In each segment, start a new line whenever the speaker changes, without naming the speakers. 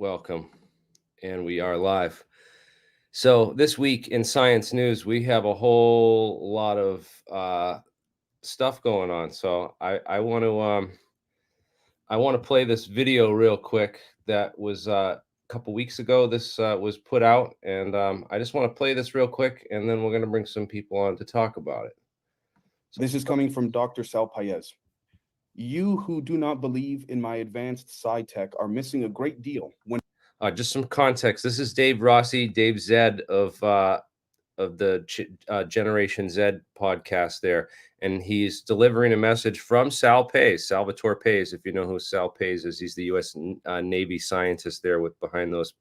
Welcome. And we are live. So this week in science news, we have a whole lot of stuff going on. So I want to play this video real quick that was a couple weeks ago. This was put out, and I just want to play this real quick, and then we're going to bring some people on to talk about it.
This is coming from Dr. Sal Pais. You who do not believe in my advanced sci tech are missing a great deal when
Just some context. This is Dave Rossi, Dave Zed of the Generation Z podcast there, and he's delivering a message from Sal Pais, Salvatore Pais. If you know who Sal Pais is, he's the U.S. Navy scientist there with behind those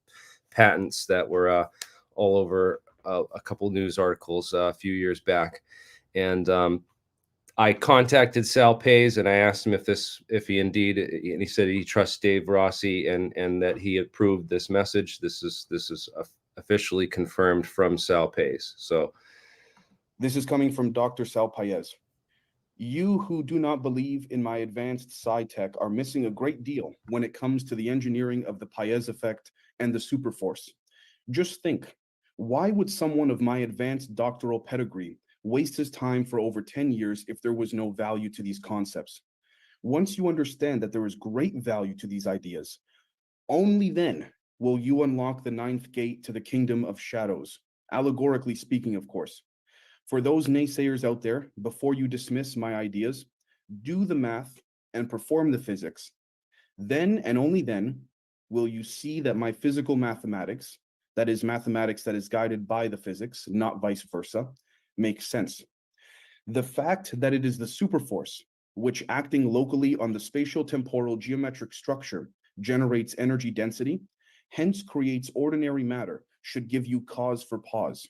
patents that were all over a couple news articles a few years back, and I contacted Sal Pais and I asked him if he indeed, and he said he trusts Dave Rossi and that he approved this message. This is officially confirmed from Sal Pais. So
this is coming from Dr. Sal Pais. You who do not believe in my advanced sci tech are missing a great deal when it comes to the engineering of the Pais effect and the superforce. Just think, why would someone of my advanced doctoral pedigree waste his time for over 10 years if there was no value to these concepts? Once you understand that there is great value to these ideas, only then will you unlock the ninth gate to the kingdom of shadows, allegorically speaking, of course. For those naysayers out there, before you dismiss my ideas, do the math and perform the physics. Then and only then will you see that my physical mathematics, that is mathematics that is guided by the physics, not vice versa, makes sense. The fact that it is the superforce, which acting locally on the spatial temporal geometric structure generates energy density, hence creates ordinary matter, should give you cause for pause.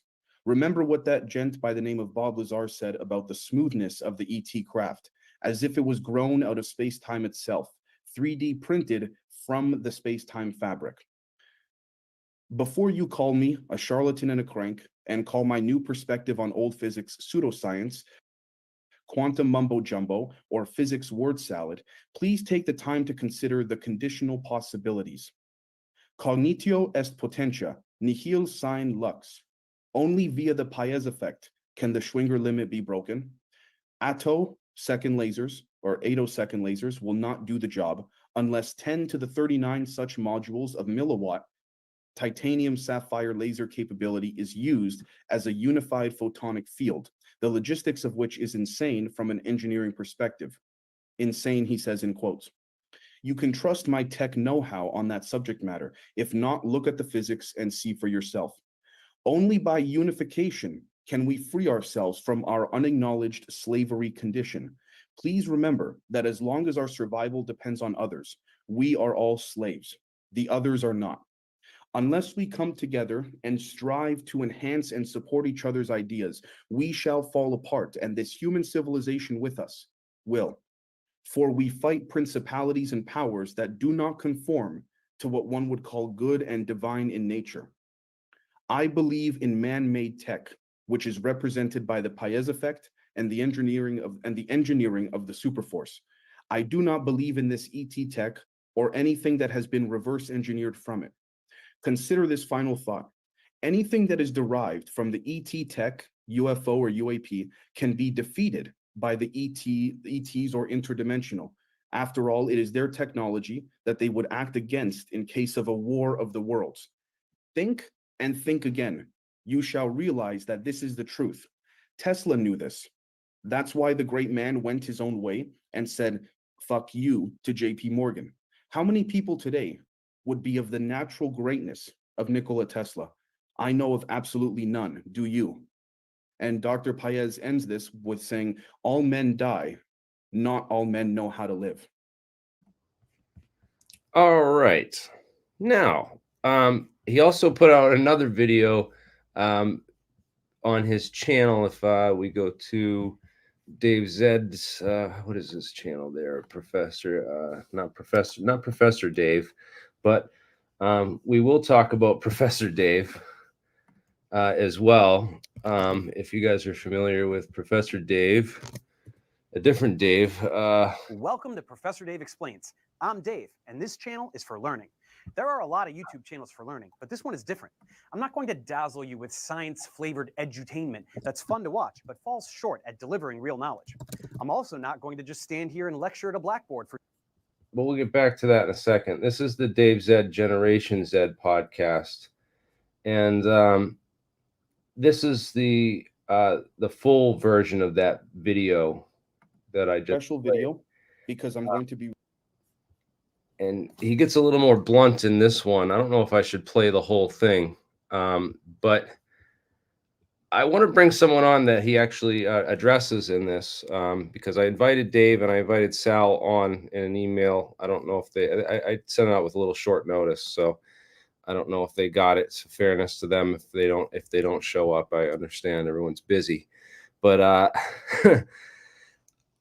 Remember what that gent by the name of Bob Lazar said about the smoothness of the ET craft, as if it was grown out of space-time itself, 3D printed from the space-time fabric. Before you call me a charlatan and a crank, and call my new perspective on old physics pseudoscience, quantum mumbo jumbo, or physics word salad, please take the time to consider the conditional possibilities. Cognitio est potentia, nihil sine lux. Only via the Pais effect can the Schwinger limit be broken. Attosecond lasers, or attosecond lasers, will not do the job unless 10 to the 39 such modules of milliwatt titanium sapphire laser capability is used as a unified photonic field, the logistics of which is insane from an engineering perspective. Insane, he says in quotes. You can trust my tech know-how on that subject matter. If not, look at the physics and see for yourself. Only by unification can we free ourselves from our unacknowledged slavery condition. Please remember that as long as our survival depends on others, we are all slaves. The others are not. Unless we come together and strive to enhance and support each other's ideas, we shall fall apart, and this human civilization with us will. For we fight principalities and powers that do not conform to what one would call good and divine in nature. I believe in man-made tech, which is represented by the Pais effect and the engineering of the superforce. I do not believe in this ET tech or anything that has been reverse engineered from it. Consider this final thought. Anything that is derived from the ET tech, UFO or UAP, can be defeated by the ETs or interdimensional. After all, it is their technology that they would act against in case of a war of the worlds. Think and think again. You shall realize that this is the truth. Tesla knew this. That's why the great man went his own way and said, "Fuck you" to JP Morgan. How many people today would be of the natural greatness of Nikola Tesla? I know of absolutely none. Do you? And Dr. Pais ends this with saying, all men die, not all men know how to live.
all right. Now, he also put out another video on his channel. If we go to Dave Zed's, what is his channel there? Not Professor Dave, but we will talk about Professor Dave as well. If you guys are familiar with Professor Dave, a different Dave.
Welcome to Professor Dave Explains. I'm Dave, and this channel is for learning. There are a lot of YouTube channels for learning, but this one is different. I'm not going to dazzle you with science-flavored edutainment that's fun to watch, but falls short at delivering real knowledge. I'm also not going to just stand here and lecture at a blackboard for...
But we'll get back to that in a second. This is the Dave Zed Generation Z podcast. And this is the full version of that video that I just
special
played.
video, because I'm going to be...
And he gets a little more blunt in this one. I don't know if I should play the whole thing, but I want to bring someone on that he actually addresses in this, because I invited Dave and I invited Sal on in an email. I don't know if I sent it out with a little short notice, so I don't know if they got it. So fairness to them, if they don't show up, I understand everyone's busy, but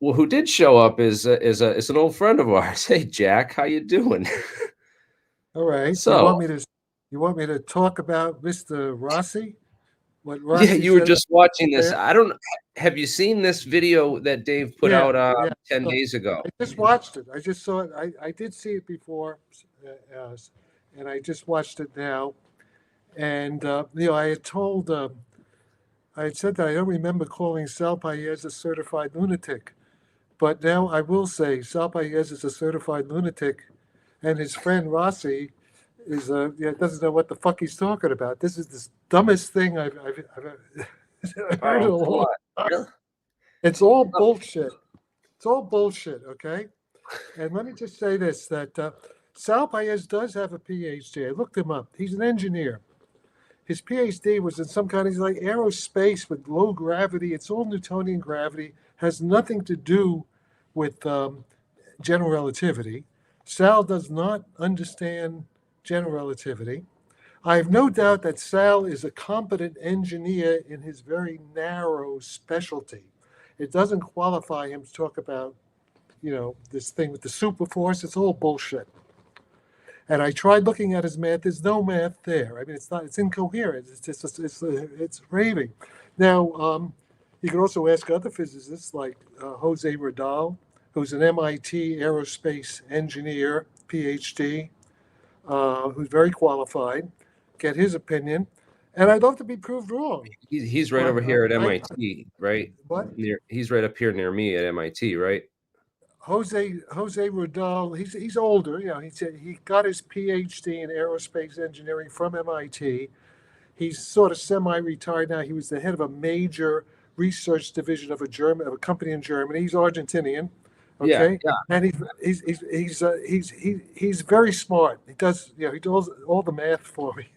well, who did show up is an old friend of ours. Hey, Jack, how you doing?
All right.
So
you want me to talk about Mr. Rossi? What
yeah,
Rossi
you were
said
just watching this.
there?
I don't. Have you seen this video that Dave put
Yeah,
out
yeah.
10 days ago?
I just watched it. I just saw it. I did see it before, and I just watched it now. And I had told, I had said that I don't remember calling Sal Pais a certified lunatic, but now I will say Sal Pais is a certified lunatic, and his friend Rossi is doesn't know what the fuck he's talking about. This is the dumbest thing I've heard in a long time. It's all bullshit. It's all bullshit, okay? And let me just say this, that Sal Pais does have a PhD. I looked him up. He's an engineer. His PhD was in some kind of like aerospace with low gravity. It's all Newtonian gravity. Has nothing to do with general relativity. Sal does not understand general relativity. I have no doubt that Sal is a competent engineer in his very narrow specialty. It doesn't qualify him to talk about, this thing with the super force. It's all bullshit. And I tried looking at his math. There's no math there. I mean, it's incoherent. It's raving. Now, you can also ask other physicists like Jose Rodal, who's an MIT aerospace engineer, PhD, who's very qualified, get his opinion. And I'd love to be proved wrong.
He's right over here at MIT, right?
What?
He's right up here near me at MIT, right?
Jose Rodal, he's older. He got his PhD in aerospace engineering from MIT. He's sort of semi-retired now. He was the head of a major research division of a company in Germany. He's Argentinian. Okay,
yeah.
And he's very smart. He does all the math for me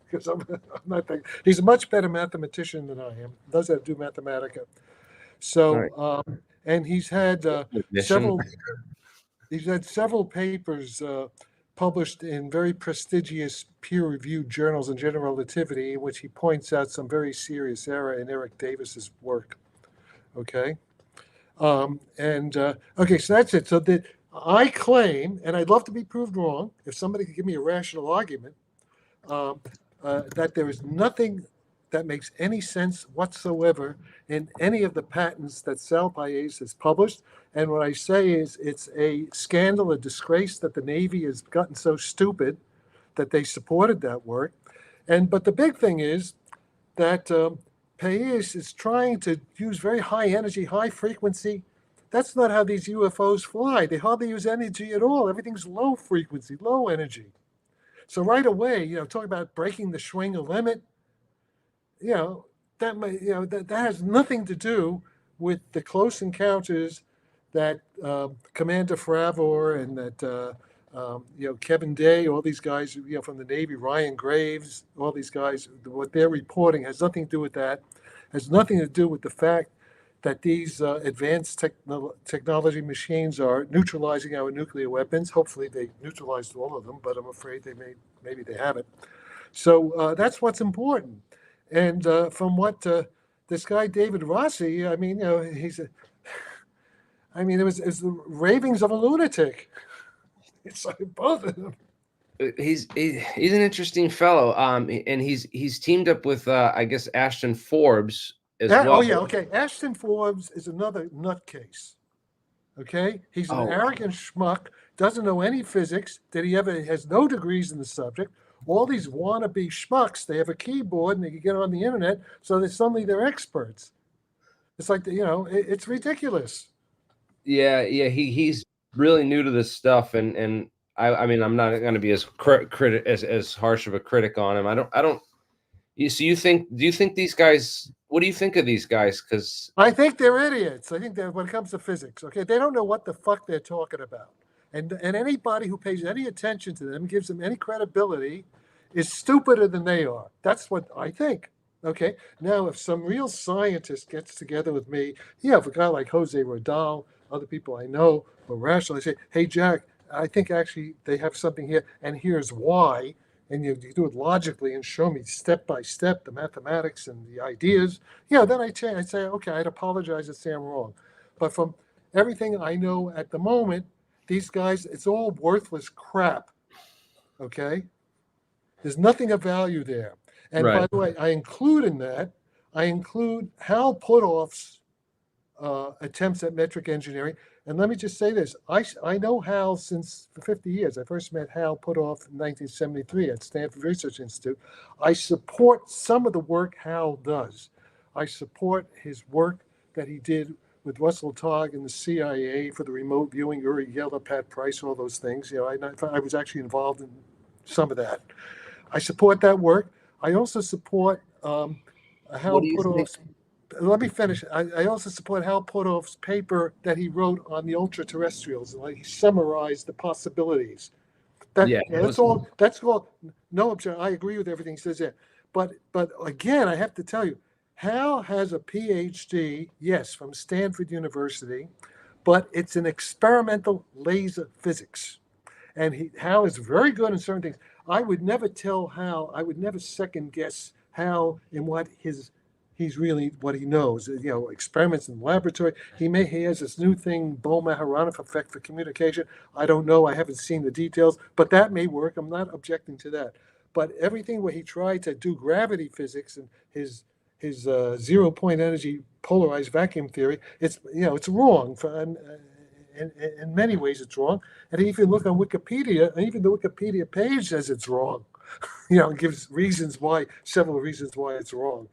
because I'm not thinking. He's a much better mathematician than I am. Does have to do Mathematica. So
Right.
And he's had several papers published in very prestigious peer-reviewed journals in general relativity, in which he points out some very serious error in Eric Davis's work. Okay. So that's it. So that I claim, and I'd love to be proved wrong, if somebody could give me a rational argument, that there is nothing that makes any sense whatsoever in any of the patents that Sal Pais has published. And what I say is it's a scandal, a disgrace that the Navy has gotten so stupid that they supported that work. But the big thing is that Pais is trying to use very high energy, high frequency. That's not how these UFOs fly. They hardly use energy at all. Everything's low frequency, low energy. So right away, talking about breaking the Schwinger limit, that has nothing to do with the close encounters that Commander Fravor and that Kevin Day, all these guys from the Navy, Ryan Graves, all these guys, what they're reporting has nothing to do with that. Has nothing to do with the fact that these advanced technology machines are neutralizing our nuclear weapons. Hopefully they neutralized all of them, but I'm afraid maybe they haven't. So that's what's important. And from what this guy David Rossi, it was the ravings of a lunatic. It's like both of them.
He's an interesting fellow. And he's teamed up with I guess Ashton Forbes as well.
Oh yeah, okay. Ashton Forbes is another nutcase. Okay, he's an arrogant schmuck. doesn't know any physics, that he ever has no degrees in the subject. All these wannabe schmucks, they have a keyboard and they can get on the internet, so that suddenly they're experts. It's like, it's ridiculous.
Yeah, he's really new to this stuff, and I mean, I'm not going to be as as harsh of a critic on him. I don't. Do you think these guys? What do you think of these guys? Because
I think they're idiots. I think that when it comes to physics, okay, they don't know what the fuck they're talking about, and anybody who pays any attention to them, gives them any credibility, is stupider than they are. That's what I think. Okay, now if some real scientist gets together with me, if a guy like Jose Rodal, other people I know, or rational, I say, hey Jack, I think actually they have something here, and here's why. And you do it logically and show me step by step the mathematics and the ideas, then I'd say, okay, I'd apologize and say I'm wrong. But from everything I know at the moment, these guys, it's all worthless crap. Okay? There's nothing of value there. And by the way, I include Hal Puthoff's attempts at metric engineering. And let me just say this. I know Hal since for 50 years. I first met Hal Puthoff in 1973 at Stanford Research Institute. I support some of the work Hal does. I support his work that he did with Russell Togg and the CIA for the remote viewing, Uri Geller, Pat Price, all those things. I was actually involved in some of that. I support that work. I also support Hal Puthoff's. Let me finish. I also support Hal Puthoff's paper that he wrote on the ultra-terrestrials. Like, he summarized the possibilities. That's all. No objection. I agree with everything he says there. But again, I have to tell you, Hal has a PhD, yes, from Stanford University, but it's in experimental laser physics. And Hal is very good in certain things. I would never tell Hal, I would never second guess Hal in what what he knows, experiments in the laboratory. He has this new thing, Bohm-Aharonov effect for communication. I don't know. I haven't seen the details, but that may work. I'm not objecting to that. But everything where he tried to do gravity physics and his 0-point energy polarized vacuum theory, it's wrong. In many ways, it's wrong. And if you look on Wikipedia, even the Wikipedia page says it's wrong. It gives several reasons why it's wrong.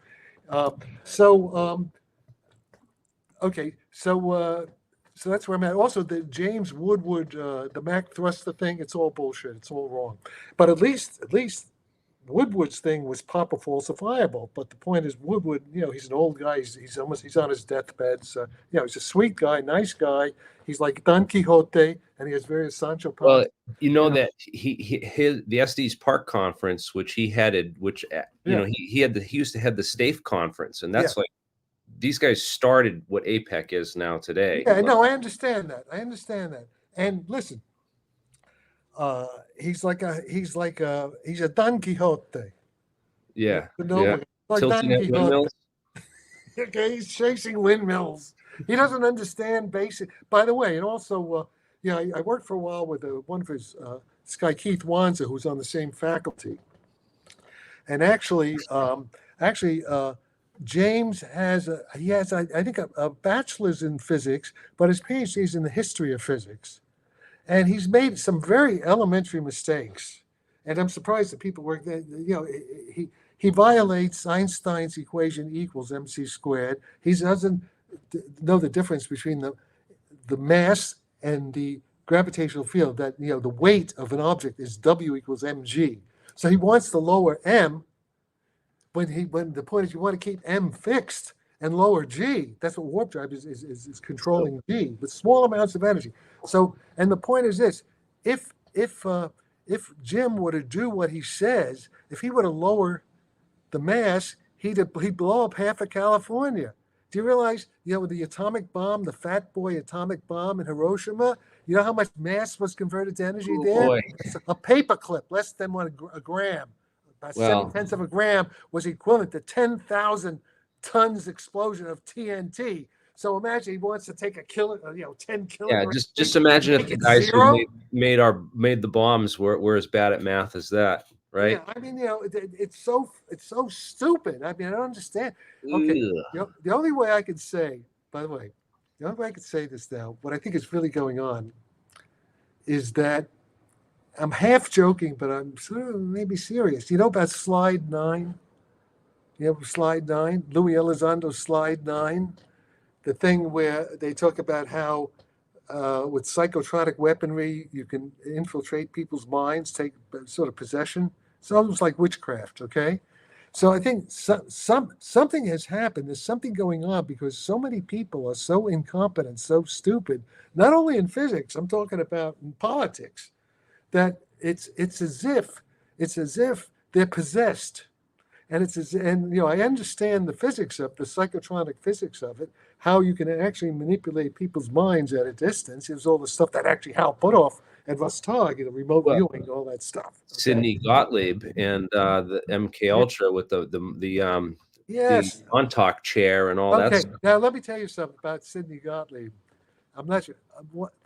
So that's where I'm at. Also, the James Woodward, the Mac thruster thing, it's all bullshit. It's all wrong. But at least Woodward's thing was proper falsifiable. But the point is, Woodward, he's an old guy. He's on his deathbed. So, he's a sweet guy, nice guy. He's like Don Quixote, and he has various Sancho Panza.
Well, that the Estes Park conference, which he headed, which he used to head the STAFE conference, and that's like these guys started what APEC is now today.
Yeah, no, I understand that. And listen, he's a Don Quixote.
Yeah,
like
tilting at windmills.
Okay, he's chasing windmills. He doesn't understand basic. By the way, and also, I worked for a while with one of his this guy Keith Wanza, who's on the same faculty. And actually, James has I think a bachelor's in physics, but his PhD is in the history of physics, and he's made some very elementary mistakes. And I'm surprised that people work there. He violates Einstein's equation equals mc squared. He doesn't know the difference between the mass and the gravitational field, that the weight of an object is W equals mg. So he wants to lower m when the point is you want to keep m fixed and lower g. That's what warp drive is controlling g with small amounts of energy. So, and the point is this: if Jim were to do what he says, if he were to lower the mass, he'd blow up half of California. Do you realize, with the atomic bomb, the fat boy atomic bomb in Hiroshima, you know how much mass was converted to energy there?
Boy.
A paperclip, less than a gram. About 7/10 of a gram was equivalent to 10,000 tons explosion of TNT. So imagine he wants to take 10 kilograms.
Yeah, just imagine if the guys who made the bombs were as bad at math as that, right?
Yeah, I mean, it's so stupid. I mean, I don't understand. Okay, the only way I could say, by the way, the only way I could say this now, what I think is really going on, is that I'm half joking, but I'm sort of maybe serious. You know about slide 9? You know slide 9? Louis Elizondo's slide 9? The thing where they talk about how with psychotronic weaponry, you can infiltrate people's minds, take sort of possession. It's almost like witchcraft, okay? So I think something has happened. There's something going on because so many people are so incompetent, so stupid, not only in physics, I'm talking about in politics, that it's as if they're possessed. And I understand the physics of the psychotronic physics of it, how you can actually manipulate people's minds at a distance. There's all the stuff that actually Hal Puthoff and Vostok, remote viewing, all that stuff. Okay?
Sidney Gottlieb and the MK Ultra with the
Yes.
Montauk chair and all that
Okay.
stuff.
Now let me tell you something about Sidney Gottlieb. I'm not sure.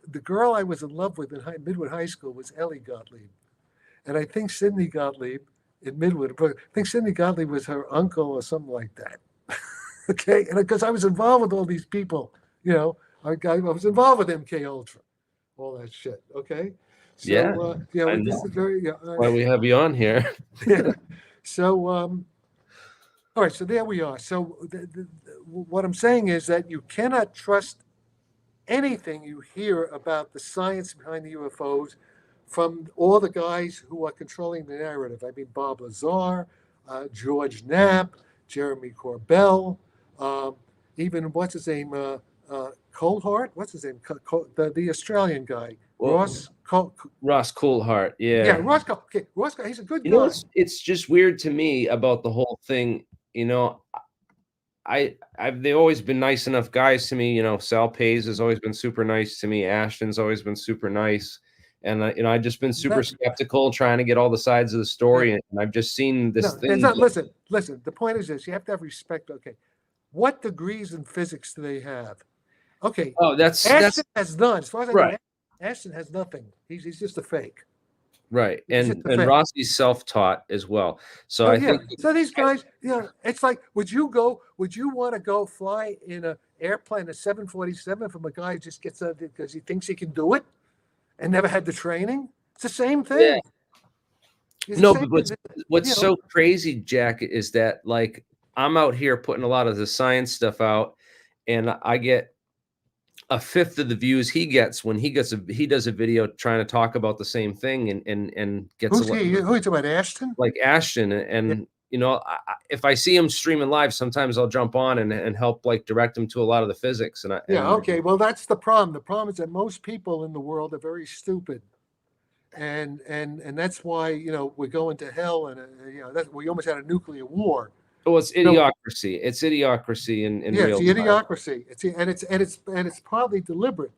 The girl I was in love with in Midwood High School was Ellie Gottlieb, and I think Sidney Gottlieb in Midwood. I think Sidney Gottlieb was her uncle or something like that. Okay, and because I was involved with all these people, I was involved with MK Ultra, all that shit. Okay, so
I
this
know.
is very.
Why we have you on here?
Yeah. So all right, so there we are. So what I'm saying is that you cannot trust anything you hear about the science behind the UFOs from all the guys who are controlling the narrative. I mean, Bob Lazar, George Knapp, Jeremy Corbell, even what's his name, Coulthart. What's his name? The Australian guy, Ross.
Ross Coulthart. Yeah.
Yeah, Ross. Okay, Ross. He's a good guy.
You know, it's just weird to me about the whole thing. They've always been nice enough guys to me. Sal Pais has always been super nice to me. Ashton's always been super nice. And I've just been super skeptical, trying to get all the sides of the story, and I've just seen this thing.
Listen. The point is this: you have to have respect. Okay, what degrees in physics do they have? Okay.
Oh,
Ashton has none. As far as I
right.
know, Ashton has nothing. He's just a fake.
Right, and Rossi's self-taught as well. So I think
so. These guys, it's like, would you want to go fly in an airplane, a 747, from a guy who just gets out because he thinks he can do it and never had the training? It's the same thing.
Yeah. No, but what's so crazy, Jack, is that like I'm out here putting a lot of the science stuff out, and I get a fifth of the views he gets when he does a video trying to talk about the same thing and gets
who are you talking about, Ashton?
Like Ashton, and if I see him streaming live, sometimes I'll jump on and help like direct him to a lot of the physics.
Okay, well that's the problem. The problem is that most people in the world are very stupid, and that's why we're going to hell, and we almost had a nuclear war.
Well, it's idiocracy. It's idiocracy in real
it's idiocracy. It's partly deliberate.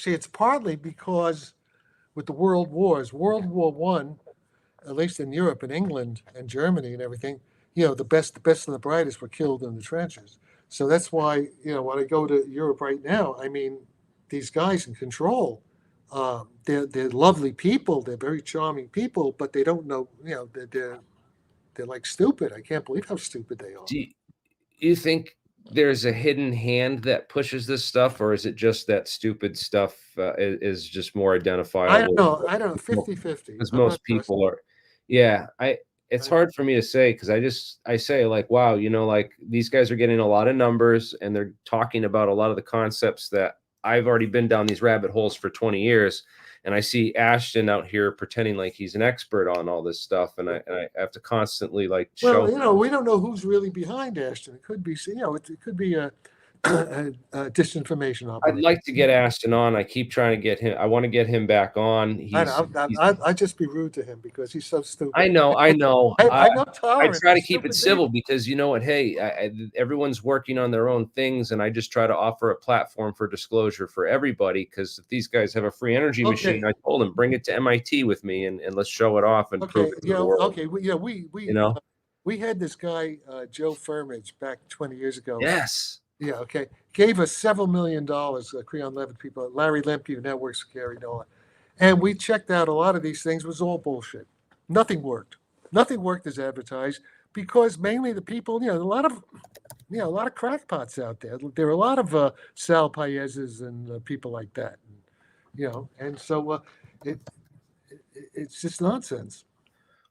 See, it's partly because with the world wars, World War I, at least in Europe and England and Germany and everything, the best and the brightest were killed in the trenches. So that's why when I go to Europe right now, I mean, these guys in control, they're lovely people, they're very charming people, but they don't know, they're like stupid. I can't believe how stupid they are.
Do you think there's a hidden hand that pushes this stuff, or is it just that stupid stuff is just more identifiable?
I don't know. 50-50.
Because most people are. Yeah, it's hard for me to say because I say like, wow, like these guys are getting a lot of numbers and they're talking about a lot of the concepts that I've already been down these rabbit holes for 20 years. And I see Ashton out here pretending like he's an expert on all this stuff, and I have to constantly like show.
Well, we don't know who's really behind Ashton. It could be, it could be a disinformation operation.
I'd like to get Ashton on. I keep trying to get him. I want to get him back on.
I'd just be rude to him because he's so stupid.
I know.
I
try to keep it civil because you know what? Hey, everyone's working on their own things, and I just try to offer a platform for disclosure for everybody. Because if these guys have a free energy machine, I told them bring it to MIT with me and let's show it off and prove it to the world.
Okay, we had this guy Joe Firmage back 20 years ago.
Yes.
Yeah, okay. Gave us several $1 million, Creon Levitt people, Larry Lemke, Networks, Gary Noah. And we checked out a lot of these things. It was all bullshit. Nothing worked. Nothing worked as advertised because mainly the people, a lot of crackpots out there. There are a lot of Sal Paez's and people like that. And so it's just nonsense.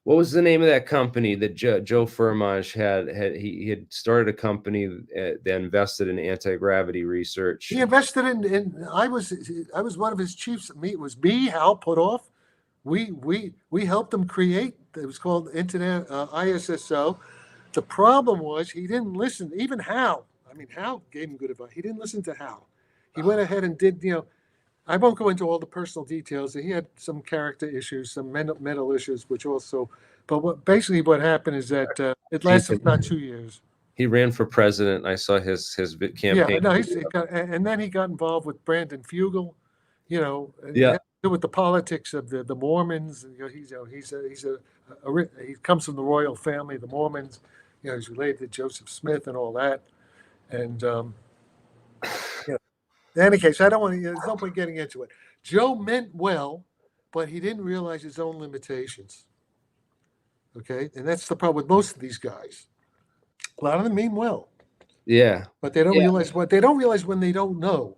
What was the name of that company that Joe Firmage had? He had started a company that invested in anti-gravity research.
He invested in I was one of his chiefs. It was me, Hal Puthoff. We helped him create. It was called Internet ISSO. The problem was he didn't listen. Even Hal. I mean, Hal gave him good advice. He didn't listen to Hal. He went ahead and did. I won't go into all the personal details. He had some character issues, some mental issues, which also. But basically what happened is that it lasted about 2 years.
He ran for president. I saw his campaign.
Yeah, no, and then he got involved with Brandon Fugel,
Yeah.
with the politics of the Mormons. He comes from the royal family, the Mormons. He's related to Joseph Smith and all that. And in any case, I don't want to. There's no point getting into it. Joe meant well, but he didn't realize his own limitations. Okay, and that's the problem with most of these guys. A lot of them mean well.
Yeah,
but they don't realize what they don't realize when they don't know.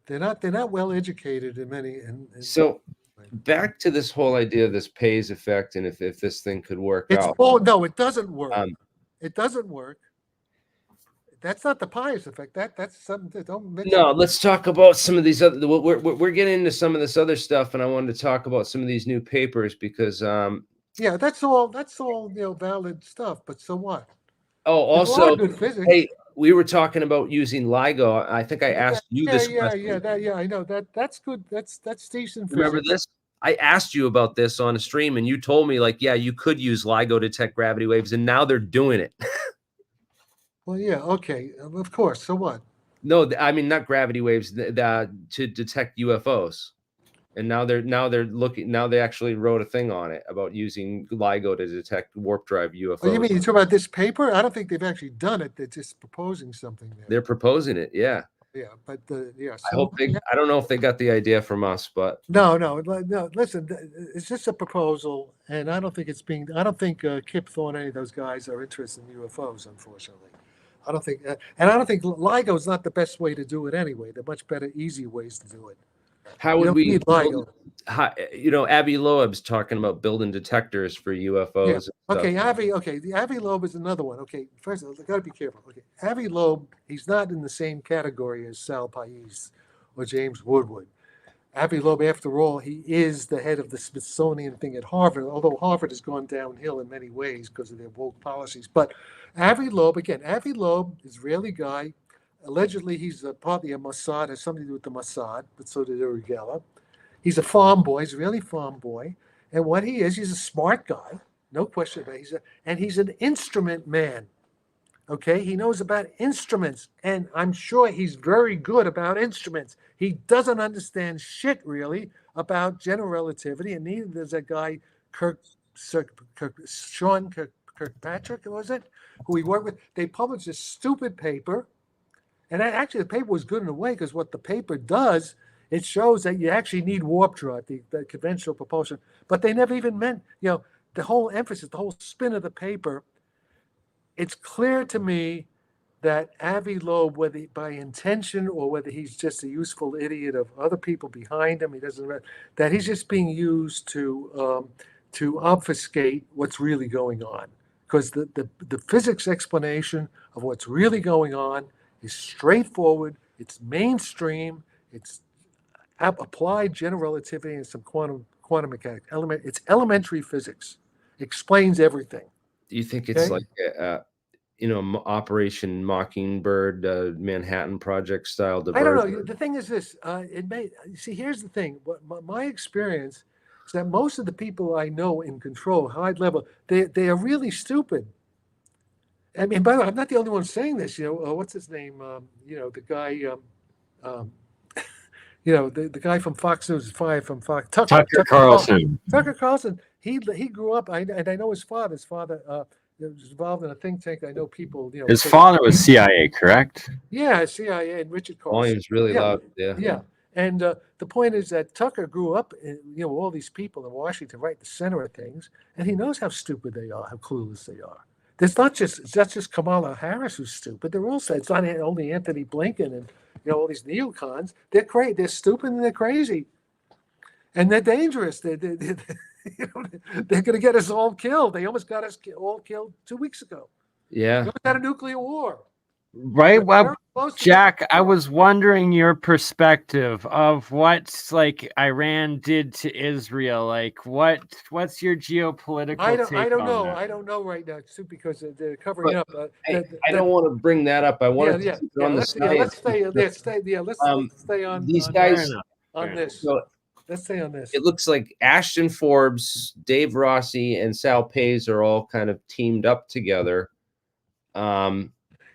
They're not well educated in many.
So back to this whole idea of this Pais effect, and if this thing could work out.
Oh no, it doesn't work. It doesn't work. That's not the Pais effect. That's something that don't.
No, let's talk about some of these other. We're getting into some of this other stuff, and I wanted to talk about some of these new papers because.
Yeah, that's all valid stuff. But so what?
Oh, also,
good physics.
Hey, we were talking about using Ligo. I think I asked you this question.
I know that's good. That's decent.
Remember this? I asked you about this on a stream, and you told me you could use Ligo to detect gravity waves, and now they're doing it.
Well, yeah, okay, of course. So what?
No, I mean not gravity waves. To detect UFOs. And now they're looking. Now they actually wrote a thing on it about using LIGO to detect warp drive UFOs.
Oh, you mean you talk about this paper? I don't think they've actually done it. They're just proposing something there.
They're proposing it, yeah.
Yeah, but
I hope I don't know if they got the idea from us, but
no. Listen, it's just a proposal, and I don't think it's being. I don't think Kip Thorne, any of those guys, are interested in UFOs. Unfortunately, I don't think, and I don't think LIGO is not the best way to do it anyway. There are much better, easy ways to do it.
How would we?
LIGO.
Avi Loeb's talking about building detectors for UFOs.
Yeah. Okay, Avi. Okay, the Avi Loeb is another one. Okay, first I got to be careful. Okay, Avi Loeb, he's not in the same category as Sal Pais or James Woodward. Avi Loeb, after all, he is the head of the Smithsonian thing at Harvard. Although Harvard has gone downhill in many ways because of their woke policies. But Avi Loeb, Israeli guy. Allegedly, he's partly a Mossad, has something to do with the Mossad, but so did Uri Geller. He's a farm boy, Israeli farm boy. And what he is, he's a smart guy, no question about it. He's an instrument man. Okay, he knows about instruments, and I'm sure he's very good about instruments. He doesn't understand shit, really, about general relativity, and neither does that guy, Sean Kirkpatrick, was it, who he worked with. They published this stupid paper. And actually, the paper was good in a way because what the paper does, it shows that you actually need warp drive, the conventional propulsion. But they never even meant, the whole emphasis, the whole spin of the paper. It's clear to me that Avi Loeb, whether by intention or whether he's just a useful idiot of other people behind him, that he's just being used to obfuscate what's really going on. Because the physics explanation of what's really going on is straightforward, it's mainstream, it's applied general relativity and some quantum mechanics. It's elementary physics. Explains everything.
Do you think it's like Operation Mockingbird, Manhattan Project style diversion?
I don't know. The thing is this: here's the thing. My experience is that most of the people I know in control, high level, they are really stupid. I mean, by the way, I'm not the only one saying this. What's his name? The guy. The guy from Fox News, from Fox.
Tucker Carlson.
Tucker Carlson. He grew up, and I know his father. His father was involved in a think tank. I know people.
His father was CIA, correct?
Yeah, CIA and Richard Carlson.
Volume's really loud. Yeah.
Yeah. And the point is that Tucker grew up, all these people in Washington, right at the center of things, and he knows how stupid they are, how clueless they are. It's not just Kamala Harris who's stupid. They're also, it's not only Anthony Blinken and all these neocons. They're crazy. They're stupid and they're crazy. and they're dangerous. You know, they're going to get us all killed. They almost got us all killed 2 weeks ago.
Yeah.
We almost had a nuclear war.
Right.
We're
Well,
very close to
Jack,
nuclear
I
war.
was wondering your perspective of what like Iran did to Israel. Like, what's your geopolitical
I
take
don't
on
know.
that?
I don't know right now, too, because they're covering
But
up.
I don't want to bring that up. I wanted to keep it on the
Let's
science.
let's stay on
These
on,
guys.
Fair enough.
on this.
So
Let's stay on this.
it looks like Ashton Forbes, Dave Rossi, and Sal Pais are all kind of teamed up together.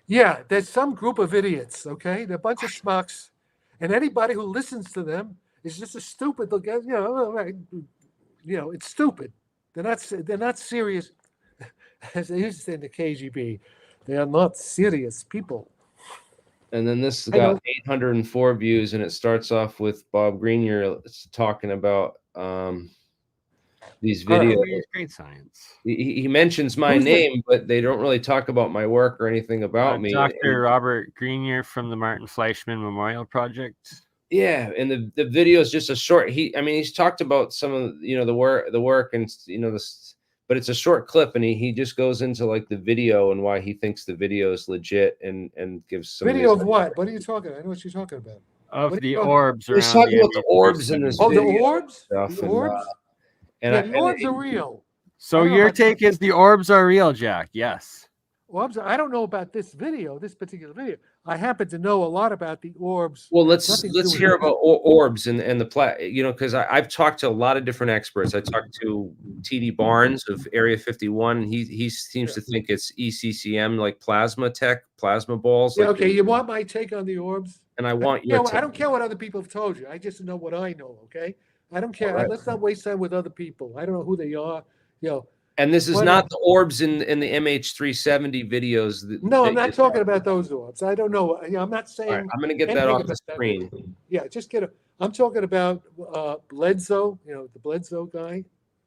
Yeah, there's some group of idiots. Okay, they're a bunch of schmucks, and anybody who listens to them is just a stupid. It's stupid. They're not serious. As they used to say in the KGB, they are not serious people.
And then this
I know.
got 804 views, and it starts off with Bob Grenier talking about these
All right.
videos.
It's great science.
He mentions my
Who's the-
name, but they don't really talk about my work or anything about me.
Dr. Robert Grenier from the Martin Fleischmann Memorial Project.
Yeah, and the video is just a short. He's talked about some of the work and this, but it's a short clip, and he just goes into like the video and why he thinks the video is legit and gives some
Video
his
of what? What are you talking? I know what you're talking about.
Of
What are
the
you talking-
orbs around
He's talking
the
about the orbs in
MH370.
this
Oh, the
video
orbs.
stuff,
The orbs.
and
Yeah, the orbs are real.
So
I don't know
your
about
take is the orbs are real, Jack? Yes.
Orbs. I don't know about this particular video. I happen to know a lot about the orbs.
Well, let's
Nothing to do with
hear
it.
about orbs and the because I've talked to a lot of different experts. I talked to TD Barnes of Area 51, and he seems to think it's ECCM, like plasma balls.
Yeah,
Like
okay, you want my take on the orbs?
and I want
Yeah,
your
well, I
take.
don't care what other people have told you. I just know what I know. Okay, I don't care.
All right.
Let's not waste time with other people. I don't know who they are.
And this is
Why
not
not?
the orbs in the MH370 videos.
No, I'm
that-
not talking about those orbs. I don't know. I'm not saying.
All right, I'm going to get that
anything
off the
about that.
screen.
Yeah, just get it. I'm talking about Bledsoe. The Bledsoe guy.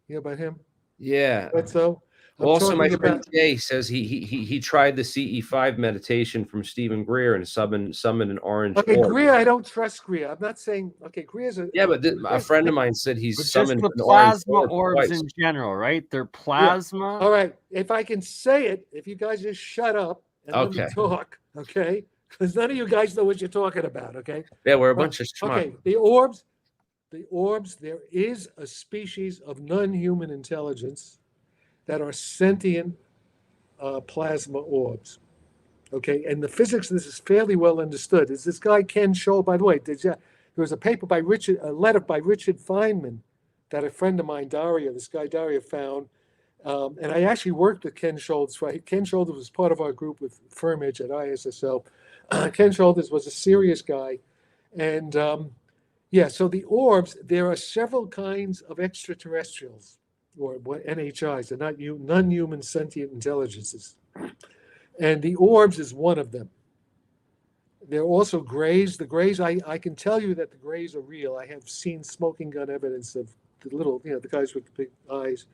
You know about him?
Yeah.
Bledsoe. I'm
Also, my
talking
friend
about.
Jay says he tried the CE5 meditation from Stephen Greer and summoned an orange
Okay,
orb.
Greer. I don't trust Greer. I'm not saying. Okay, Greer's a.
Yeah, but a friend of mine said he's
But just
summoned
the
an orange
plasma
orb
orbs
twice.
in general, right? They're plasma.
All right, if I can say it, if you guys just shut up and let me
Okay.
talk, okay? Because none of you guys know what you're talking about, okay?
Yeah, we're a bunch of schmuck.
Okay, the orbs, there is a species of non-human intelligence that are sentient plasma orbs. Okay, and the physics of this is fairly well understood. There's this guy Ken Shoulders, by the way. There was a letter by Richard Feynman that a friend of mine, this guy Daria, found. And I actually worked with Ken Shoulders. Right, Ken Shoulders was part of our group with Firmage at ISSO. Ken Shoulders was a serious guy, and so the orbs. There are several kinds of extraterrestrials, or what NHIs. They're not non-human sentient intelligences, and the orbs is one of them. There are also grays. The grays, I can tell you that the grays are real. I have seen smoking gun evidence of the little, the guys with the big eyes.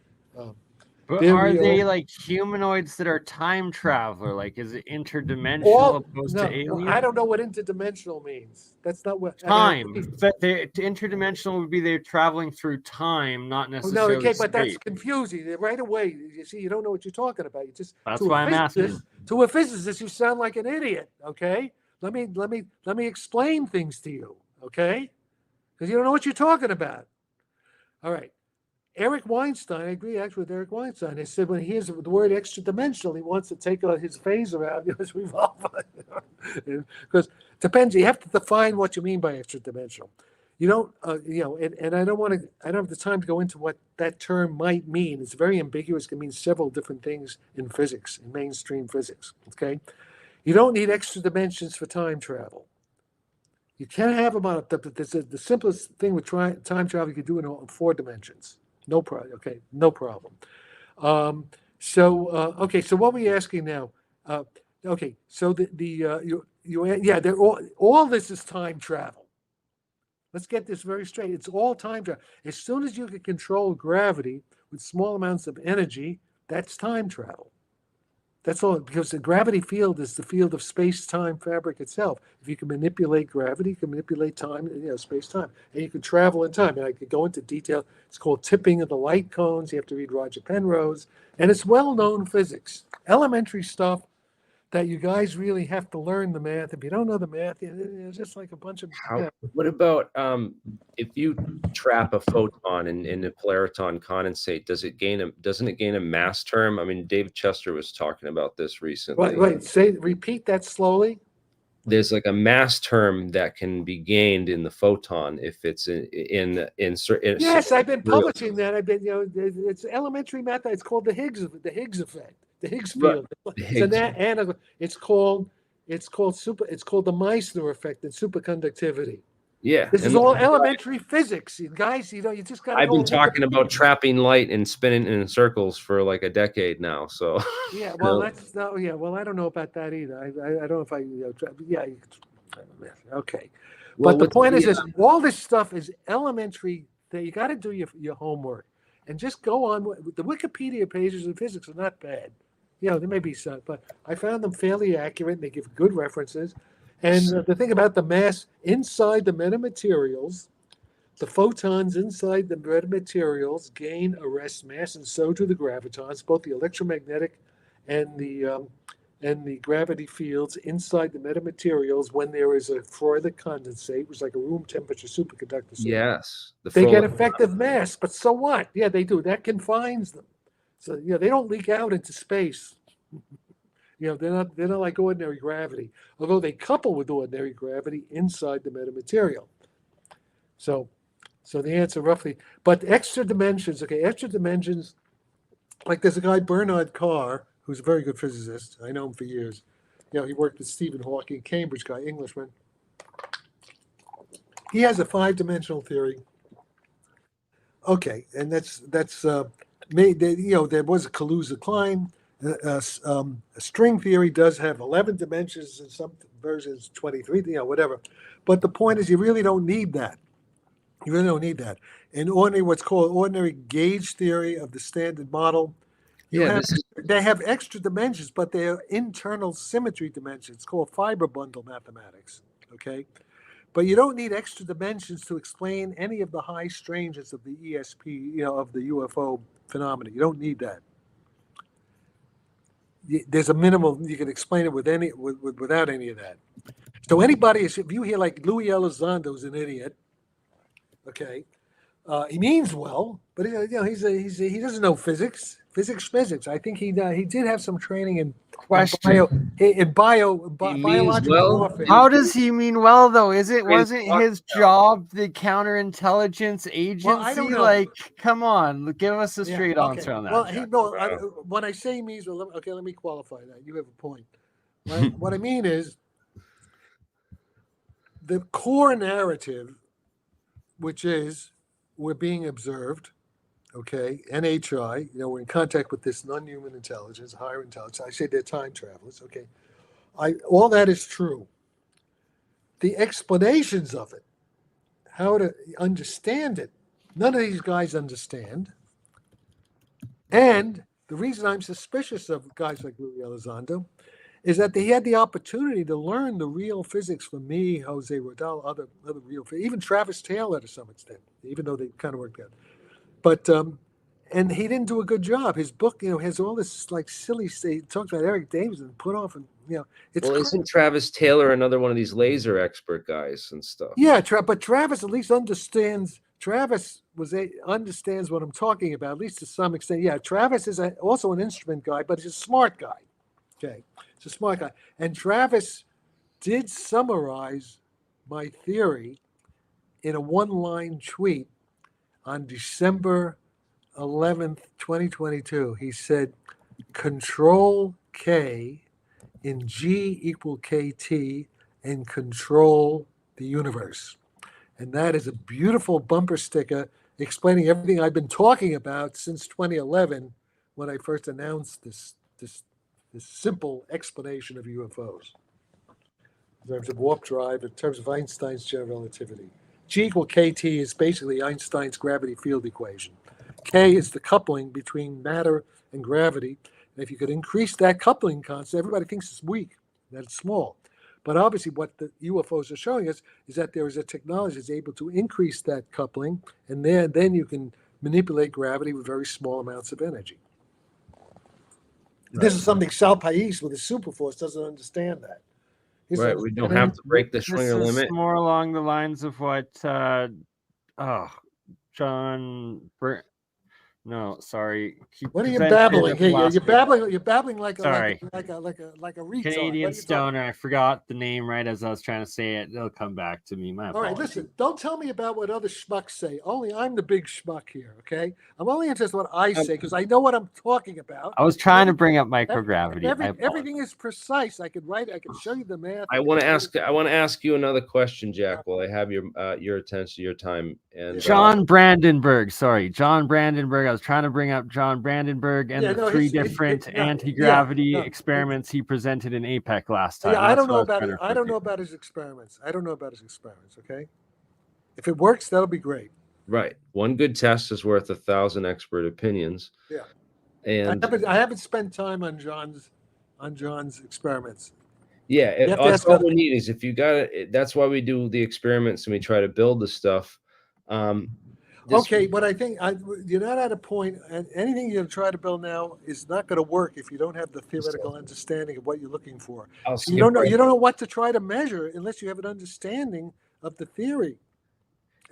But
They're
are
real.
they like humanoids that are time traveler? Like, is it interdimensional opposed to alien?
I don't know what interdimensional means. That's not what
Time. Interdimensional would be they're traveling through time, not necessarily
okay, but that's
space.
confusing. Right away, you see, you don't know what you're talking about. You just
That's why I'm asking.
To a physicist, you sound like an idiot. Okay, let me explain things to you. Okay, because you don't know what you're talking about. All right. Eric Weinstein, I agree actually with Eric Weinstein. He said when he hears the word extra-dimensional, he wants to take his phaser out, his revolver. Because depends, you have to define what you mean by extra-dimensional. You don't, and I don't have the time to go into what that term might mean. It's very ambiguous. It can mean several different things in physics, in mainstream physics, okay? You don't need extra dimensions for time travel. You can have them on the simplest thing with time travel you can do in 4 dimensions. No problem. Okay, no problem. So what were you asking now? Okay, so they're all this is time travel. Let's get this very straight. It's all time travel. As soon as you can control gravity with small amounts of energy, that's time travel. That's all, because the gravity field is the field of space-time fabric itself. If you can manipulate gravity, you can manipulate time, space-time, and you can travel in time. And I could go into detail. It's called tipping of the light cones. You have to read Roger Penrose, and it's well-known physics, elementary stuff that you guys really have to learn the math. If you don't know the math, it's just like a bunch of.
What about if you trap a photon in a polariton condensate, doesn't it gain a mass term? I mean, David Chester was talking about this recently.
Repeat that slowly.
There's like a mass term that can be gained in the photon if it's in
Yes, I've been publishing that. I've been, it's elementary math. It's called the Higgs effect, the Higgs field. It's called the Meissner effect in superconductivity.
Yeah,
this is all elementary physics, you guys. You just got.
I've been talking about trapping light and spinning in circles for like a decade now. So
yeah, well, that's no, yeah, well, I don't know about that either. I don't know if I, yeah, okay. But the point is this: all this stuff is elementary. That you got to do your homework and just go on. The Wikipedia pages in physics are not bad. There may be some, but I found them fairly accurate. And they give good references. And the thing about the mass inside the metamaterials, the photons inside the metamaterials gain a rest mass, and so do the gravitons, both the electromagnetic and the gravity fields inside the metamaterials. When there is a Freudic condensate, which is like a room temperature superconductor.
Yes,
they get effective mass, but so what? Yeah, they do. That confines them. So they don't leak out into space. They're not like ordinary gravity, although they couple with ordinary gravity inside the metamaterial. So the answer roughly, but extra dimensions. Okay, extra dimensions. Like there's a guy, Bernard Carr, who's a very good physicist. I know him for years. He worked with Stephen Hawking, Cambridge guy, Englishman. He has a 5-dimensional theory. Okay, and that's there was a Kaluza-Klein. A string theory does have 11 dimensions, in some versions 23, whatever. But the point is, you really don't need that. You really don't need that. In what's called ordinary gauge theory of the standard model, they have extra dimensions, but they are internal symmetry dimensions. It's called fiber bundle mathematics. Okay, but you don't need extra dimensions to explain any of the high strangeness of the ESP, of the UFO phenomena. You don't need that. There's a minimal. You can explain it without any of that. So anybody, if you hear like Louis Elizondo's an idiot, okay, he means well, but he doesn't know physics. I think he did have some training in biological warfare.
How does he mean well though? Wasn't his job the counterintelligence agency?
Well, I don't know.
Like, come on, give us a straight answer on that.
Well, when I say means well, okay, let me qualify that. You have a point. Right? What I mean is the core narrative, which is we're being observed. Okay, NHI, we're in contact with this non-human intelligence, higher intelligence. I say they're time travelers. Okay, all that is true. The explanations of it, how to understand it, none of these guys understand. And the reason I'm suspicious of guys like Louis Elizondo is that he had the opportunity to learn the real physics from me, Jose Rodal, other real, even Travis Taylor to some extent, even though they kind of worked out. But and he didn't do a good job. His book, has all this like silly. He talks about Eric Davis and Puthoff, and it's.
Well, isn't Travis Taylor another one of these laser expert guys and stuff?
Yeah, but Travis at least understands. Travis understands what I'm talking about, at least to some extent. Yeah, Travis is also an instrument guy, but he's a smart guy. Okay, he's a smart guy, and Travis did summarize my theory in a one-line tweet. On December 11th, 2022, he said, Control K in G equal KT and control the universe. And that is a beautiful bumper sticker explaining everything I've been talking about since 2011 when I first announced this simple explanation of UFOs in terms of warp drive, in terms of Einstein's general relativity. G equal KT is basically Einstein's gravity field equation. K is the coupling between matter and gravity, And if you could increase that coupling constant, everybody thinks it's weak, that it's small. But obviously what the UFOs are showing us is that there is a technology that's able to increase that coupling, and then you can manipulate gravity with very small amounts of energy. This is something Sal Pais with his superforce doesn't understand that.
Right. We don't have to break the Schwinger
This is
limit.
more along the lines of what John no, sorry.
What are you
presented
babbling
at the
here?
last
You're babbling like a
Sorry.
like a retard. What
Canadian
are you talking-
stoner. I forgot the name right as I was trying to say it. It'll come back to me. My
All right,
apologies.
listen, don't tell me about what other schmucks say. Only I'm the big schmuck here, okay? I'm only interested in what I say because I know what I'm talking about.
I was trying to bring up microgravity.
Everything is precise. I could show you the math.
I want to ask you another question, Jack, while I have your attention, your time. And
John Brandenburg. Sorry, John Brandenburg. I was trying to bring up John Brandenburg and the three different anti-gravity experiments he presented in APEC last time.
Yeah, I don't know about it. I don't know about his experiments. Okay. If it works, that'll be great.
Right. One good test is worth 1,000 expert opinions.
Yeah.
And
I haven't spent time on John's experiments.
Yeah, that's all we need is if you got it. That's why we do the experiments and we try to build the stuff.
Okay, but I think you're not at a point, and anything you try to build now is not going to work if you don't have the theoretical understanding of what you're looking for. So you don't know what to try to measure unless you have an understanding of the theory,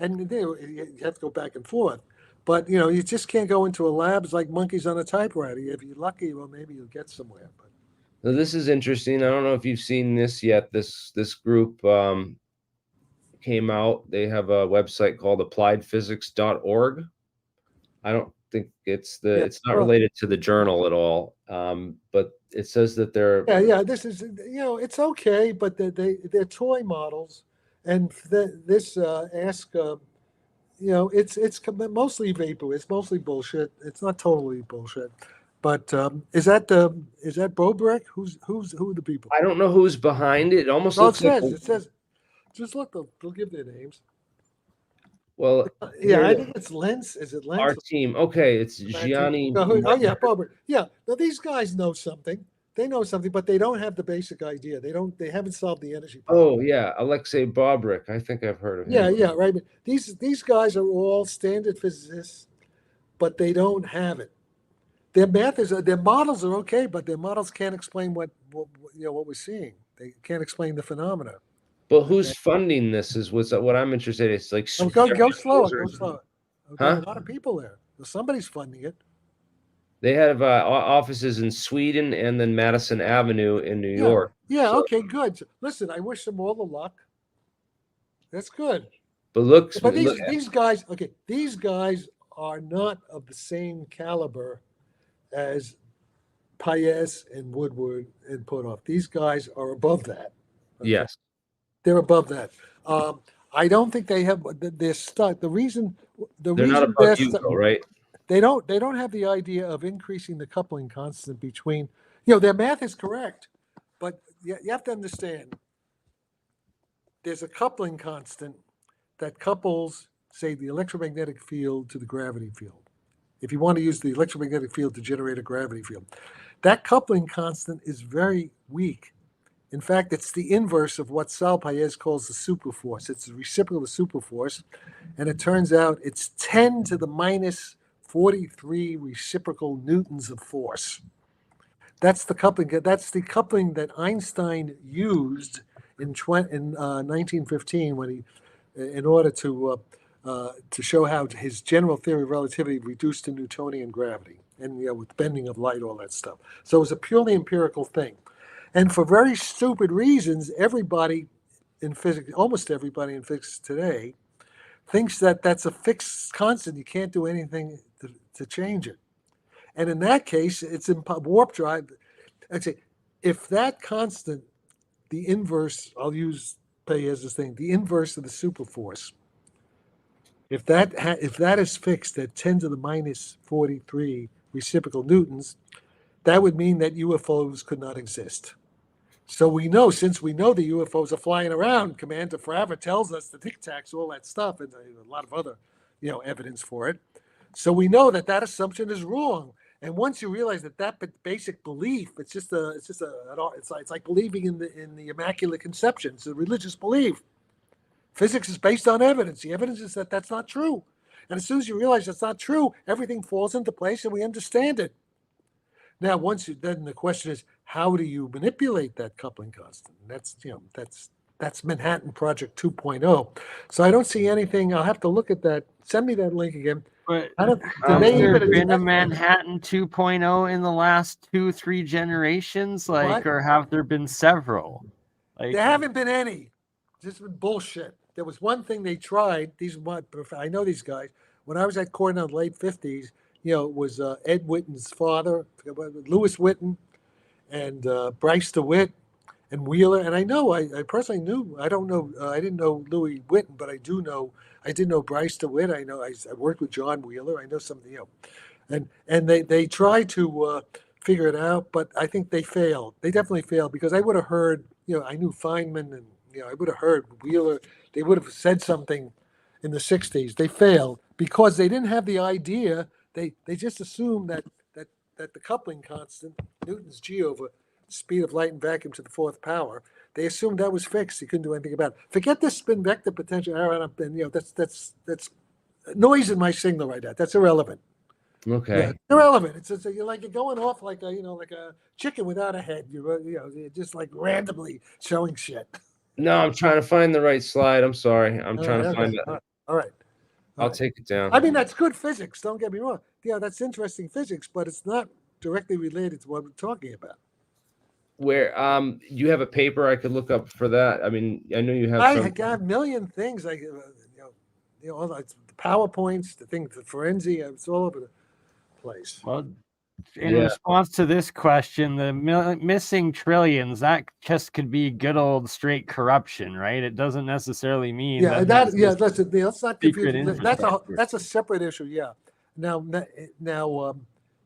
and you have to go back and forth. But you just can't go into a lab like monkeys on a typewriter. If you're lucky, well, maybe you'll get somewhere. But
so this is interesting. I don't know if you've seen this yet. This group came out. They have a website called appliedphysics.org. I don't think it's not related to the journal at all. But it says that they're
this is it's okay, but they're toy models, and this ask it's mostly vapor. It's mostly bullshit. It's not totally bullshit. But is that Bobrick? Who are the people?
I don't know who's behind it. It almost looks like
it says. Just look. They'll give their names.
Well,
I think it's Lentz. Is it Lentz?
Our team. Okay, it's Gianni.
Oh yeah, Bobrick. Yeah. Now these guys know something. They know something, but they don't have the basic idea. They haven't solved the energy problem.
Oh yeah, Alexei Bobrick. I think I've heard of him.
Yeah, right. But these guys are all standard physicists, but they don't have it. Their models are okay, but their models can't explain what we're seeing. They can't explain the phenomena.
But who's funding this is what I'm interested in. It's like
go slower. Okay,
huh?
A lot of people there. Somebody's funding it.
They have offices in Sweden and then Madison Avenue in New York.
Yeah. Okay. Good. Listen, I wish them all the luck. That's good.
But
these guys. Okay, these guys are not of the same caliber as Pais and Woodward and Puthoff. These guys are above that.
Okay? Yes.
They're above that. I don't think they have. They're stuck. They're
not above you, right?
They don't have the idea of increasing the coupling constant between. Their math is correct, but you have to understand. There's a coupling constant that couples, say, the electromagnetic field to the gravity field. If you want to use the electromagnetic field to generate a gravity field, that coupling constant is very weak. In fact, it's the inverse of what Sal Pais calls the superforce. It's the reciprocal of the superforce, and it turns out it's 10 to the minus 43 reciprocal newtons of force. That's the coupling. That's the coupling that Einstein used in 1915 when he, in order to show how his general theory of relativity reduced to Newtonian gravity, and with bending of light, all that stuff. So it was a purely empirical thing. And for very stupid reasons, everybody in physics, almost everybody in physics today, thinks that that's a fixed constant. You can't do anything to change it. And in that case, it's in warp drive. I'd say if that constant, the inverse, I'll use Pais' thing, the inverse of the superforce, if that is fixed at 10 to the minus 43 reciprocal newtons, that would mean that UFOs could not exist. So since we know the UFOs are flying around, Commander Forever tells us the Tic Tacs, all that stuff, and a lot of other, evidence for it. So we know that assumption is wrong. And once you realize that basic belief, it's like believing in the Immaculate Conception. It's a religious belief. Physics is based on evidence. The evidence is that that's not true. And as soon as you realize that's not true, everything falls into place and we understand it. Now, then the question is, how do you manipulate that coupling constant? And that's Manhattan Project 2.0. So I don't see anything. I'll have to look at that. Send me that link again.
But
have
there been a Manhattan 2.0 in the last 2-3 generations? Or have there been several?
There haven't been any. This has been bullshit. There was one thing they tried. I know these guys. When I was at Cornell in the late 50s, it was Ed Witten's father, Lewis Witten, and Bryce DeWitt, and Wheeler. And I personally knew. I didn't know Louis Witten, but I did know Bryce DeWitt. I worked with John Wheeler. I know some, and they tried to figure it out, but I think they failed. They definitely failed because I would have heard, I knew Feynman and, I would have heard Wheeler. They would have said something in the 60s. They failed because they didn't have the idea. They just assumed that the coupling constant, Newton's G over speed of light and vacuum to the fourth power, they assumed that was fixed. You couldn't do anything about it. Forget this spin vector potential. That's noise in my signal right now. That's irrelevant.
Okay.
Yeah, irrelevant. It's you're going off like a chicken without a head. You're just like randomly showing shit.
No, I'm trying to find the right slide. I'm sorry. I'm trying to find it.
All right.
I'll take it down.
I mean, that's good physics. Don't get me wrong. Yeah, that's interesting physics, but it's not directly related to what we're talking about.
Where you have a paper I could look up for that? I mean, I know you have.
I got a million things. All the PowerPoints, the things, the forensic. It's all over the place.
Well, in response to this question, the missing trillions, that just could be good old straight corruption, right? It doesn't necessarily mean
let's not confuse. That's a separate issue. Yeah. Now,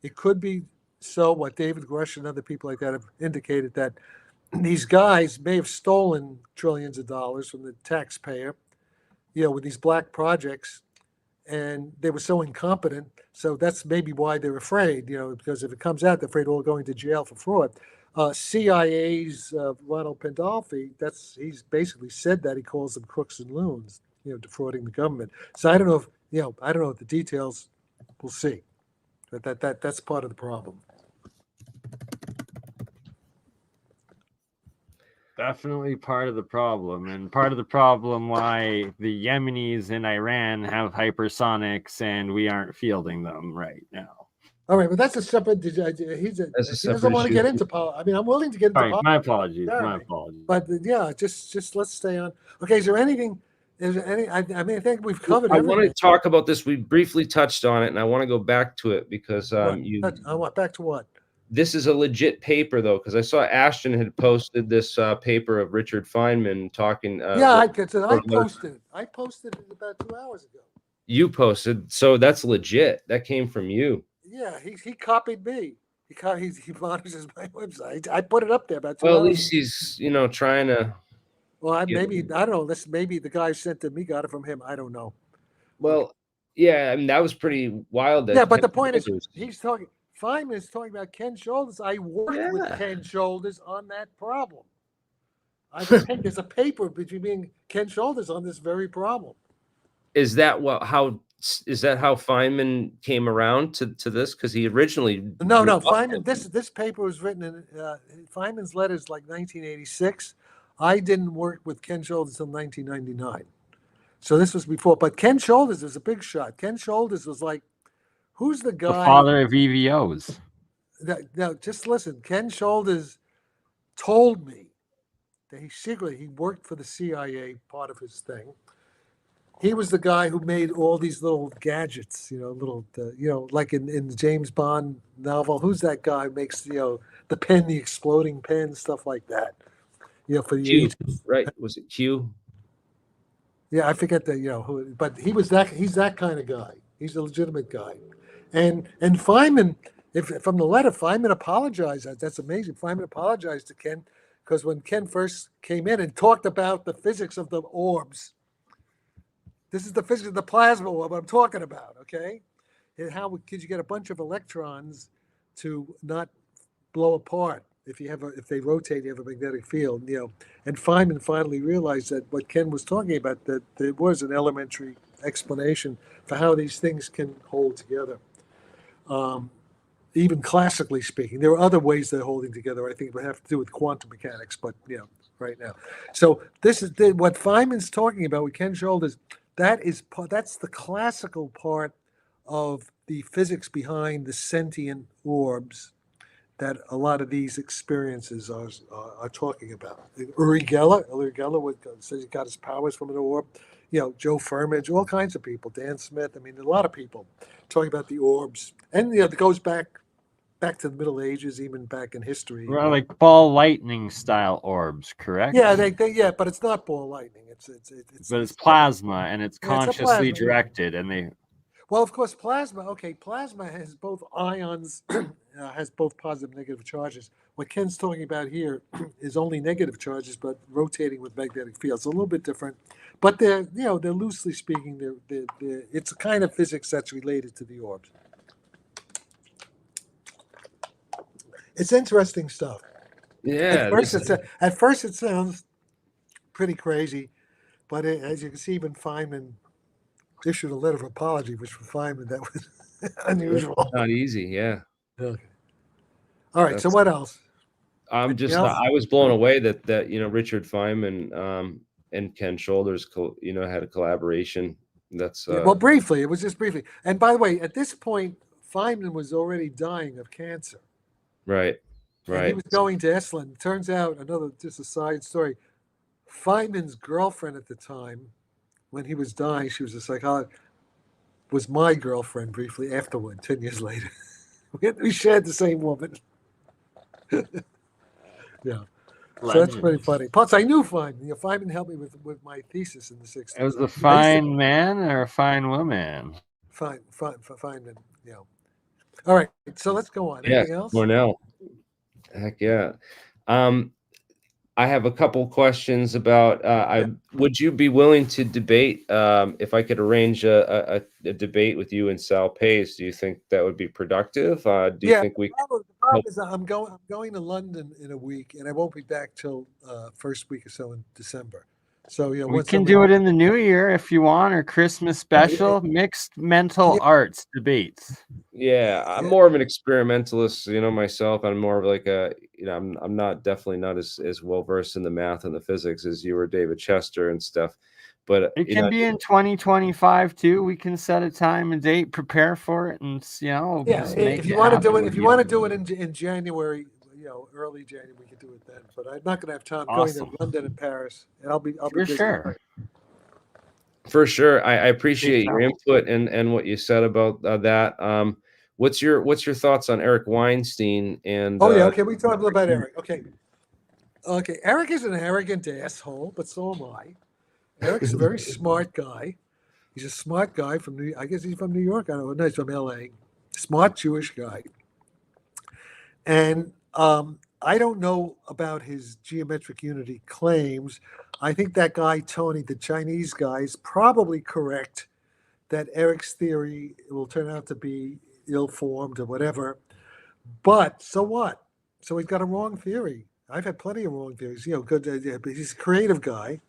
it could be so. What David Grush and other people like that have indicated that these guys may have stolen trillions of dollars from the taxpayer, with these black projects. And they were so incompetent. So that's maybe why they're afraid, because if it comes out, they're afraid we're all going to jail for fraud. CIA's Ronald Pandolfi, he's basically said that he calls them crooks and loons, defrauding the government. So I don't know if the details. We'll see. But that's part of the problem.
Definitely part of the problem, and part of the problem why the Yemenis in Iran have hypersonics and we aren't fielding them right now.
All right, but that's a separate. He doesn't want to get into politics. I mean, I'm willing to get into politics.
My apologies. My apologies.
But just let's stay on. Okay, is there anything? I think we've covered.
I want to talk about this. We briefly touched on it, and I want to go back to it because
I want back to what?
This is a legit paper, though, because I saw Ashton had posted this paper of Richard Feynman talking.
I posted it. I posted it about 2 hours ago.
You posted, so that's legit. That came from you.
Yeah, he copied me. He monitors my website. I put it up there about 2 hours.
Well, at least he's trying to.
Well, I don't know. Maybe the guy sent it. Me got it from him. I don't know.
Well, yeah, I mean that was pretty wild.
But the point is, he's talking. Feynman is talking about Ken Shoulders. I worked with Ken Shoulders on that problem. There's a paper between me and Ken Shoulders on this very problem.
Is that how Feynman came around to this? Because he originally
no Feynman. This paper was written in Feynman's letters like 1986. I didn't work with Ken Shoulders until 1999. So this was before. But Ken Shoulders was a big shot. Ken Shoulders was like, who's the guy?
The father of EVOs.
Now, just listen. Ken Shoulders told me that he worked for the CIA, part of his thing. He was the guy who made all these little gadgets, like in the James Bond novel. Who's that guy who makes, the pen, the exploding pen, stuff like that? For the
Q, right? Was it Q?
Yeah, I forget who, but he's that kind of guy. He's a legitimate guy. And Feynman, from the letter, Feynman apologized. That's amazing. Feynman apologized to Ken because when Ken first came in and talked about the physics of the orbs, this is the physics of the plasma orb I'm talking about, okay? And how could you get a bunch of electrons to not blow apart. If they rotate, you have a magnetic field, And Feynman finally realized that what Ken was talking about, that there was an elementary explanation for how these things can hold together. Even classically speaking, there are other ways they're holding together. I think it would have to do with quantum mechanics, but right now. So this is what Feynman's talking about with Ken Shoulders. That's the classical part of the physics behind the sentient orbs that a lot of these experiences are talking about. Uri Geller says he got his powers from an orb. Joe Firmage, all kinds of people, Dan Smith. I mean, a lot of people talking about the orbs, and it goes back to the Middle Ages, even back in history.
Well, like ball lightning style orbs, correct?
Yeah, but it's not ball lightning.
It's plasma, and it's consciously
plasma,
directed, and they.
Well, of course, plasma. Okay, plasma has both ions, has both positive and negative charges. What Ken's talking about here is only negative charges, but rotating with magnetic fields. A little bit different, but they're loosely speaking, it's a kind of physics that's related to the orbs. It's interesting stuff.
Yeah.
At first, it sounds pretty crazy, but as you can see, even Feynman issued a letter of apology, which for Feynman, that was unusual.
Not easy, yeah.
Okay. All right. So what else?
I was blown away that Richard Feynman and Ken Shoulders had a collaboration. That's
well, briefly. It was just briefly. And by the way, at this point, Feynman was already dying of cancer.
Right.
And he was going to Esalen. Turns out, just a side story, Feynman's girlfriend at the time, when he was dying, she was a psychologist, was my girlfriend briefly afterward, 10 years later. We shared the same woman. Yeah. So that's pretty funny. Plus, I knew Feynman. Feynman helped me with my thesis in the 60s.
It was a fine man or a fine woman?
Feynman, All right, so let's go on. Anything else?
Cornell. Heck yeah. I have a couple questions about. Would you be willing to debate if I could arrange a debate with you and Sal Pais? Do you think that would be productive? Do you think we?
The problem is I'm going to London in a week, and I won't be back till first week or so in December. So
we can do it in the new year if you want, or Christmas special, mixed mental arts debates.
Yeah, I'm more of an experimentalist, myself. I'm more of like I'm definitely not as well versed in the math and the physics as you or David Chester and stuff. But
it can be in 2025 too. We can set a time and date, prepare for it, and
if you want to do it in January, early January, we could do it then. But I'm not going to have time going to London and Paris, and I'll be busy.
Sure.
For sure, I appreciate your input and what you said about that. What's your thoughts on Eric Weinstein? And
okay, we talked about Eric. Okay, Eric is an arrogant asshole, but so am I. Eric's a very smart guy. He's a smart guy I guess he's from New York. I don't know. No, he's from LA. Smart Jewish guy. And I don't know about his geometric unity claims. I think that guy, Tony, the Chinese guy, is probably correct that Eric's theory will turn out to be ill-formed or whatever. But so what? So he's got a wrong theory. I've had plenty of wrong theories. Good. But he's a creative guy.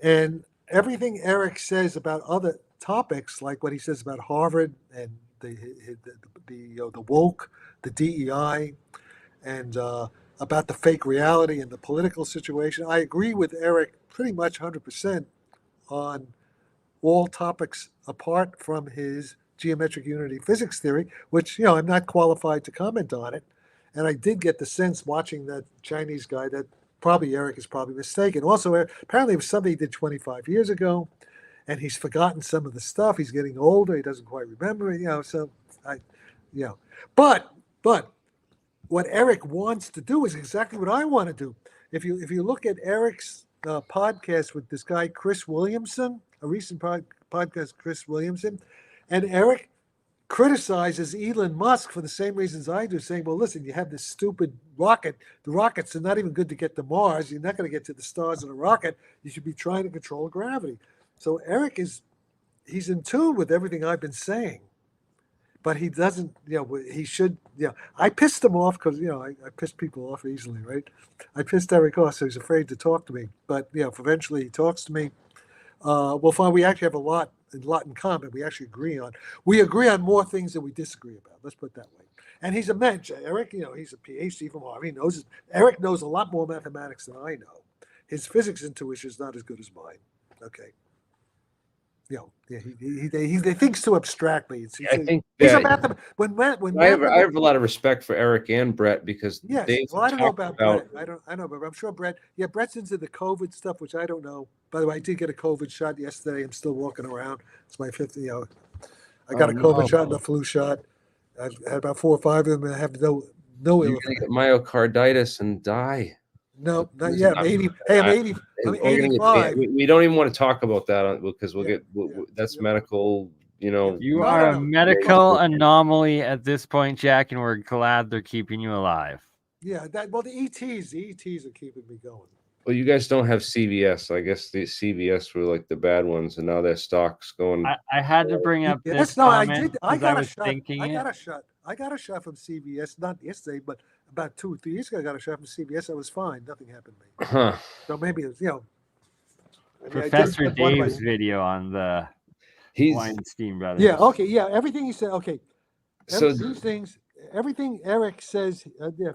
And everything Eric says about other topics, like what he says about Harvard and the woke, the DEI, and about the fake reality and the political situation. I agree with Eric pretty much 100% on all topics apart from his geometric unity physics theory, which, I'm not qualified to comment on it. And I did get the sense watching that Chinese guy that probably Eric is probably mistaken. Also, apparently it was something he did 25 years ago, and he's forgotten some of the stuff. He's getting older. He doesn't quite remember it, But what Eric wants to do is exactly what I want to do. If you look at Eric's podcast with this guy, Chris Williamson, a recent podcast, Chris Williamson, and Eric criticizes Elon Musk for the same reasons I do, saying, well, listen, you have this stupid rocket. The rockets are not even good to get to Mars. You're not going to get to the stars in a rocket. You should be trying to control gravity. So Eric he's in tune with everything I've been saying. but he doesn't. He should. I pissed him off because I piss people off easily, right? I pissed Eric off, so he's afraid to talk to me. But eventually he talks to me. Well, fine. We actually have a lot in common. We actually agree on more things than we disagree about. Let's put it that way. And he's a mensch. Eric, he's a PhD from Harvard. Eric knows a lot more mathematics than I know. His physics intuition is not as good as mine. Okay. He thinks too abstractly.
I think
he's a
that
when
I have a lot of respect for Eric and Brett because
yes.
they've
Well, I don't know
talked
about Brett. I know, but I'm sure Brett. Yeah, Brett's into the COVID stuff, which I don't know. By the way, I did get a COVID shot yesterday. I'm still walking around. It's my fifth. I got a COVID shot and a flu shot. I've had about 4 or 5 of them, and I have no ill
You're gonna get myocarditis and die.
No, not yet. I'm 80. Hey, I'm 80. I'm 85.
We don't even want to talk about that because we'll get that's
yeah.
You
medical.
are a medical anomaly at this point, Jack, and we're glad they're keeping you alive.
Yeah, the ETs are keeping me going.
Well, you guys don't have CVS. I guess the CVS were like the bad ones, and now their stock's going.
I had to bring up this.
No, I did. I got a shot. I got a shot from CVS, not yesterday, but about 2 or 3 years ago. I got a shot from CVS. I was fine. Nothing happened to me.
Huh.
So maybe it was,
Professor Dave's video on the Weinstein brothers.
Yeah. Okay. Yeah. Everything he said. Okay.
So
these things, everything Eric says.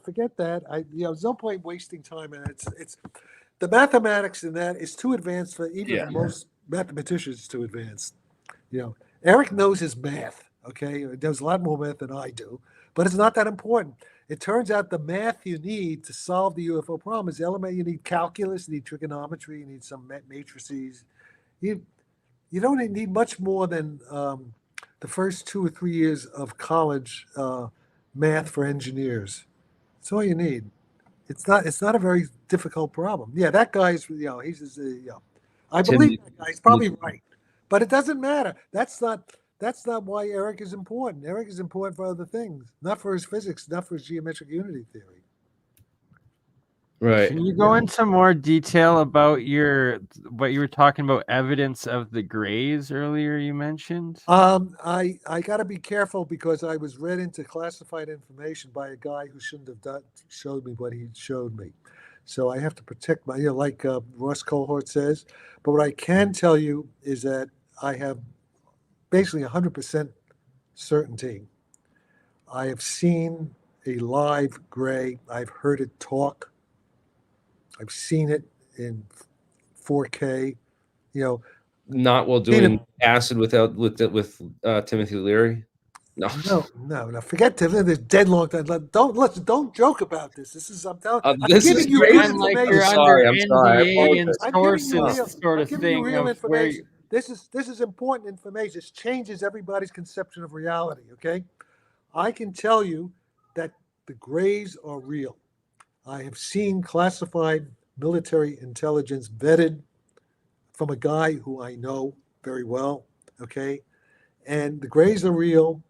Forget that. There's no point wasting time, and it's the mathematics in that is too advanced for even most mathematicians to advance. Eric knows his math. Okay, he does a lot more math than I do, but it's not that important. It turns out the math you need to solve the UFO problem is element. You need calculus, you need trigonometry, you need some matrices. You don't need much more than the first 2 or 3 years of college math for engineers. That's all you need. It's not a very difficult problem. Yeah, that guy's I believe that guy. He's probably right, but it doesn't matter. That's not why Eric is important. Eric is important for other things, not for his physics, not for his geometric unity theory.
right.
Can you go into more detail about what you were talking about, evidence of the grays earlier you mentioned?
I got to be careful because I was read into classified information by a guy who shouldn't have showed me what he showed me. So I have to protect my, like Ross Cohort says. But what I can tell you is that I have basically 100% certainty. I have seen a live gray. I've heard it talk. I've seen it in 4K.
Not while doing acid with Timothy Leary. No.
Forget Timothy. There's dead long time. Don't joke about this. This is I'm giving you real information.
I'm sorry.
And sources sort of thing.
Real information. This is important information. This changes everybody's conception of reality. Okay, I can tell you that the grays are real. I have seen classified military intelligence vetted from a guy who I know very well. Okay, and the grays are real.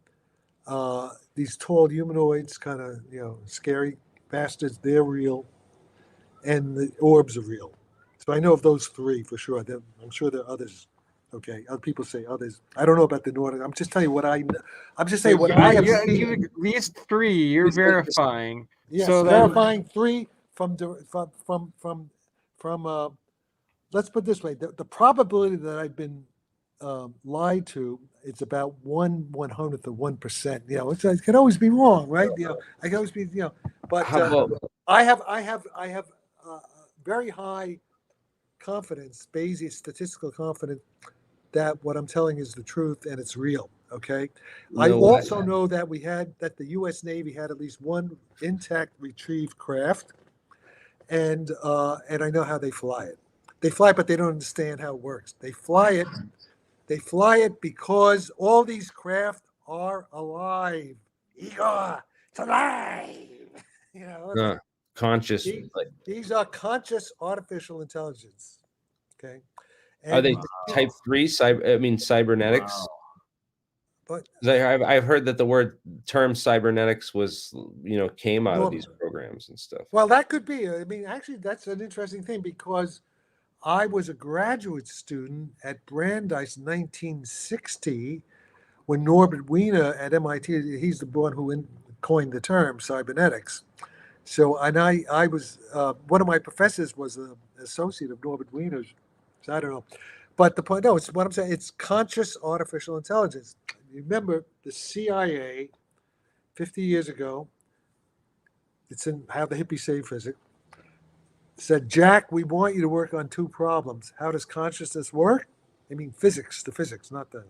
These tall humanoids, kind of scary bastards, they're real, and the orbs are real. So I know of those 3 for sure. I'm sure there are others. Okay, other people say others. I don't know about the Nordic. I'm just telling you what I know. I'm just saying what I have seen.
At least 3. You're verifying.
Yes, so verifying 3 from. Let's put it this way: the probability that I've been lied to, it's about 1/100th of 1%. It can always be wrong, right? I can always be, but I have very high confidence, Bayesian statistical confidence, that what I'm telling is the truth and it's real. Okay. I also know that the U.S. Navy had at least one intact retrieved craft, and I know how they fly it. They fly it, but they don't understand how it works. They fly it because all these craft are alive. Igor, it's alive.
Conscious.
These are conscious artificial intelligence. Okay.
Are they type 3 cybernetics?
Wow. But
I've heard that the term cybernetics was, came out of these programs and stuff.
Well, that could be. Actually, that's an interesting thing because I was a graduate student at Brandeis in 1960 when Norbert Wiener at MIT, he's the one who coined the term cybernetics. So, and I was, one of my professors was an associate of Norbert Wiener's. So I don't know. But the point, no, it's what I'm saying, it's conscious artificial intelligence. You remember the CIA 50 years ago, it's in How the Hippies Saved Physics, said, Jack, we want you to work on 2 problems. How does consciousness work? I mean physics, the physics, not the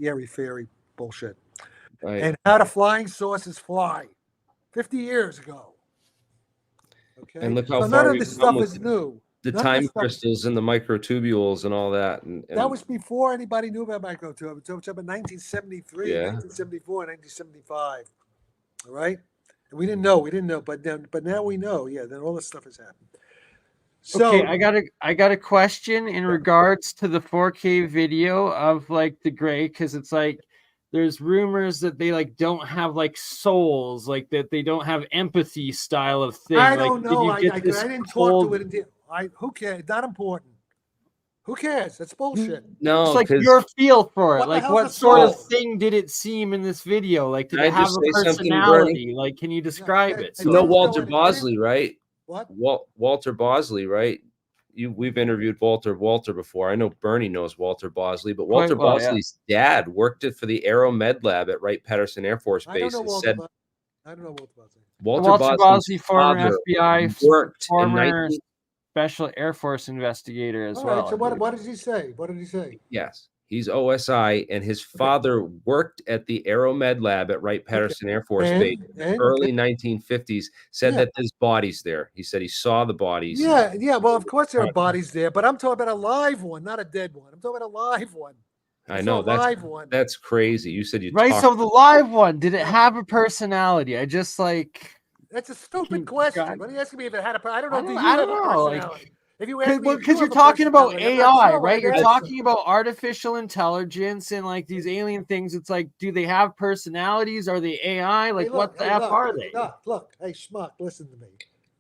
airy-fairy bullshit.
Right.
And how do flying saucers fly? 50 years ago. Okay.
And look how
so
far
none of
we've
this
come
stuff
with
is new.
the
None of
time
this stuff-
crystals and the microtubules and all that. And
That was before anybody knew about microtubules. So it's up in 1973,
Yeah.
1974, 1975. All right. And we didn't know. But now we know. Yeah. Then all this stuff has happened. So
Okay, I got a question in regards to the 4K video of like the gray, because it's like there's rumors that they like don't have like souls, like that they don't have empathy style of thing.
I
like,
don't
did
know.
you
I
get this
didn't talk
cold-
to it until who cares? Not important. Who cares? That's bullshit.
no,
It's like
because
your feel for it.
What the
Like,
hell's
what
a
sort of
soul?
thing did it seem in this video? Like, did
Can I
it have
just
a
say something, Bernie?
personality? Like, can you describe it?
you know
didn't
Walter
go in-
Bosley, right?
What?
Walter Bosley, right? We've interviewed Walter before. I know Bernie knows Walter Bosley, but
Quite
Walter
well, yeah.
Bosley's dad worked for the Aero Med Lab at Wright-Patterson Air Force
I don't
Base.
know
And
Walter.
said
I don't know Walter Bosley.
Walter Bosley, former
father
FBI,
worked in
former Special Air Force investigator as
All
well.
right. So what does he say? What did he say?
Yes, he's OSI, and his father worked at the Aero Med Lab at Wright-Patterson Air Force Base in the early 1950s. Said that there's bodies there. He said he saw the bodies.
Yeah. Well, of course there are bodies there, but I'm talking about a live one, not a dead one. I'm talking about a live one.
I know that's crazy. You said you
right.
talked-
So the live one, did it have a personality? I just like.
That's a stupid question. What are you asking me if it had a? I don't know.
I don't know.
Like, if you ask me,
because you're talking about AI, right? You're talking about artificial intelligence and like these alien things. It's like, do they have personalities? Are they AI? Like, what the F are they?
Look, hey, schmuck, listen to me.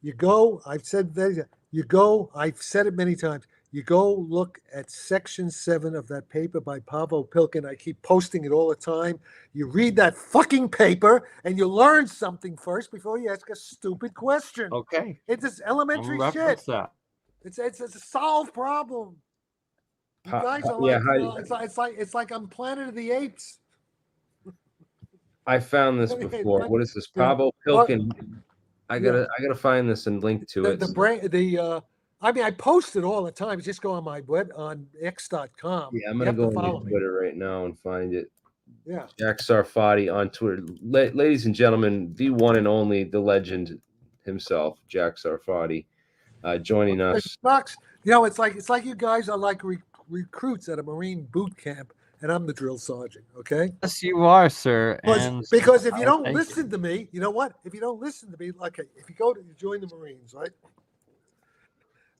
You go. I've said that. You go. I've said it many times. You go look at section 7 of that paper by Pavel Pilkin. I keep posting it all the time. You read that fucking paper and you learn something first before you ask a stupid question.
Okay.
It's this elementary shit.
That.
It's a solved problem. You guys are like, it's like on Planet of the Apes.
I found this before. What is this? Pavel Pilkin. I gotta find this and link to it.
I mean, I post it all the time. Just go on my web on x.com.
Yeah, I'm gonna go on Twitter right now and find it.
Yeah.
Jack Sarfatti on Twitter. Ladies and gentlemen, the one and only, the legend himself, Jack Sarfatti, joining us.
You know, it's like you guys are like recruits at a Marine boot camp, and I'm the drill sergeant. Okay.
Yes, you are, sir.
Because if you don't listen to me, you know what? If you don't listen to me, okay, if you join the Marines, right?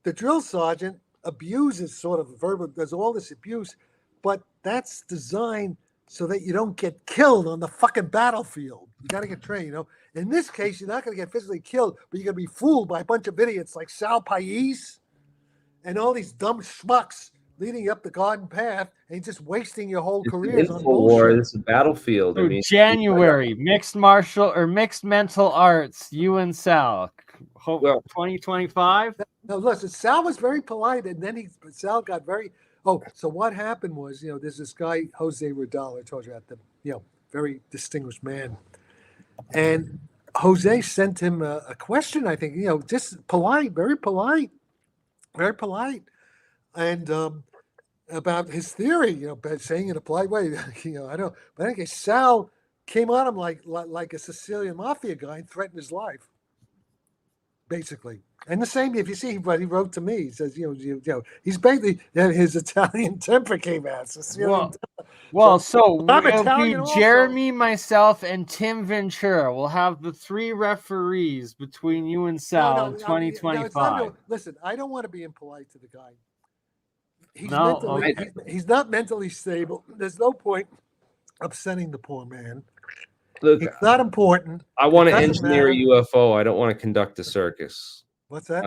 The drill sergeant abuses sort of verbal, does all this abuse, but that's designed so that you don't get killed on the fucking battlefield. You got to get trained, you know. In this case, you're not going to get physically killed, but you're going to be fooled by a bunch of idiots like Sal Pais and all these dumb schmucks leading up the garden path and just wasting your whole careers on bullshit.
It's a battlefield. I mean,
January, mixed mental arts, you and Sal. 2025.
No, listen, Sal was very polite, and then Sal got very. Oh, so what happened was, you know, there's this guy Jose Rodal. I told you about the, you know, very distinguished man, and Jose sent him a question. I think, you know, just polite, very polite, and about his theory, you know, saying in a polite way. You know, I don't. But I think Sal came on him like a Sicilian mafia guy and threatened his life. Basically, and the same. If you see what he wrote to me, he says, you know, he's basically his Italian temper came out.
Well, so it'll be Jeremy, myself, and Tim Ventura. We'll have the 3 referees between you and Sal in 2025.
Listen, I don't want to be impolite to the guy. He's not mentally stable. There's no point upsetting the poor man.
Look,
it's not important.
I want to engineer a UFO. I don't want to conduct a circus.
What's that?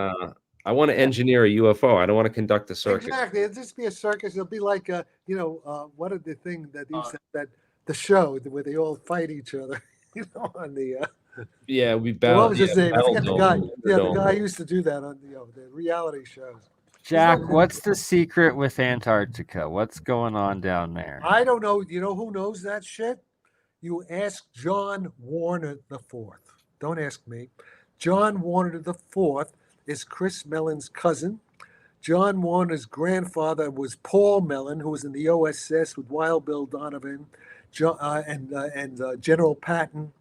I want to engineer a UFO. I don't want to conduct a circus.
Exactly. It'll just be a circus. It'll be like, you know, what are the thing that he said that the show where they all fight each other, on the.
Yeah, we
What
battled.
was his name? I forget the guy.
Battle
Yeah, the
Dome.
guy who used to do that on the reality shows.
Jack, what's the secret with Antarctica? What's going on down there?
I don't know. You know who knows that shit? You ask John Warner IV. Don't ask me. John Warner IV is Chris Mellon's cousin. John Warner's grandfather was Paul Mellon, who was in the OSS with Wild Bill Donovan and General Patton.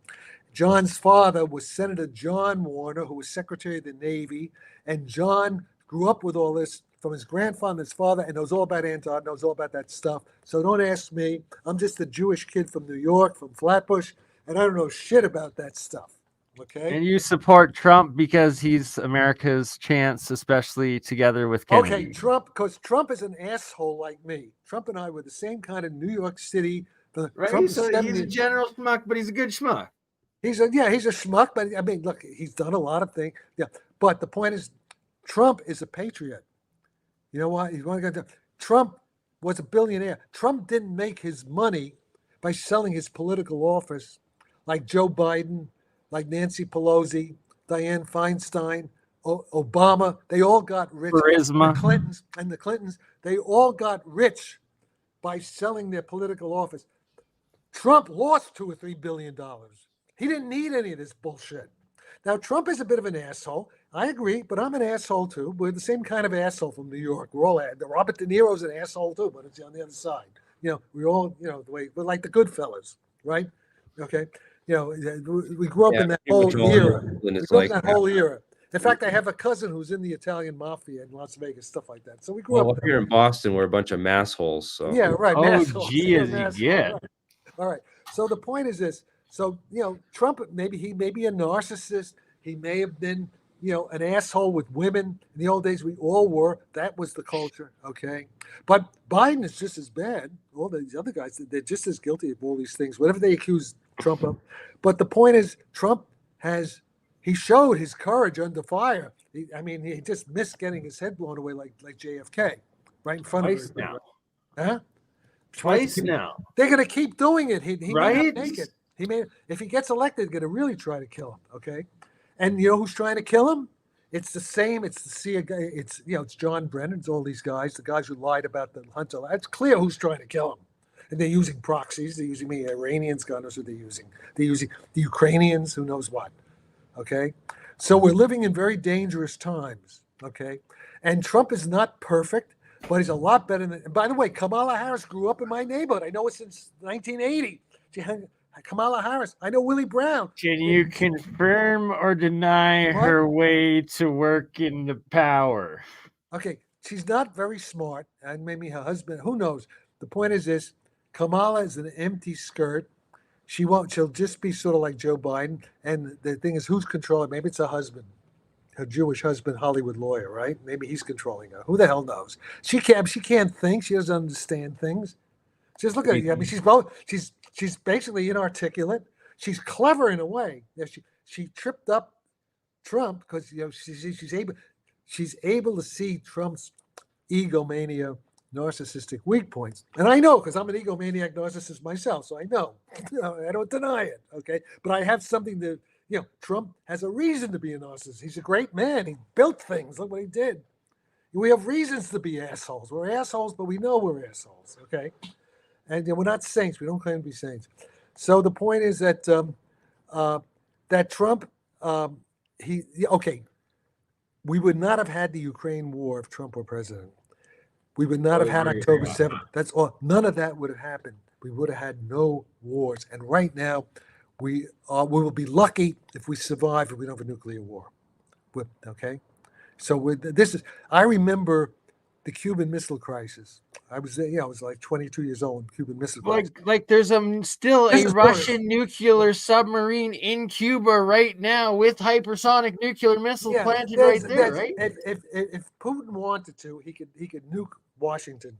John's father was Senator John Warner, who was Secretary of the Navy. And John grew up with all this from his grandfather and his father, and knows all about Antarctica, knows all about that stuff. So don't ask me. I'm just a Jewish kid from New York, from Flatbush, and I don't know shit about that stuff. Okay?
And you support Trump because he's America's chance, especially together with Kennedy.
Okay, Trump, because Trump is an asshole like me. Trump and I were the same kind of New York City.
Right?
Trump
He's a general schmuck, but he's a good schmuck.
He's a schmuck, but I mean, look, he's done a lot of things. Yeah, but the point is, Trump is a patriot. You know what? Trump was a billionaire. Trump didn't make his money by selling his political office like Joe Biden, like Nancy Pelosi, Dianne Feinstein, Obama. They all got rich.
Charisma.
The Clintons, they all got rich by selling their political office. Trump lost $2 or $3 billion. He didn't need any of this bullshit. Now, Trump is a bit of an asshole. I agree, but I'm an asshole too. We're the same kind of asshole from New York. We're all Robert De Niro's an asshole too, but it's on the other side. We all, the way we're like the good fellas, right? Okay. We grew up in that whole era. Whole era. In fact, I have a cousin who's in the Italian mafia in Las Vegas, stuff like that. So we grew up
here in Boston. We're a bunch of massholes. So
yeah, right.
Oh, gee, is he get?
All right. So the point is this. So, Trump, maybe he may be a narcissist. He may have been, an asshole with women. In the old days, we all were. That was the culture, okay? But Biden is just as bad. All these other guys, they're just as guilty of all these things, whatever they accuse Trump of. But the point is, Trump he showed his courage under fire. He just missed getting his head blown away like JFK, right in front of him.
Now.
Huh?
Twice now.
They're going to keep doing it. He
right?
may not make it. If he gets elected, they're going to really try to kill him. Okay, and you know who's trying to kill him? It's the same. It's the CIA. It's John Brennan. It's all these guys, the guys who lied about the Hunter. It's clear who's trying to kill him, and they're using proxies. They're using the Iranians. God knows who they're using. They're using the Ukrainians. Who knows what? Okay, so we're living in very dangerous times. Okay, and Trump is not perfect, but he's a lot better than. And by the way, Kamala Harris grew up in my neighborhood. I know it since 1980. Kamala Harris. I know Willie Brown.
Can you confirm or deny her way to work in the power?
Okay, she's not very smart, and maybe her husband. Who knows? The point is this: Kamala is an empty skirt. She'll just be sort of like Joe Biden. And the thing is, who's controlling? Maybe it's her husband, her Jewish husband, Hollywood lawyer, right? Maybe he's controlling her. Who the hell knows? She can't think. She doesn't understand things. Just look at her. She's basically inarticulate. She's clever in a way. She tripped up Trump because she's able to see Trump's egomania, narcissistic weak points. And I know because I'm an egomaniac narcissist myself, so I know. I don't deny it. Okay, but I have something to. Trump has a reason to be a narcissist. He's a great man. He built things. Look what he did. We have reasons to be assholes. We're assholes, but we know we're assholes. Okay. And we're not saints. We don't claim to be saints. So the point is that that Trump, we would not have had the Ukraine war if Trump were president. We would not have had October 7th. That's all. None of that would have happened. We would have had no wars. And right now, we will be lucky if we survive if we don't have a nuclear war. Okay? So I remember the Cuban Missile Crisis. I was there, I was like 22 years old. Cuban Missile Crisis.
Like there's still a Russian nuclear submarine in Cuba right now with hypersonic nucler missile planted right there, right?
If Putin wanted to, he could nuke Washington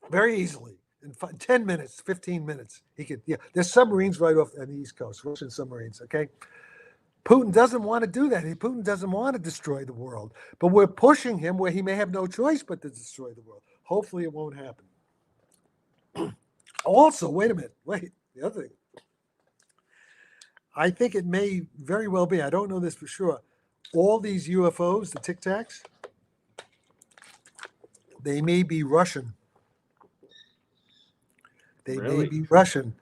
very easily in 10 minutes, 15 minutes. He could. Yeah, there's submarines right off on the East Coast, Russian submarines. Okay. Putin doesn't want to do that. Putin doesn't want to destroy the world. But we're pushing him where he may have no choice but to destroy the world. Hopefully it won't happen. Also, wait a minute. Wait. the other thing, I think it may very well be, I don't know this for sure, all these UFOs, the Tic Tacs, they may be Russian. They may
Really?
be Russian,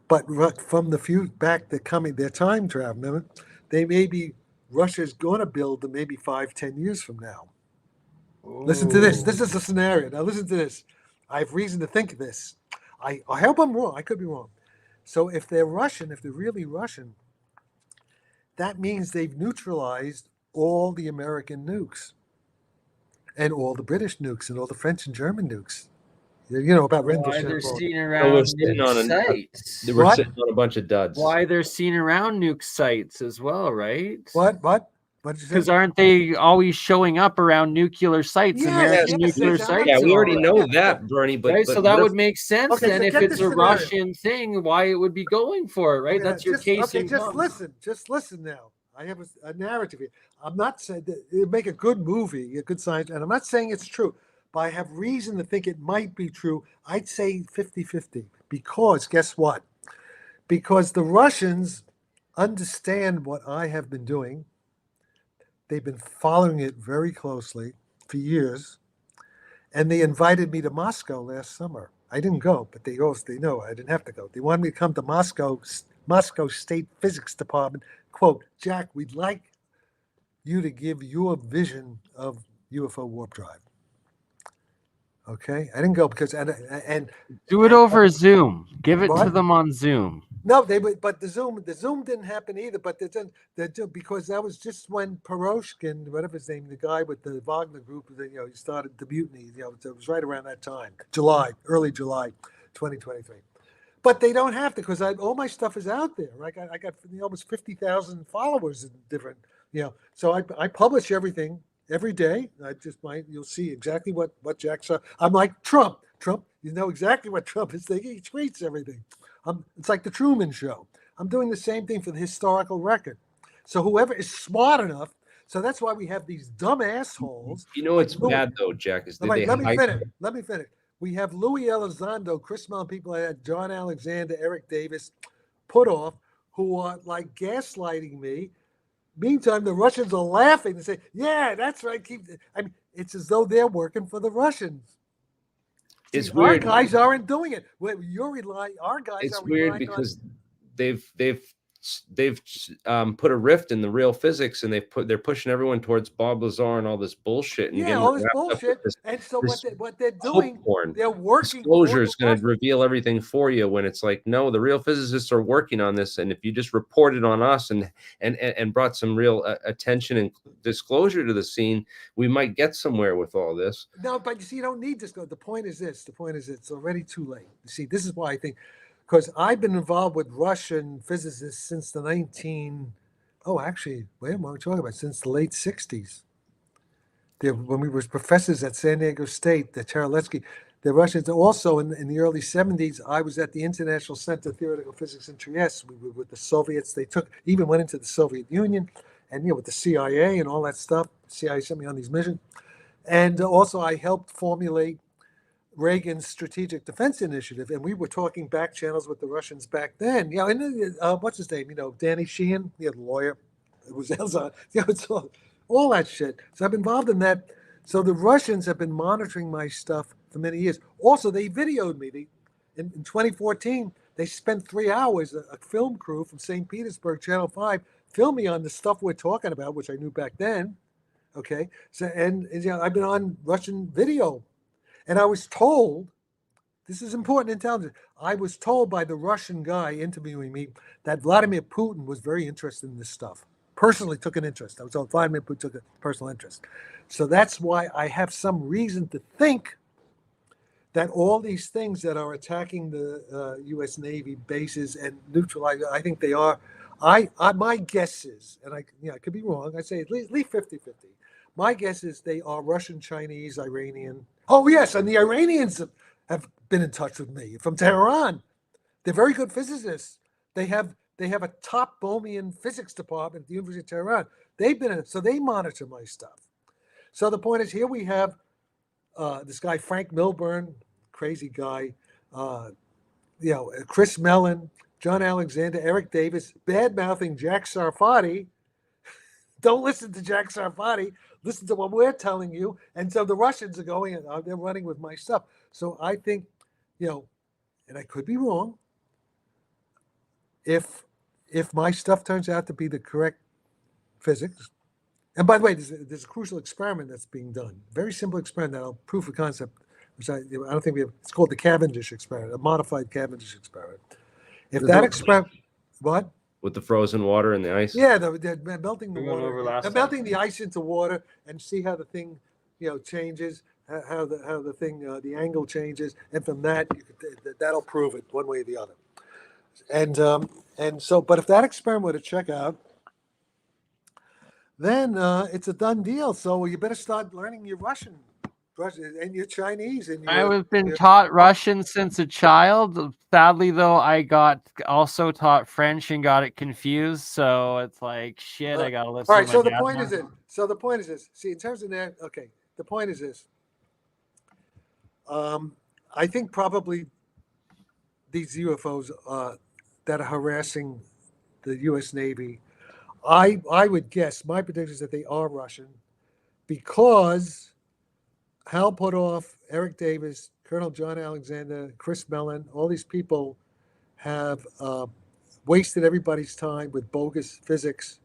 but from the few back they're coming, they're time travel. Remember? They may be Russia's going to build them maybe 5-10 years from now. Listen to this. This is the scenario. Now listen to this. I have reason to think of this. I hope I'm wrong. I could be wrong. So if they're Russian, if they're really Russian, that means they've neutralized all the American nukes and all the British nukes and all the French and German nukes. You know about
Why
Rendlesham.
they're seen
we're
around
sitting
nuke
on
sites.
They were
What?
sitting on a bunch of duds.
Why they're seen around nuke sites as well, right?
What? What did you say?
Because aren't they always showing up around nuclear sites,
Yes,
American
yes,
nuclear
yes,
sites?
Yeah,
and
we
all
already
that?
know that, Bernie. But
Right,
but
so that
what
would
if-
make sense
Okay,
then
so
if
get
it's
the
a
scenario.
Russian thing, why it would be going for it, right?
Okay,
That's your
just,
case
okay,
in
just
point.
listen. Just listen now. I have a narrative here. I'm not saying that it'd make a good movie, a good science, and I'm not saying it's true, but I have reason to think it might be true. I'd say 50-50 because guess what? Because the Russians understand what I have been doing. They've been following it very closely for years, and they invited me to Moscow last summer. I didn't go, but they know I didn't have to go. They wanted me to come to Moscow State Physics Department. Quote, Jack, we'd like you to give your vision of UFO warp drive. Okay, I didn't go because and
Do it over Zoom. Give it to
What?
them on Zoom.
no, but the Zoom didn't happen either. But because that was just when Peroshkin, whatever his name, the guy with the Wagner group, he started the mutiny. It was right around that time, early July, 2023. But they don't have to because all my stuff is out there. I got almost 50,000 followers in different, So I publish everything every day. You'll see exactly what Jack saw. I'm like Trump. You know exactly what Trump is thinking. He tweets everything. It's like the Truman Show. I'm doing the same thing for the historical record. So whoever is smart enough. So that's why we have these dumb assholes.
You know it's bad though, Jack. Is
Let me finish. We have Louis Elizondo, Chris Mount, people like that, John Alexander, Eric Davis, Puthoff, who are like gaslighting me. Meantime, the Russians are laughing and say, "Yeah, that's right." It's as though they're working for the Russians.
It's
Our
weird.
guys aren't doing it. Our guys
It's
are
weird
relying
because they've put a rift in the real physics, and they're pushing everyone towards Bob Lazar and all this bullshit. And
all this bullshit. And so what they're doing, they're working.
Disclosure is going to reveal everything for you. When it's like, no, the real physicists are working on this, and if you just reported on us and brought some real attention and disclosure to the scene, we might get somewhere with all this.
No, but you see, you don't need this. The point is this. It's already too late. You see, this is why I think, because I've been involved with Russian physicists since the since the late 60s. When we were professors at San Diego State, the Tereletsky, the Russians also in the early 70s, I was at the International Center of Theoretical Physics in Trieste. We were with the Soviets. They even went into the Soviet Union and, with the CIA and all that stuff. The CIA sent me on these missions. And also I helped formulate Reagan's Strategic Defense Initiative. And we were talking back channels with the Russians back then. And what's his name? Danny Sheehan, the lawyer. It was it's all that shit. So I've been involved in that. So the Russians have been monitoring my stuff for many years. Also, they videoed me. In 2014, they spent 3 hours, a film crew from St. Petersburg, Channel 5, filmed me on the stuff we're talking about, which I knew back then. Okay. So, and I've been on Russian video. And I was told, this is important intelligence, I was told by the Russian guy interviewing me that Vladimir Putin was very interested in this stuff. Personally took an interest. I was told Vladimir Putin took a personal interest. So that's why I have some reason to think that all these things that are attacking the U.S. Navy bases and neutralize, I think they are. My guess is, and I could be wrong, I say at least 50-50. My guess is they are Russian, Chinese, Iranian. Oh, yes, and the Iranians have been in touch with me from Tehran. They're very good physicists. They have a top Bohmian physics department at the University of Tehran. They've been in it, so they monitor my stuff. So the point is, here we have this guy, Frank Milburn, crazy guy. Chris Mellon, John Alexander, Eric Davis, bad-mouthing Jack Sarfatti. Don't listen to Jack Sarfatti. Listen to what we're telling you. And so the Russians are going, they're running with my stuff. So I think, and I could be wrong, if my stuff turns out to be the correct physics. And by the way, there's a crucial experiment that's being done. Very simple experiment that'll prove the concept, which I don't think we have. It's called the Cavendish experiment, a modified Cavendish experiment. If that experiment, what?
With the frozen water and the ice?
Yeah, they're melting the
We went over
water.
last
They're
time.
melting the ice into water and see how the thing, changes, how the thing, the angle changes, and from that, that'll prove it one way or the other. And so, but if that experiment were to check out, then it's a done deal. So you better start learning your Russian and your Chinese. And
I've been taught Russian since a child. Sadly, though, I got also taught French and got it confused. So it's like, shit, I gotta listen.
All right.
to
So
my
the
dad
point
more.
is this. So the point is this. See, in terms of that, okay. The point is this. I think probably these UFOs that are harassing the U.S. Navy, I would guess, my prediction is that they are Russian because Hal Puthoff, Eric Davis, Colonel John Alexander, Chris Mellon, all these people have wasted everybody's time with bogus physics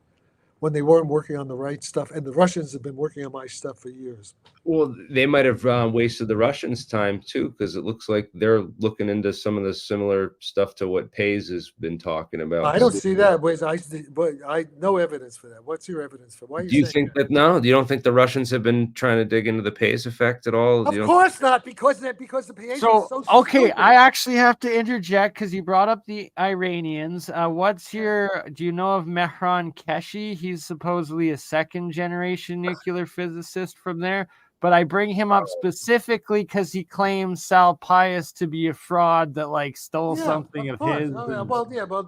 when they weren't working on the right stuff. And the Russians have been working on my stuff for years.
Well, they might have wasted the Russians' time too, because it looks like they're looking into some of the similar stuff to what Pais has been talking about.
I don't see that. But I no evidence for that. What's your evidence for? Why are you
Do you
saying
think that? No, you don't think the Russians have been trying to dig into the Pais effect at all?
Of course not, because the PA is
So,
so
okay,
stupid.
I actually have to interject because you brought up the Iranians. Do you know of Mehran Keshi? He's supposedly a second generation nuclear physicist from there. But I bring him up specifically because he claims Sal Pais to be a fraud that stole something of
course.
his.
Well,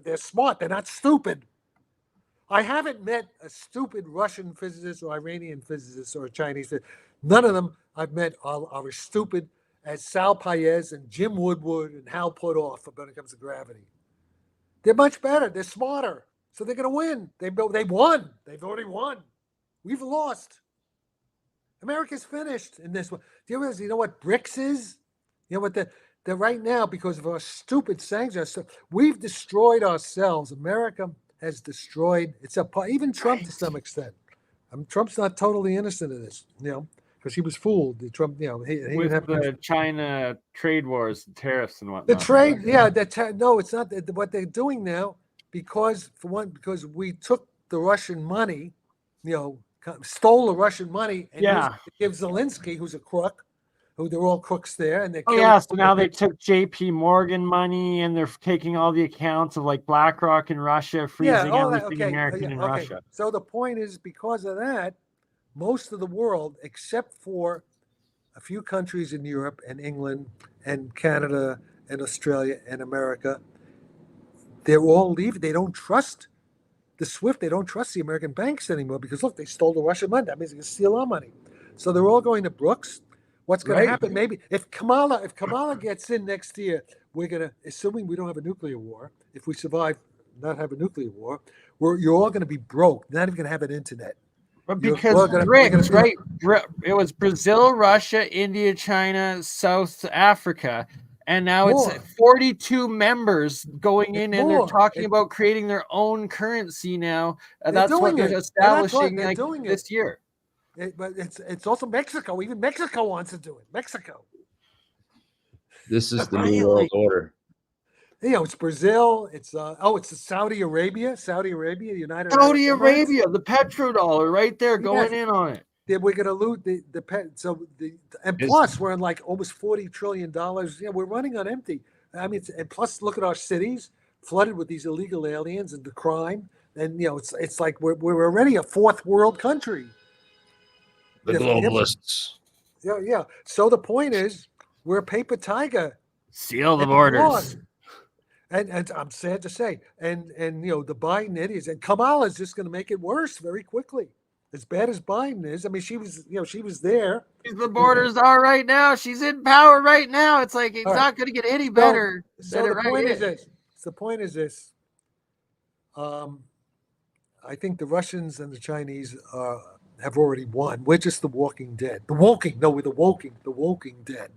they're smart. They're not stupid. I haven't met a stupid Russian physicist or Iranian physicist or a Chinese physicist. None of them I've met are as stupid as Sal Pais and Jim Woodward and Hal Puthoff when it comes to gravity. They're much better. They're smarter. So they're going to win. They've won. They've already won. We've lost. America's finished in this one. Do you realize, you know what BRICS is? You know what they're right now, because of our stupid sanctions, we've destroyed ourselves. America has destroyed itself. Even Trump to some extent. Trump's not totally innocent of this, because he was fooled. Trump, he
With
didn't have
the China trade wars, tariffs, and whatnot.
the trade. Yeah, no, it's not what they're doing now. Because we took the Russian money, stole the Russian money and used it to give Zelensky, who's a crook, who they're all crooks there, and they're
so now they took JP Morgan money and they're taking all the accounts of BlackRock in Russia, freezing everything American in Russia.
So the point is, because of that, most of the world, except for a few countries in Europe and England and Canada and Australia and America, they're all leaving. They don't trust the SWIFT. They don't trust the American banks anymore because, look, they stole the Russian money. That means they can steal our money. So they're all going to Brooks. What's going to happen? Maybe if Kamala gets in next year, we're going to, assuming we don't have a nuclear war, if we survive not have a nuclear war, you're all going to be broke. Not even going to have an internet.
But because BRICS, right? It was Brazil, Russia, India, China, South Africa. And now it's 42 members going in, and they're talking about creating their own currency now. That's what they're establishing this year.
But it's also Mexico. Even Mexico wants to do it. Mexico.
This is the new world order.
It's Brazil. It's Saudi Arabia. The United
Saudi
Arab
Arabia, the petrodollar, right there, going in on it.
We're going to lose plus we're in almost $40 trillion. We're running on empty. I mean, and plus look at our cities flooded with these illegal aliens and the crime. And it's like we're already a fourth world country.
The globalists.
Yeah. So the point is, we're a paper tiger.
Seal the borders.
And I'm sad to say, and the Biden idiots and Kamala is just going to make it worse very quickly. as bad as Biden is. I mean, she was there.
The borders are right now. She's in power right now. It's like it's not going to get any better.
So the point is this. The point is this. I think the Russians and the Chinese have already won. We're just the walking dead. We're the walking dead.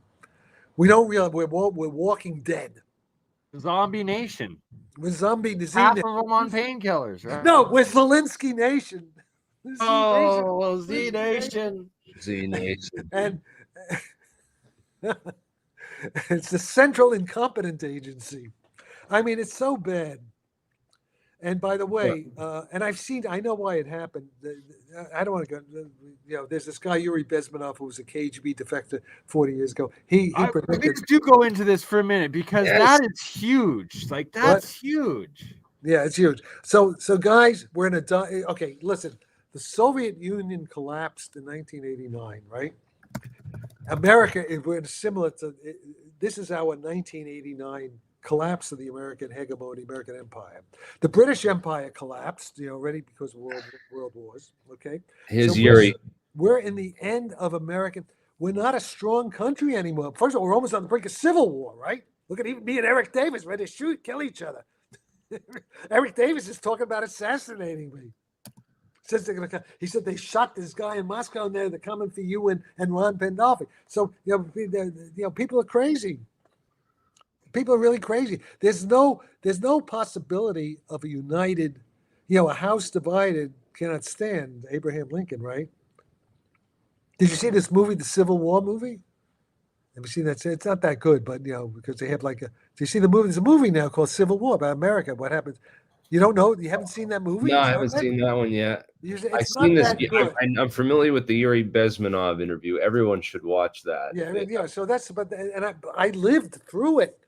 We don't realize we're walking dead.
Zombie nation.
We're zombie disease.
Half of them on painkillers, right?
No, we're Zelensky nation.
Z Nation.
Z Nation.
And it's the Central Incompetent Agency. I mean, it's so bad. And by the way, and I know why it happened. I don't want to go, there's this guy, Yuri Bezmenov, who was a KGB defector 40 years ago. He predicted.
Let's do go into this for a minute because that is huge. Like, that's huge.
Yeah, it's huge. So guys, we're in okay, listen, the Soviet Union collapsed in 1989, right? America, we're similar to, this is our 1989 collapse of the American hegemony, American empire. The British Empire collapsed, already because of world wars. Okay,
Yuri.
We're in the end of American. We're not a strong country anymore. First of all, we're almost on the brink of civil war, right? Look at even me and Eric Davis ready to kill each other. Eric Davis is talking about assassinating me. Says they're gonna. He said they shot this guy in Moscow, and they're coming for you and Ron Pandolfi. So people are crazy. People are really crazy. There's no possibility of a united, a house divided cannot stand. Abraham Lincoln, right? Did you see this movie, the Civil War movie? Have you seen that? It's not that good, but because they have do you see the movie? There's a movie now called Civil War about America. What happens? You don't know? You haven't seen that movie?
No, I haven't seen that one yet.
I've seen
this. I'm familiar with the Yuri Bezmenov interview. Everyone should watch that.
Yeah. So I lived through it.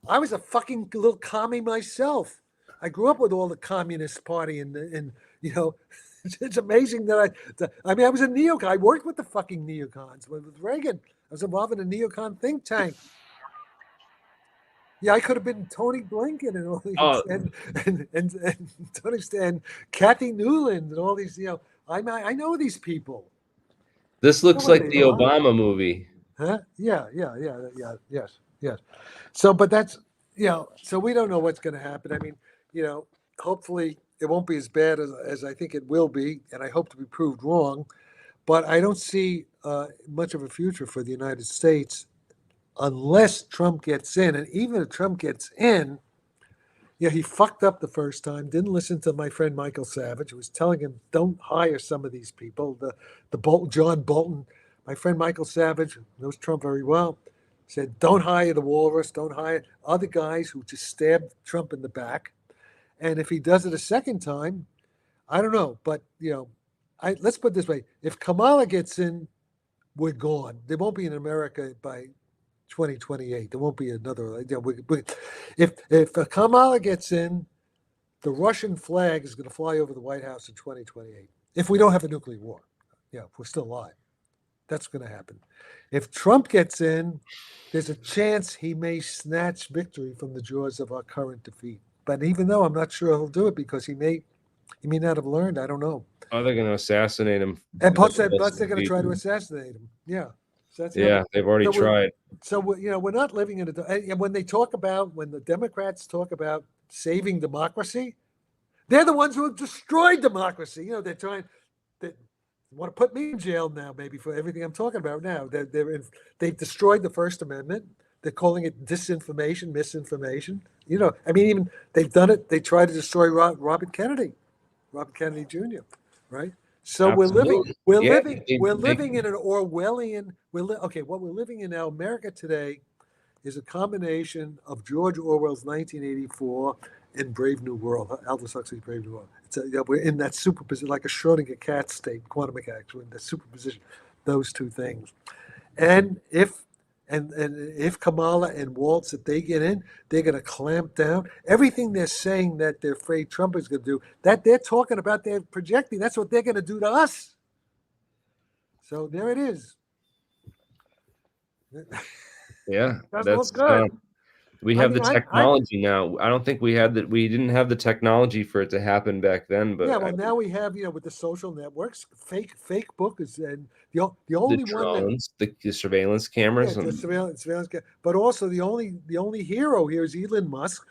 I was a fucking little commie myself. I grew up with all the Communist Party and it's amazing that I was a neocon. I worked with the fucking neocons with Reagan. I was involved in a neocon think tank. Yeah, I could have been Tony Blinken and all these, and Tony Stan, Kathy Newland and all these. I know these people.
This looks like the Obama movie.
Huh? Yeah. Yes. So, but that's, so we don't know what's going to happen. I mean, hopefully it won't be as bad as I think it will be, and I hope to be proved wrong. But I don't see much of a future for the United States unless Trump gets in. And even if Trump gets in, he fucked up the first time, didn't listen to my friend Michael Savage, who was telling him, don't hire some of these people. The John Bolton, my friend Michael Savage, knows Trump very well, said, don't hire the walrus, don't hire other guys who just stabbed Trump in the back. And if he does it a second time, I don't know. But, let's put it this way. If Kamala gets in, we're gone. There won't be an America by 2028. There won't be another. If Kamala gets in, the Russian flag is going to fly over the White House in 2028. If we don't have a nuclear war, if we're still alive, that's going to happen. If Trump gets in, there's a chance he may snatch victory from the jaws of our current defeat. But even though I'm not sure he'll do it because he may not have learned. I don't know.
Oh, they're going to assassinate him.
And plus they're going to try to assassinate him. Yeah. So
they've already tried.
So we're not living in and when the Democrats talk about saving democracy, they're the ones who have destroyed democracy. They're trying. They want to put me in jail now, maybe for everything I'm talking about now. They've destroyed the First Amendment. They're calling it disinformation, misinformation. Even they've done it. They tried to destroy Robert Kennedy Jr. Right. So
Absolutely.
we're living in an Orwellian. What we're living in now, America today, is a combination of George Orwell's 1984 and Brave New World, Aldous Huxley's Brave New World. We're in that superposition, like a Schrodinger cat state, quantum mechanics. We're in the superposition, those two things. And if Kamala and Waltz, if they get in, they're going to clamp down. Everything they're saying that they're afraid Trump is going to do, that they're talking about, they're projecting, that's what they're going to do to us. So there it is.
Yeah.
Doesn't look good.
We
I
have
mean,
the
I
technology now. I don't think we had that. We didn't have the technology for it to happen back then. But
yeah. Well, now we have, with the social networks, fake book is, and the
the
only one that,
drones, the surveillance
yeah,
cameras,
the
and
surveillance, but also the only hero here is Elon Musk.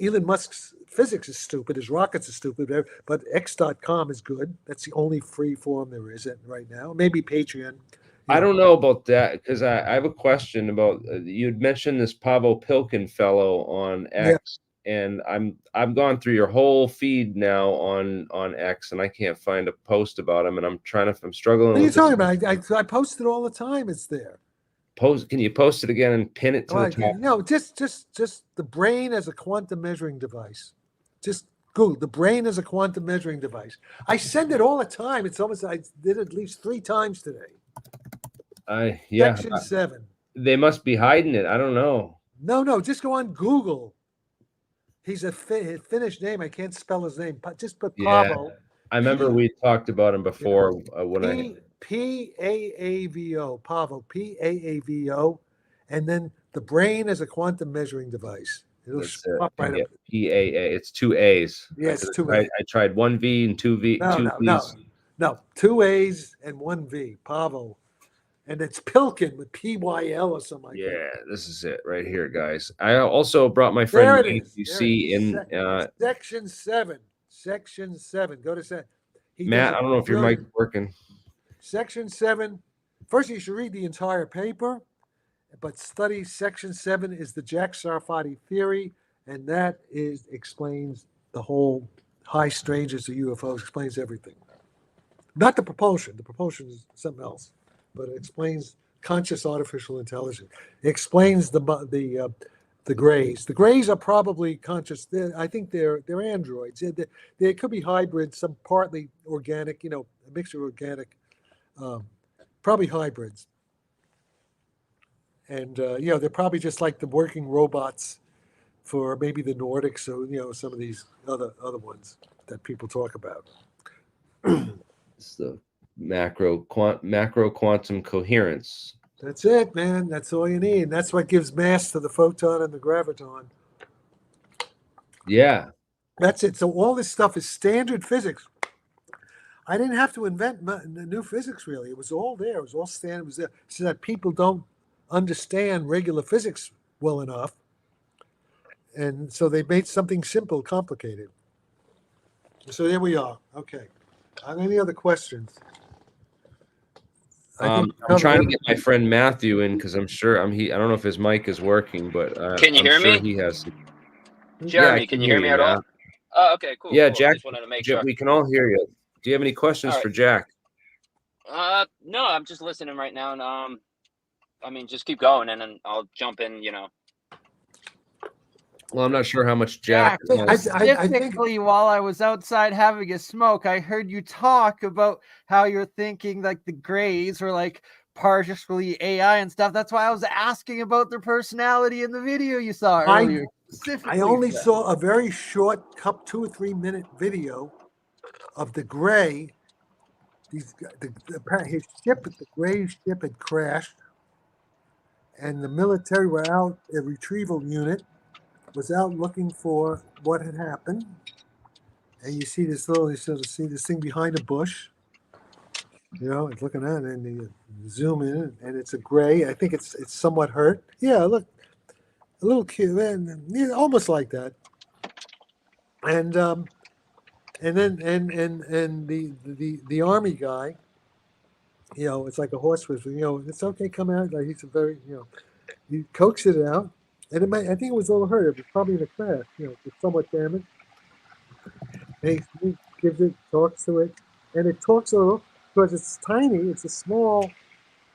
Elon Musk's physics is stupid. His rockets are stupid, but X.com is good. That's the only free form there is right now. Maybe Patreon.
I don't know about that because I have a question about you'd mentioned this Pavel Pilkin fellow on X, and I've gone through your whole feed now on X, and I can't find a post about him, and I'm struggling.
What are you
with
talking about? I post it all the time. It's there.
Can you post it again and pin it to the top?
No, just the brain as a quantum measuring device. Just Google the brain as a quantum measuring device. I send it all the time. It's almost, I did it at least 3 times today.
Yeah,
Section 7.
they must be hiding it. I don't know.
No, just go on Google. He's a Finnish name. I can't spell his name. Just put Paavo.
I remember we talked about him before when
Paavo, Paavo, and then the brain as a quantum measuring device. It'll pop right up.
PAA. It's 2 A's.
Yes,
I tried 1 V and 2 V.
No, 2 A's and 1 V. Paavo. And it's Pilkin with PYL or something like that.
Yeah, this is it right here, guys. I also brought my friend AQC in
Section 7. Section 7. Go to set.
Matt, I don't know if your mic's working.
Section 7. First, you should read the entire paper, but study Section 7 is the Jack Sarfatti theory, and that explains the whole high strangeness of UFOs, explains everything. Not the propulsion. The propulsion is something else, but it explains conscious artificial intelligence. It explains the grays. The grays are probably conscious. I think they're androids. They could be hybrids, some partly organic, a mixture of organic, probably hybrids. And they're probably just like the working robots for maybe the Nordics or some of these other ones that people talk about.
It's the macro quantum coherence.
That's it, man. That's all you need. That's what gives mass to the photon and the graviton.
Yeah.
That's it. So all this stuff is standard physics. I didn't have to invent the new physics, really. It was all there. It was all standard. It was there. So that people don't understand regular physics well enough. And so they made something simple complicated. So there we are. Okay. Any other questions?
I'm trying to get my friend Matthew in because I'm sure I don't know if his mic is working, but
can you hear me?
He has.
Jeremy, can you hear me at all? Oh, okay, cool.
Yeah,
cool.
Jack.
Just wanted to make sure.
We can all hear you. Do you have any questions for Jack?
No, I'm just listening right now, and just keep going, and then I'll jump in.
Well, I'm not sure how much Jack.
Specifically, while I was outside having a smoke, I heard you talk about how you're thinking like the Greys are like partially AI and stuff. That's why I was asking about their personality in the video you saw earlier.
I only saw a very short 2 or 3 minute video of the Grey. His ship, the Grey ship had crashed, and the military were out, a retrieval unit was out looking for what had happened. And you see this thing behind a bush. It's looking at it, and you zoom in, and it's a Gray. I think it's somewhat hurt. Yeah, look, a little cute, and almost like that. And then the army guy, it's like a horse whisperer. It's okay, come out. Like he's a very, he coaxes it out. And I think it was a little hurt. It was probably in a crash. It's somewhat damaged. And he gives it, talks to it, and it talks a little because it's tiny. It's a small.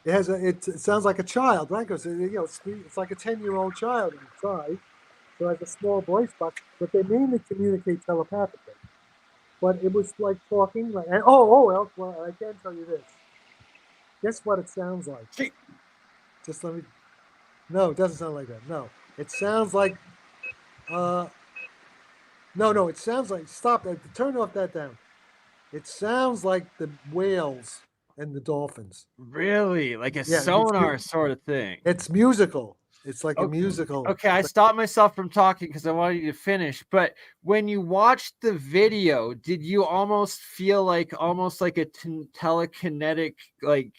It sounds like a child, right? Because it's like a 10-year-old child inside. So it has a small voice box, but they mainly communicate telepathically. But it was like talking, well, I can tell you this. Guess what it sounds like? Just let me. No, it doesn't sound like that. No, it sounds like. No, it sounds like. Stop that. Turn off that down. It sounds like the whales and the dolphins.
Really, like a sonar sort of thing.
It's musical. It's like a musical.
Okay, I stopped myself from talking because I wanted you to finish. But when you watched the video, did you almost feel like a telekinetic like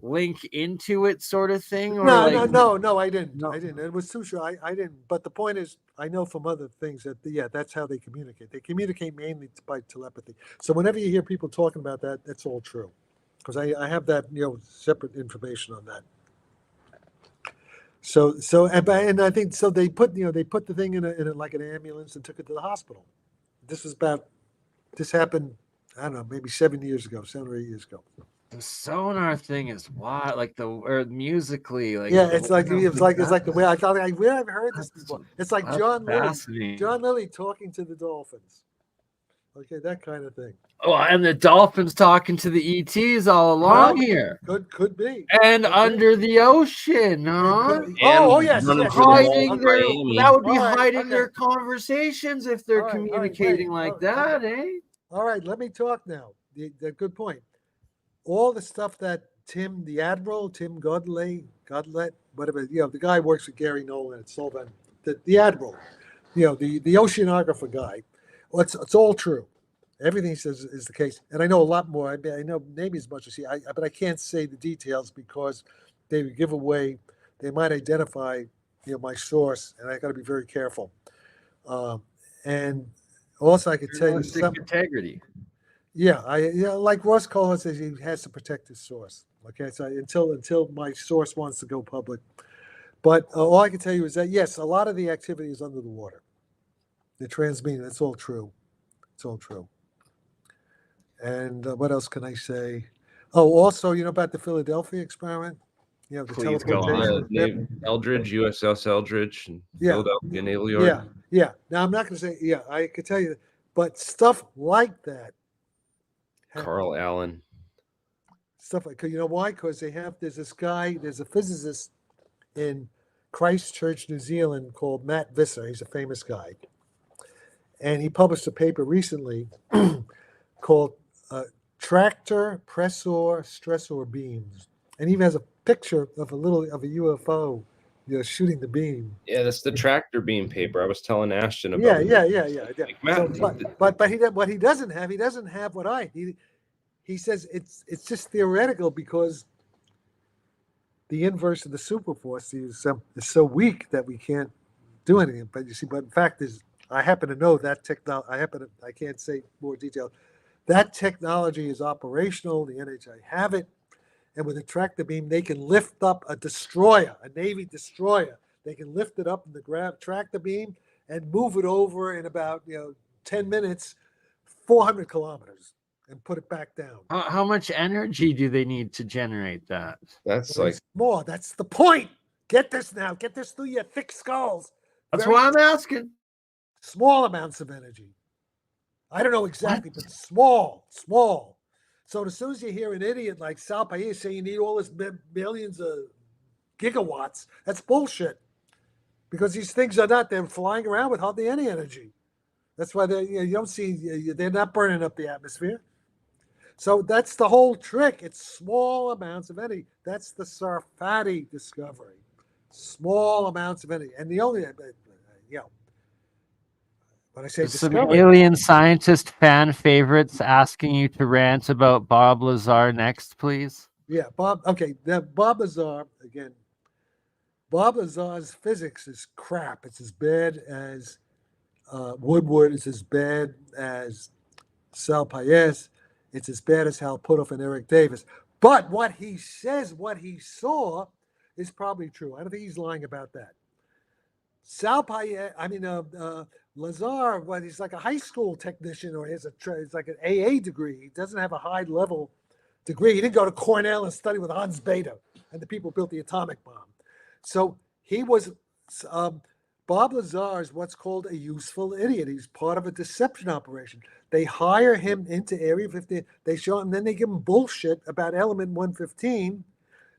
link into it, sort of thing? Or
No, I didn't.
No.
I didn't. It was too short. I didn't. But the point is, I know from other things that that's how they communicate. They communicate mainly by telepathy. So whenever you hear people talking about that, that's all true, because I have that separate information on that. So and I think so they put the thing in a like an ambulance and took it to the hospital. This happened, I don't know, maybe 7 or 8 years ago.
The sonar thing is wild, like or musically, like
it's like the way I thought. Where I've heard this before. It's like John Lilly talking to the dolphins. Okay, that kind of thing.
Oh, and the dolphins talking to the ETs all along here.
Could be.
And under the ocean, huh?
Yes.
Hiding that would be
All
hiding their conversations if they're communicating like that, eh?
All right, let me talk now. The good point. All the stuff that Tim Godlet, whatever, the guy works with Gary Nolan at Solvang, the Admiral, the oceanographer guy. Well, it's all true. Everything he says is the case, and I know a lot more. I know maybe as much as he, but I can't say the details because they would give away. They might identify, my source, and I got to be very careful. And also, I could tell you some
integrity.
Yeah, like Ross Cohen says, he has to protect his source. Okay, so until my source wants to go public, but all I can tell you is that yes, a lot of the activity is under the water. The transmitting, that's all true. It's all true. And what else can I say? Oh, also, about the Philadelphia experiment? The
Please
teleportation.
Eldridge, USS Eldridge, and Philadelphia Naval Yard.
Yeah. Now, I'm not going to say, I could tell you, but stuff like that.
Carl Allen.
Stuff like, why? Because there's a physicist in Christchurch, New Zealand called Matt Visser. He's a famous guy. And he published a paper recently called Tractor Pressor Stressor Beams. And he even has a picture of a UFO, shooting the beam.
Yeah, that's the tractor beam paper I was telling Ashton about.
Yeah.
Like, Matt,
but what he doesn't have what he says it's just theoretical because the inverse of the superforce is so weak that we can't do anything. But in fact I happen to know that technology. I can't say more detail. That technology is operational. The NHI have it. And with a tractor beam, they can lift up a destroyer, a Navy destroyer. They can lift it up in the tractor beam and move it over in about 10 minutes, 400 kilometers, and put it back down.
How much energy do they need to generate that?
That's like
more. That's the point. Get this now. Get this through your thick skulls.
That's why I'm asking.
Small amounts of energy. I don't know exactly, but small. So as soon as you hear an idiot like Sal Pais say you need all this millions of gigawatts, that's bullshit. Because these things they're flying around with hardly any energy. That's why you don't see, they're not burning up the atmosphere. So that's the whole trick. It's small amounts of energy. That's the Sarfatti discovery. Small amounts of energy. And the only, when I say discovery.
Some alien scientist fan favorites asking you to rant about Bob Lazar next, please.
Yeah, Bob. Okay, Bob Lazar, again, Bob Lazar's physics is crap. It's as bad as Woodward. It's as bad as Sal Pais. It's as bad as Hal Puthoff and Eric Davis. But what he says, what he saw, is probably true. I don't think he's lying about that. Sal Pais, Lazar, he's like a high school technician, or he's like an AA degree. He doesn't have a high level degree. He didn't go to Cornell and study with Hans Bethe and the people who built the atomic bomb. So he was, Bob Lazar is what's called a useful idiot. He's part of a deception operation. They hire him into Area 50. They show him, then they give him bullshit about Element 115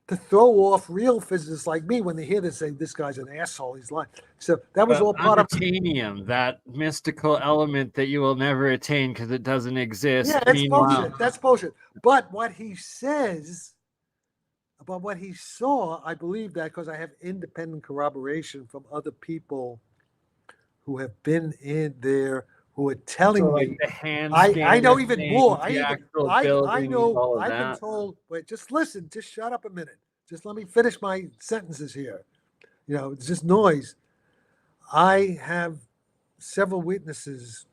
to throw off real physicists like me when they hear this, say, this guy's an asshole, he's lying. So that was all part of
unobtainium, that mystical element that you will never attain because it doesn't exist.
Yeah, that's bullshit. That's bullshit. But what he says but what he saw, I believe that because I have independent corroboration from other people who have been in there, who are telling
So like
me.
the hand
I know
scanner
even
things,
more.
the actual
I
buildings,
know.
all of
I've been
that.
told. Wait, just listen. Just shut up a minute. Just let me finish my sentences here. You know, it's just noise. I have several witnesses.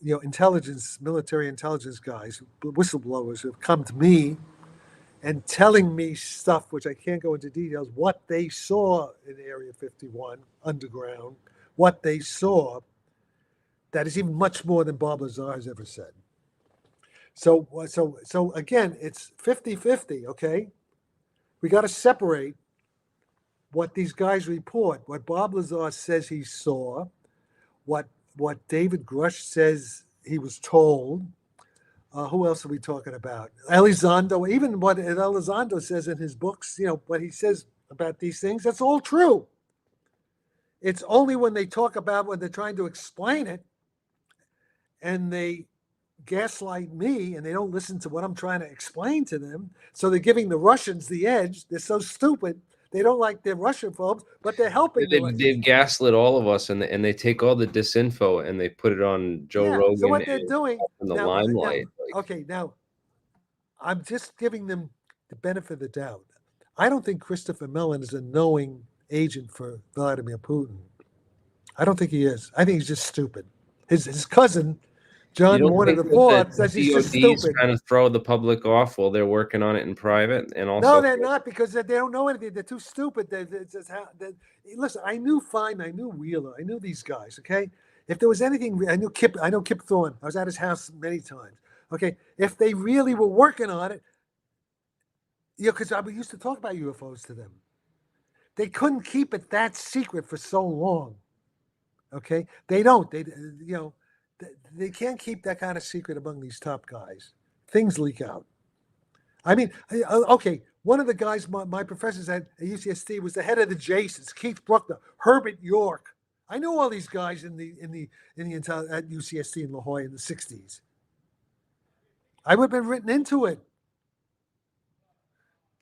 You know, intelligence, military intelligence guys, whistleblowers who have come to me and telling me stuff which I can't go into details, what they saw in Area 51 underground, what they saw, that is even much more than Bob Lazar has ever said. So again, it's 50-50, okay? We got to separate what these guys report, what Bob Lazar says he saw, what David Grush says he was told. Who else are we talking about? Elizondo, even what Elizondo says in his books, you know, what he says about these things, that's all true. It's only when they talk about when they're trying to explain it and they gaslight me and they don't listen to what I'm trying to explain to them. So they're giving the Russians the edge. They're so stupid. They don't like their Russian phobes, but they're helping the Russians.
They've gaslit all of us, and they take all the disinfo and they put it on Joe Rogan.
So what they're doing
in the
now,
limelight.
okay, now I'm just giving them the benefit of the doubt. I don't think Christopher Mellon is a knowing agent for Vladimir Putin. I don't think he is. I think he's just stupid. His cousin, John Warner the Fourth, says he's just stupid.
Kind of throw the public off while they're working on it in private, and also
no, they're not, because they don't know anything. They're too stupid. Listen, I knew Feynman, I knew Wheeler, I knew these guys. Okay, if there was anything, I know Kip Thorne. I was at his house many times. Okay, if they really were working on it, you know, because I used to talk about UFOs to them. They couldn't keep it that secret for so long. Okay, they don't. They can't keep that kind of secret among these top guys. Things leak out. I mean, okay, one of the guys, my professors at UCSD was the head of the Jasons, Keith Bruckner, Herbert York. I know all these guys at UCSD in La Jolla in the 60s. I would have been written into it.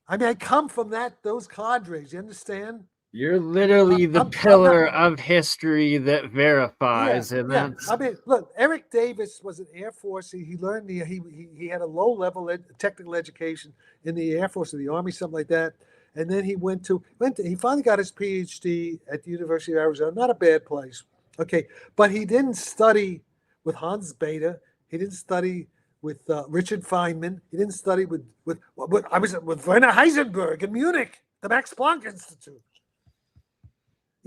I mean, I come from those cadres. You understand?
You're literally the pillar of history that verifies, and that's.
I mean, look, Eric Davis was an Air Force. He learned he had a low level technical education in the Air Force or the Army, something like that. And then he he finally got his PhD at the University of Arizona. Not a bad place, okay. But he didn't study with Hans Bethe. He didn't study with Richard Feynman. He didn't study with Werner Heisenberg in Munich, the Max Planck Institute.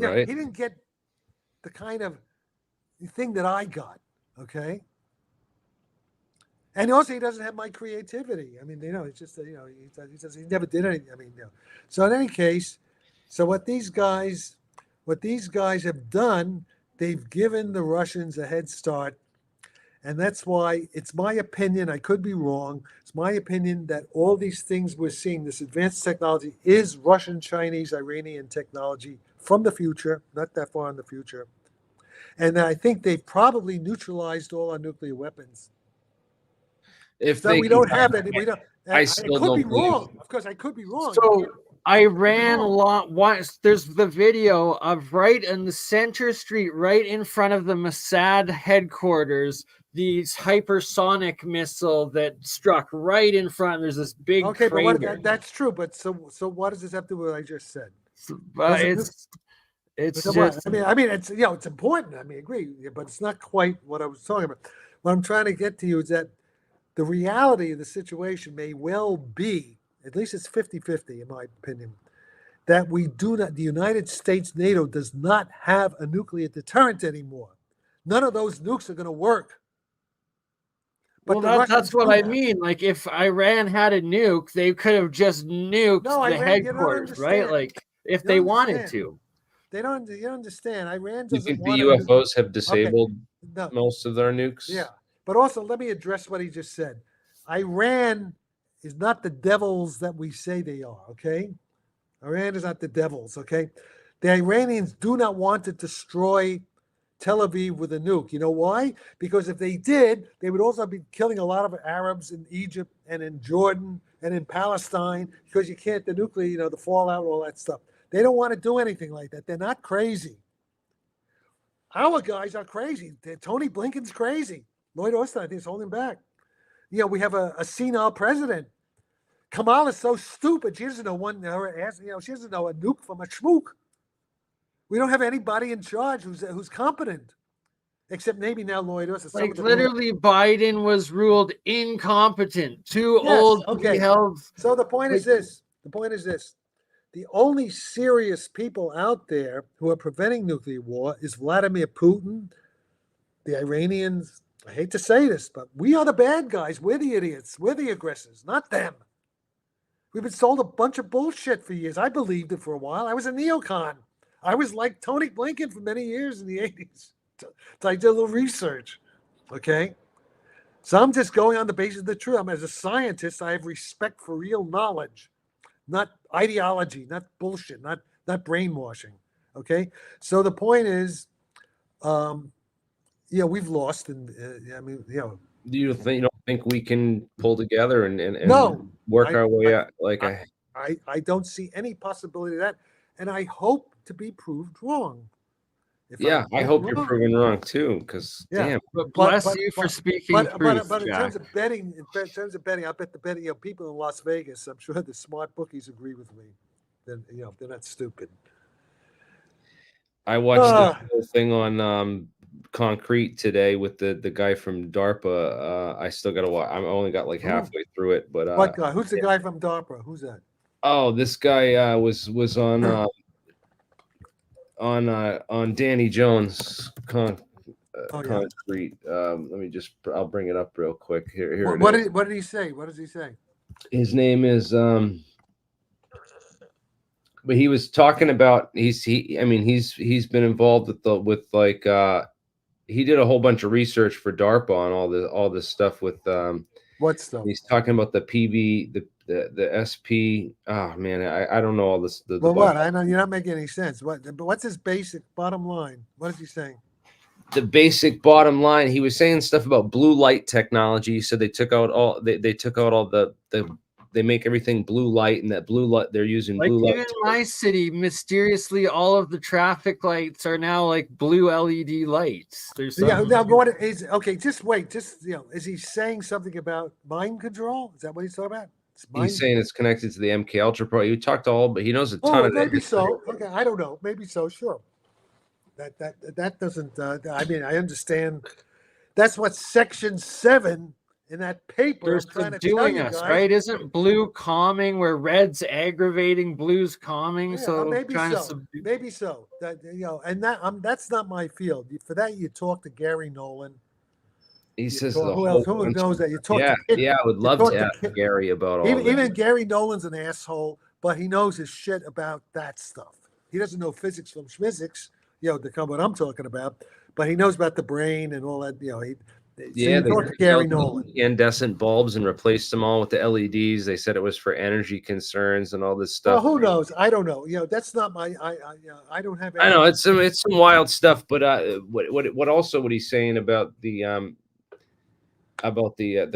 Yeah,
right.
He didn't get the kind of thing that I got, okay? And also, he doesn't have my creativity. I mean, it's just, he says he never did anything. I mean, So in any case, so what these guys have done, they've given the Russians a head start. And that's why it's my opinion, I could be wrong, it's my opinion that all these things we're seeing, this advanced technology, is Russian, Chinese, Iranian technology from the future, not that far in the future. And I think they've probably neutralized all our nuclear weapons.
If
so we don't have any,
I still don't believe.
Wrong. Of course, I could be wrong.
So Iran once there's the video of right in the center street, right in front of the Mossad headquarters, these hypersonic missile that struck right in front. There's this big crater.
But that's true. But so what does this have to do with what I just said?
It's just.
I mean, it's it's important. I mean, I agree, but it's not quite what I was talking about. What I'm trying to get to you is that the reality of the situation may well be, at least it's 50-50 in my opinion, that the United States, NATO does not have a nuclear deterrent anymore. None of those nukes are going to work.
But that's what I mean. Like, if Iran had a nuke, they could have just nuked the headquarters, right? Like, if they wanted to.
You don't understand. Iran
You
doesn't
think
want
the UFOs have disabled most of their nukes?
Yeah. But also, let me address what he just said. Iran is not the devils that we say they are, okay? Iran is not the devils, okay? The Iranians do not want to destroy Tel Aviv with a nuke. You know why? Because if they did, they would also be killing a lot of Arabs in Egypt and in Jordan and in Palestine, because you can't, the nuclear, the fallout, all that stuff. They don't want to do anything like that. They're not crazy. Our guys are crazy. Tony Blinken's crazy. Lloyd Austin, I think, is holding back. We have a senile president. Kamala's so stupid. She doesn't know she doesn't know a nuke from a schmook. We don't have anybody in charge who's competent, except maybe now Lloyd Austin.
Like literally, Biden was ruled incompetent, too
Yes,
old to
okay.
be held.
So the point is this. The only serious people out there who are preventing nuclear war is Vladimir Putin, the Iranians. I hate to say this, but we are the bad guys. We're the idiots. We're the aggressors, not them. We've been sold a bunch of bullshit for years. I believed it for a while. I was a neocon. I was like Tony Blinken for many years in the 80s. So I did a little research, okay? So I'm just going on the basis of the truth. As a scientist, I have respect for real knowledge, not ideology, not bullshit, not brainwashing, okay? So the point is, we've lost, and
Do you don't think we can pull together and
No,
work our way out?
I don't see any possibility of that, and I hope to be proved wrong.
I hope you're proven wrong too, because damn.
But bless you for speaking truth,
But in
Jack.
terms of betting, I bet the betting, people in Las Vegas, I'm sure the smart bookies agree with me. Then they're not stupid.
I watched the whole thing on Concrete today with the guy from DARPA. I still got to watch. I only got like halfway through it, but
what guy? Who's the guy from DARPA? Who's that?
Oh, this guy was on Danny Jones Concrete. Let me I'll bring it up real quick. Here.
What did he say? What does he say?
His name is but he was talking about he's been involved with he did a whole bunch of research for DARPA on all this stuff with
what stuff?
He's talking about the PB, the SP. Oh man, I don't know all this.
What? I know you're not making any sense. What's his basic bottom line? What is he saying?
The basic bottom line. He was saying stuff about blue light technology. So they took out all they make everything blue light, and that blue light they're using blue light.
Even in my city, mysteriously, all of the traffic lights are now like blue LED lights.
What is okay? Just wait. Is he saying something about mind control? Is that what he's talking about?
He's saying it's connected to the MK Ultra Pro. You talked to all, but he knows a ton of
maybe so. Okay, I don't know. Maybe so. Sure. That doesn't. I understand. That's what Section 7. In that paper,
they're subduing us, right? Isn't blue calming where red's aggravating, blue's calming? So
maybe
trying
so.
to subdue.
Maybe so. And that's not my field. For that, you talk to Gary Nolan.
He says
who knows that? You talk.
I would love to ask Gary about all.
Even Gary Nolan's an asshole, but he knows his shit about that stuff. He doesn't know physics from physics, to come what I'm talking about, but he knows about the brain and all that.
They
Gary Nolan.
Incandescent bulbs and replaced them all with the LEDs. They said it was for energy concerns and all this stuff.
Well, who knows? I don't know. That's not my. I don't have.
I know it's some wild stuff, but what he's saying about the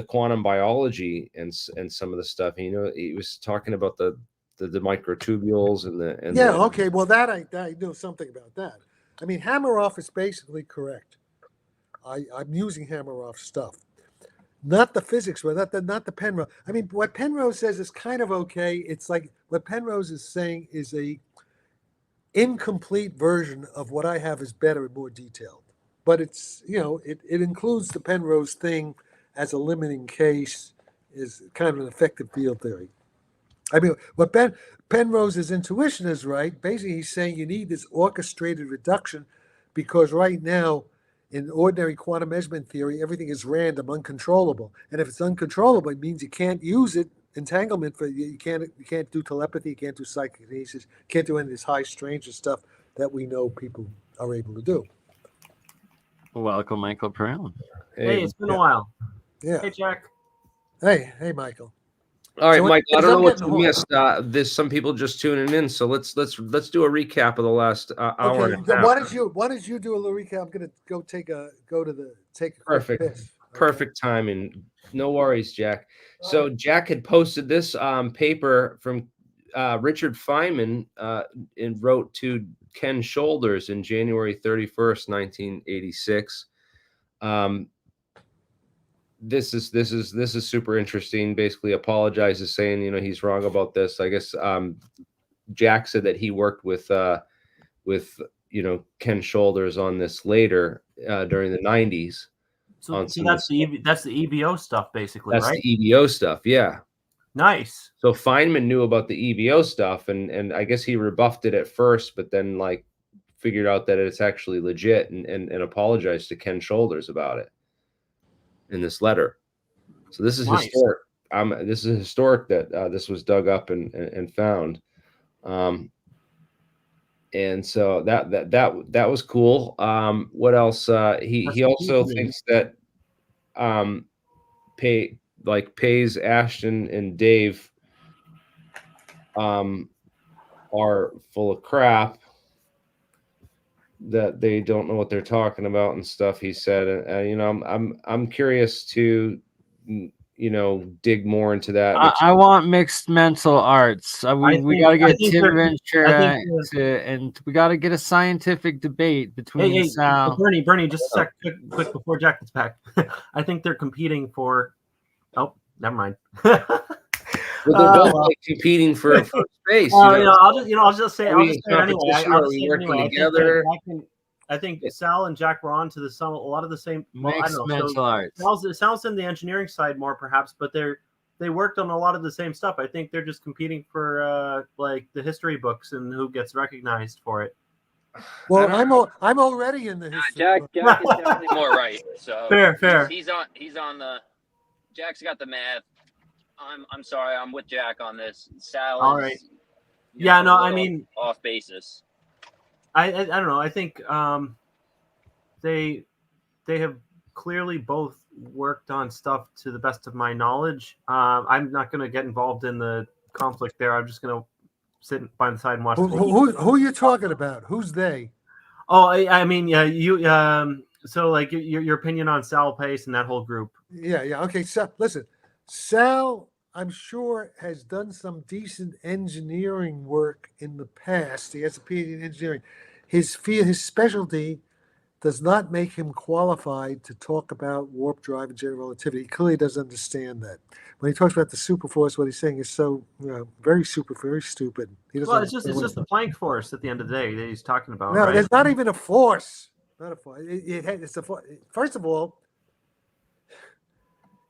quantum biology and some of the stuff. He was talking about the microtubules and
okay. Well, that I know something about that. I mean, Hameroff is basically correct. I'm using Hameroff stuff, not the physics, but not the Penrose. I mean, what Penrose says is kind of okay. It's like what Penrose is saying is a incomplete version of what I have is better and more detailed. But it's it includes the Penrose thing as a limiting case, is kind of an effective field theory. I mean, what Penrose's intuition is right. Basically, he's saying you need this orchestrated reduction because right now, in ordinary quantum measurement theory, everything is random, uncontrollable. And if it's uncontrollable, it means you can't use it, entanglement, you can't do telepathy, you can't do psychokinesis, can't do any of this high stranger stuff that we know people are able to do.
Welcome, Michael Brown.
Hey, it's been a while.
Yeah.
Hey, Jack.
Hey, Michael.
All right,
So
Mike. I
anyways,
don't know
I'm
what
getting
you
hooked.
missed. There's some people just tuning in, so let's do a recap of the last hour
Okay,
and a
then
half.
why don't you do a little recap? I'm gonna take a quick
Perfect.
piss. Okay?
Perfect timing. No worries, Jack. So Jack had posted this paper from Richard Feynman and wrote to Ken Shoulders in January 31st, 1986. This is super interesting. Basically apologizes, saying, he's wrong about this. I guess Jack said that he worked with Ken Shoulders on this later during the 90s.
So that's the EVO stuff, basically,
That's
right?
the EVO stuff, yeah.
Nice.
So Feynman knew about the EVO stuff, and I guess he rebuffed it at first, but then figured out that it's actually legit and apologized to Ken Shoulders about it in this letter. So this is
Nice.
historic. This is historic that this was dug up and found. And so that was cool. What else? He also thinks that Pais, Ashton, and Dave are full of crap, that they don't know what they're talking about and stuff. He said, I'm curious to dig more into that.
I want mixed mental arts. We got to get Tim Ventura and we got to get a scientific debate between Sal.
Bernie, just a sec, quick before Jack gets back. I think they're competing for. Oh, never mind.
But they're both competing for space.
I'll just say it anyway.
Are we working together?
I think Sal and Jack were on to a lot of the same
mixed mental arts.
Sal's in the engineering side more, perhaps, but they worked on a lot of the same stuff. I think they're just competing for the history books and who gets recognized for it.
Well, I'm already in the history.
Jack is definitely more right. So
fair.
He's on the. Jack's got the math. I'm sorry. I'm with Jack on this. Sal.
All right. Yeah. No. I mean,
off basis.
I don't know. I think they have clearly both worked on stuff to the best of my knowledge. I'm not going to get involved in the conflict there. I'm just going to sit by the side and watch.
Who are you talking about? Who's they?
Oh, I mean, yeah, you. So, your opinion on Sal Pais and that whole group.
Yeah. Okay. So, listen, Sal, I'm sure, has done some decent engineering work in the past. He has a PhD in engineering. His specialty does not make him qualified to talk about warp drive and general relativity. He clearly doesn't understand that. When he talks about the superforce, what he's saying is so very stupid.
Well, it's just the Planck force at the end of the day that he's talking about.
No,
right?
there's not even a force. Not a force. It's a force. First of all,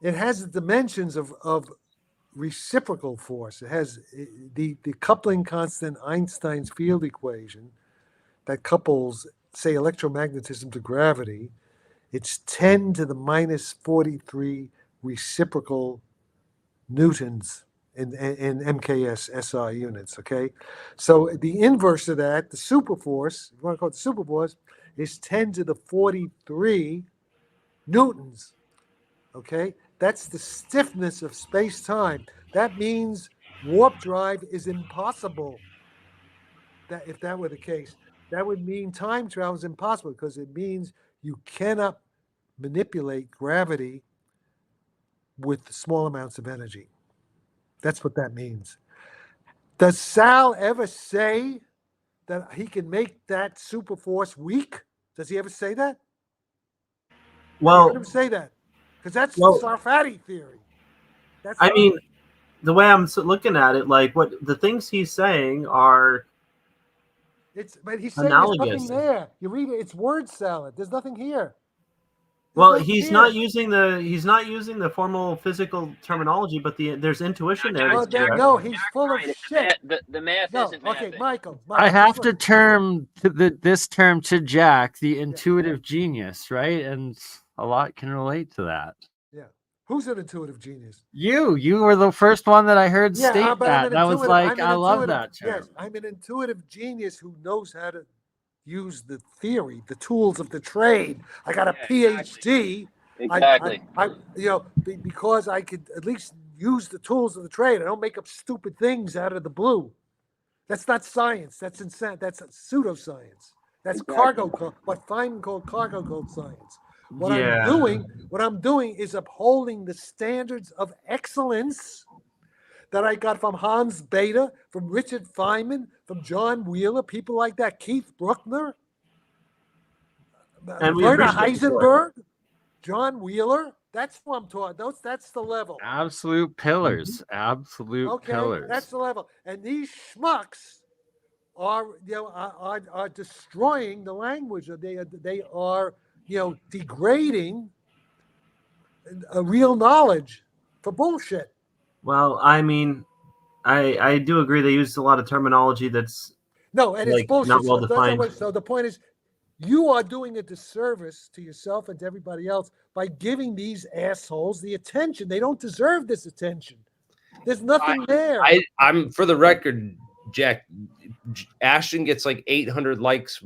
it has the dimensions of reciprocal force. It has the coupling constant, Einstein's field equation, that couples, say, electromagnetism to gravity. It's 10 to the minus 43 reciprocal newtons in MKS SI units. Okay, so the inverse of that, the superforce, you want to call it the superforce, is 10 to the 43 newtons. Okay, that's the stiffness of space-time. That means warp drive is impossible. That if that were the case, that would mean time travel is impossible, because it means you cannot manipulate gravity with small amounts of energy. That's what that means. Does Sal ever say that he can make that super force weak? Does he ever say that?
Well,
I heard him say that, because that's the Sarfatti theory.
The way I'm looking at it, what the things he's saying are.
But he's saying
analogous.
There's nothing there. You read it; it's word salad. There's nothing here.
He's not using the formal physical terminology, but there's intuition there.
No, he's full of shit.
The math isn't math.
Okay, Michael.
I have to term this term to Jack the intuitive genius, right? And a lot can relate to that.
Yeah. Who's an intuitive genius?
You were the first one that I heard state that. And I was like, I love that term.
Yes, I'm an intuitive genius who knows how to use the theory, the tools of the trade. I got a PhD.
Exactly.
Because I could at least use the tools of the trade. I don't make up stupid things out of the blue. That's not science. That's insane. That's pseudoscience. That's cargo code, what Feynman called cargo code science. What I'm doing is upholding the standards of excellence that I got from Hans Bethe, from Richard Feynman, from John Wheeler, people like that, Keith Bruckner,
And we
Werner
appreciate the
Heisenberg, John Wheeler. That's what I'm talking. That's the level.
Absolute pillars. Absolute
Okay,
pillars.
that's the level. And these schmucks are are destroying the language. They are degrading real knowledge for bullshit.
Well, I mean, I do agree they use a lot of terminology that's
No, and it's
like,
bullshit.
not well defined.
So the point is, you are doing a disservice to yourself and to everybody else by giving these assholes the attention. They don't deserve this attention. There's nothing there.
I'm for the record, Jack. Ashton gets like 800 likes.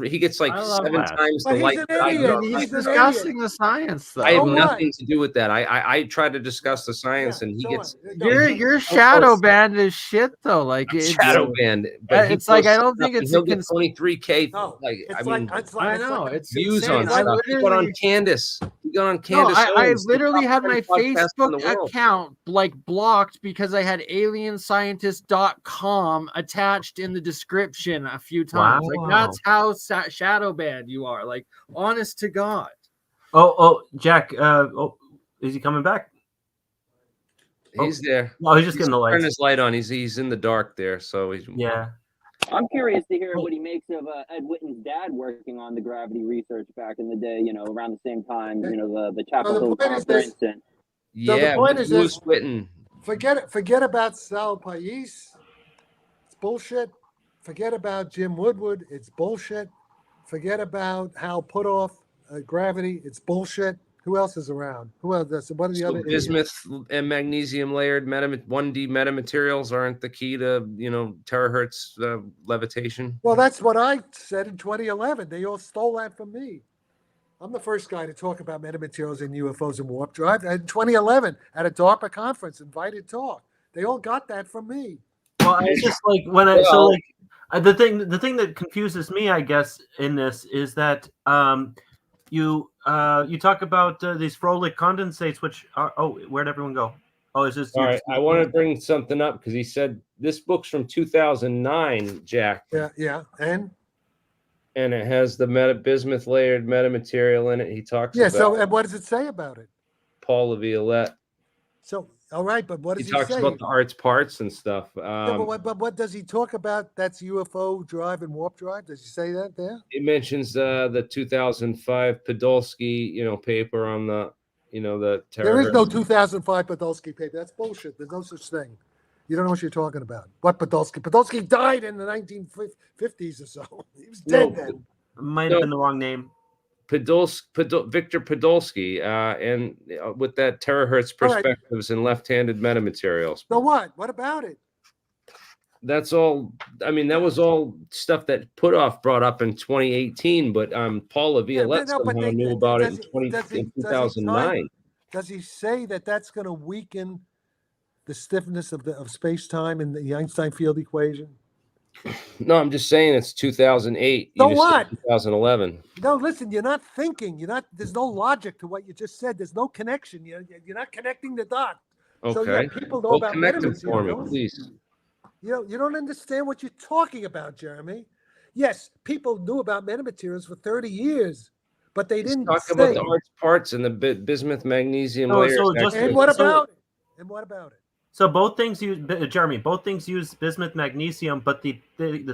He gets like
I love
7
Ashton.
times
But
the
he's
likes.
an
that I
idiot.
get.
He's
He's an
discussing
idiot.
the science, though.
I have
So what?
nothing to do with that. I try to discuss the science, and he
so
gets
what? No,
Your shadow band is shit, though. Like it's,
shadow banned. But he
it's like I
posts
don't think
stuff,
it's
and
a
he'll get 23K.
No,
Like
it's
I
like
mean,
it's like
I
it's
know
like
it's
views
insane.
on
I
stuff. He got on
literally,
Candace. He got on
no,
Candace.
I
Owens, the
literally
top
had my
10 podcast in
Facebook
the world.
account like blocked because I had alienscientist.com attached in the description a few times.
Wow.
Like that's how shadow banned you are. Like honest to God.
Oh, Jack. Is he coming back?
He's there.
No, he's just getting the
Turn
lights.
his light on. He's in the dark there, so he's
Yeah.
I'm curious to hear what he makes of Ed Witten's dad working on the gravity research back in the day, around the same time, the Chapel
the
Hill
point is this.
conference. And
yeah.
point is
Louis
this.
Witten.
Forget about Sal Pais. It's bullshit. Forget about Jim Woodward. It's bullshit. Forget about Hal Puthoff. Gravity. It's bullshit. Who else is around? Who else? What are the
So
other idiots?
bismuth and magnesium layered 1D metamaterials aren't the key to terahertz levitation.
Well, that's what I said in 2011. They all stole that from me. I'm the first guy to talk about metamaterials and UFOs and warp drive. In 2011, at a DARPA conference, invited talk. They all got that from me.
Well, it's just like the thing that confuses me, I guess, in this is that you talk about these Froelich condensates, which are where'd everyone go? Oh, is this
all right? I want to bring something up because he said this book's from 2009, Jack.
Yeah,
and it has the bismuth layered metamaterial in it. He talks about.
So and what does it say about it?
Paul Laviolette.
So all right, but what does
He
he
talks
say?
about the arts parts and stuff.
But what does he talk about? That's UFO drive and warp drive. Does he say that there?
He mentions the 2005 Podolsky, paper on the, the
There is
terahertz.
no 2005 Podolsky paper. That's bullshit. There's no such thing. You don't know what you're talking about. What Podolsky? Podolsky died in the 1950s or so. He was dead then.
Might have been the wrong name.
Victor Podolsky, and with that terahertz
All right.
perspectives and left-handed metamaterials.
So what? What about it?
That's all. I mean, that was all stuff that Puthoff brought up in 2018, but Paul Laviolette somehow knew about it in 2009.
Does he say that that's going to weaken the stiffness of space-time in the Einstein field equation?
No, I'm just saying it's 2008.
So what?
2011.
No, listen, you're not thinking. There's no logic to what you just said. There's no connection. You're not connecting the dots.
Okay.
So yeah, people know about
connect them for me,
metamaterials.
please.
You don't understand what you're talking about, Jeremy. Yes, people knew about metamaterials for 30 years, but they didn't
Talk
say.
about the arts parts and the bismuth magnesium
Oh,
layers.
so just-
And what about it? And what about it?
So both things use Jeremy. Both things use bismuth magnesium, but the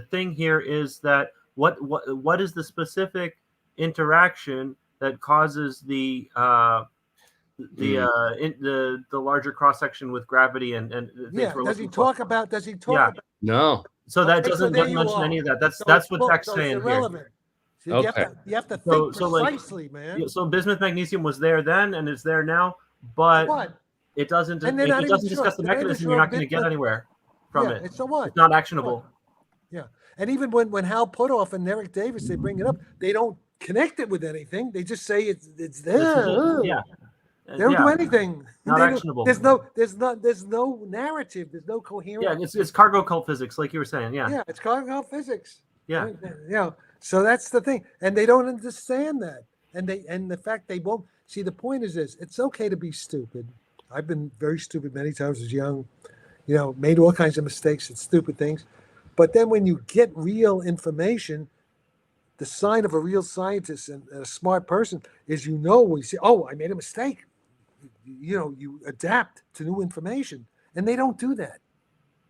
thing here is that what is the specific interaction that causes the larger cross section with gravity and things
Yeah.
we're
Does he
looking for?
talk about? Does he talk
Yeah.
about?
No.
So that
Okay,
doesn't
there you
mention
are.
any of that. That's
So
that's
it's
what
bull-
Jack's
so
saying
it's
here.
irrelevant. So you
Okay.
have to think
So, like,
precisely, man.
So bismuth magnesium was there then and is there now, but
What?
it doesn't.
And
If
they're
it
not even
doesn't
sure.
discuss the
They're not even
mechanism,
sure
you're not
if
going to
it-
get anywhere from
Yeah,
it.
and so what?
It's not actionable.
Yeah. And even when Hal Puthoff and Eric Davis, they bring it up, they don't connect it with anything. They just say it's there.
Yeah.
They don't do anything.
Not
They don't-
actionable.
There's no narrative. There's no coherent.
Yeah, it's cargo cult physics, like you were saying. Yeah.
Yeah, it's cargo physics.
Yeah.
You know, so that's the thing, and they don't understand that, and the fact they won't see. The point is this: it's okay to be stupid. I've been very stupid many times as young, made all kinds of mistakes and stupid things, but then when you get real information, the sign of a real scientist and a smart person is when you say, "Oh, I made a mistake," you adapt to new information, and they don't do that.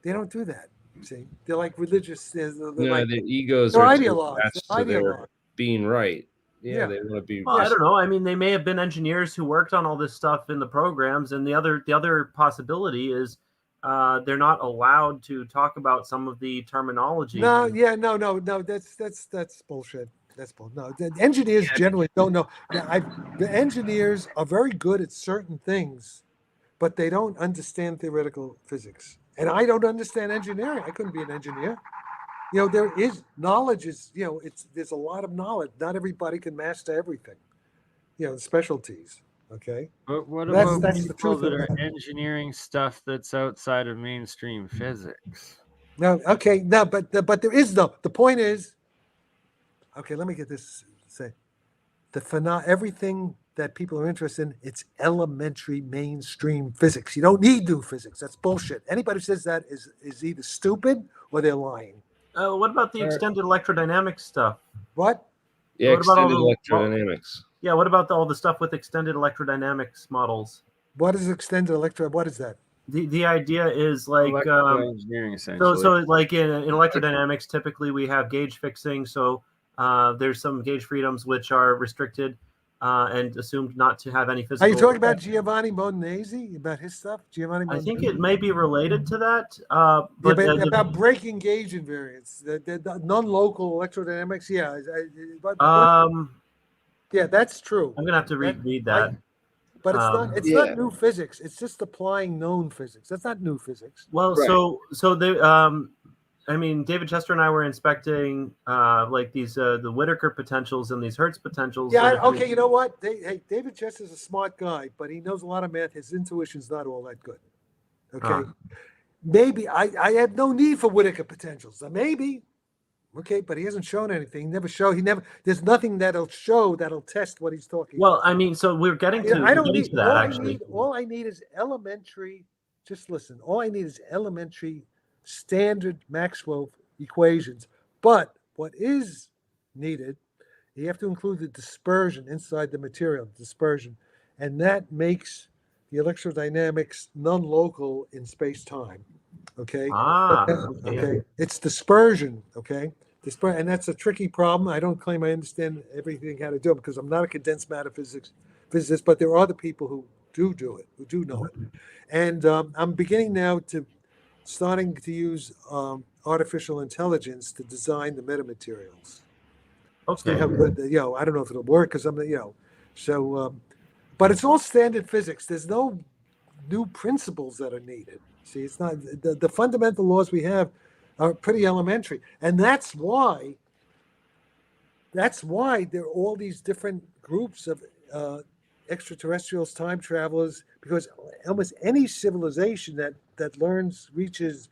They don't do that. See, they're like religious. They're like,
their egos
they're
are too
ideologues.
attached
They're
to their
ideologues.
being right.
Yeah.
They want to be.
Well, I don't know. I mean, they may have been engineers who worked on all this stuff in the programs, and the other possibility is they're not allowed to talk about some of the terminology.
No. That's bullshit. That's bull. No, the engineers generally don't know. The engineers are very good at certain things, but they don't understand theoretical physics. And I don't understand engineering. I couldn't be an engineer. There is knowledge. There's a lot of knowledge. Not everybody can master everything. Specialties. Okay.
But what
That's
about
the
people
truth
that
of
are
it.
engineering stuff that's outside of mainstream physics?
No. Okay. No. But there is no. The point is. Okay. Let me get this. Say, everything that people are interested in, it's elementary mainstream physics. You don't need new physics. That's bullshit. Anybody who says that is either stupid or they're lying.
What about the extended electrodynamics stuff?
What?
Yeah,
What about all
extended
the-
electrodynamics.
Yeah, what about all the stuff with extended electrodynamics models?
What is extended electro? What is that?
The idea is like
Electrical engineering, essentially.
so like in electrodynamics, typically we have gauge fixing. So there's some gauge freedoms which are restricted and assumed not to have any physical.
Are you talking about Giovanni Monesi, about his stuff? Giovanni Monesi?
I think it may be related to that.
But about breaking gauge invariance, the non-local electrodynamics. Yeah. Yeah, that's true.
I'm gonna have to read that.
But it's not new physics. It's just applying known physics. That's not new physics.
Well,
Right.
so they, I mean, David Chester and I were inspecting like these the Whittaker potentials and these Hertz potentials.
Yeah. Okay. You know what? David Chester's a smart guy, but he knows a lot of math. His intuition's not all that good. Okay. Maybe I have no need for Whittaker potentials. Maybe. Okay, but he hasn't shown anything. There's nothing that'll test what he's talking about.
Well, I mean, so we're getting to that actually.
All I need is elementary, just listen, all I need is elementary standard Maxwell equations. But what is needed, you have to include the dispersion inside the material, dispersion. And that makes the electrodynamics non-local in space-time. Okay? Okay. It's dispersion, okay? And that's a tricky problem. I don't claim I understand everything how to do it because I'm not a condensed matter physicist, but there are other people who do it, who do know it. And I'm beginning now starting to use artificial intelligence to design the metamaterials.
Okay.
How good, I don't know if it'll work because but it's all standard physics. There's no new principles that are needed. See, it's not the fundamental laws we have are pretty elementary, and that's why there are all these different groups of extraterrestrials, time travelers, because almost any civilization that reaches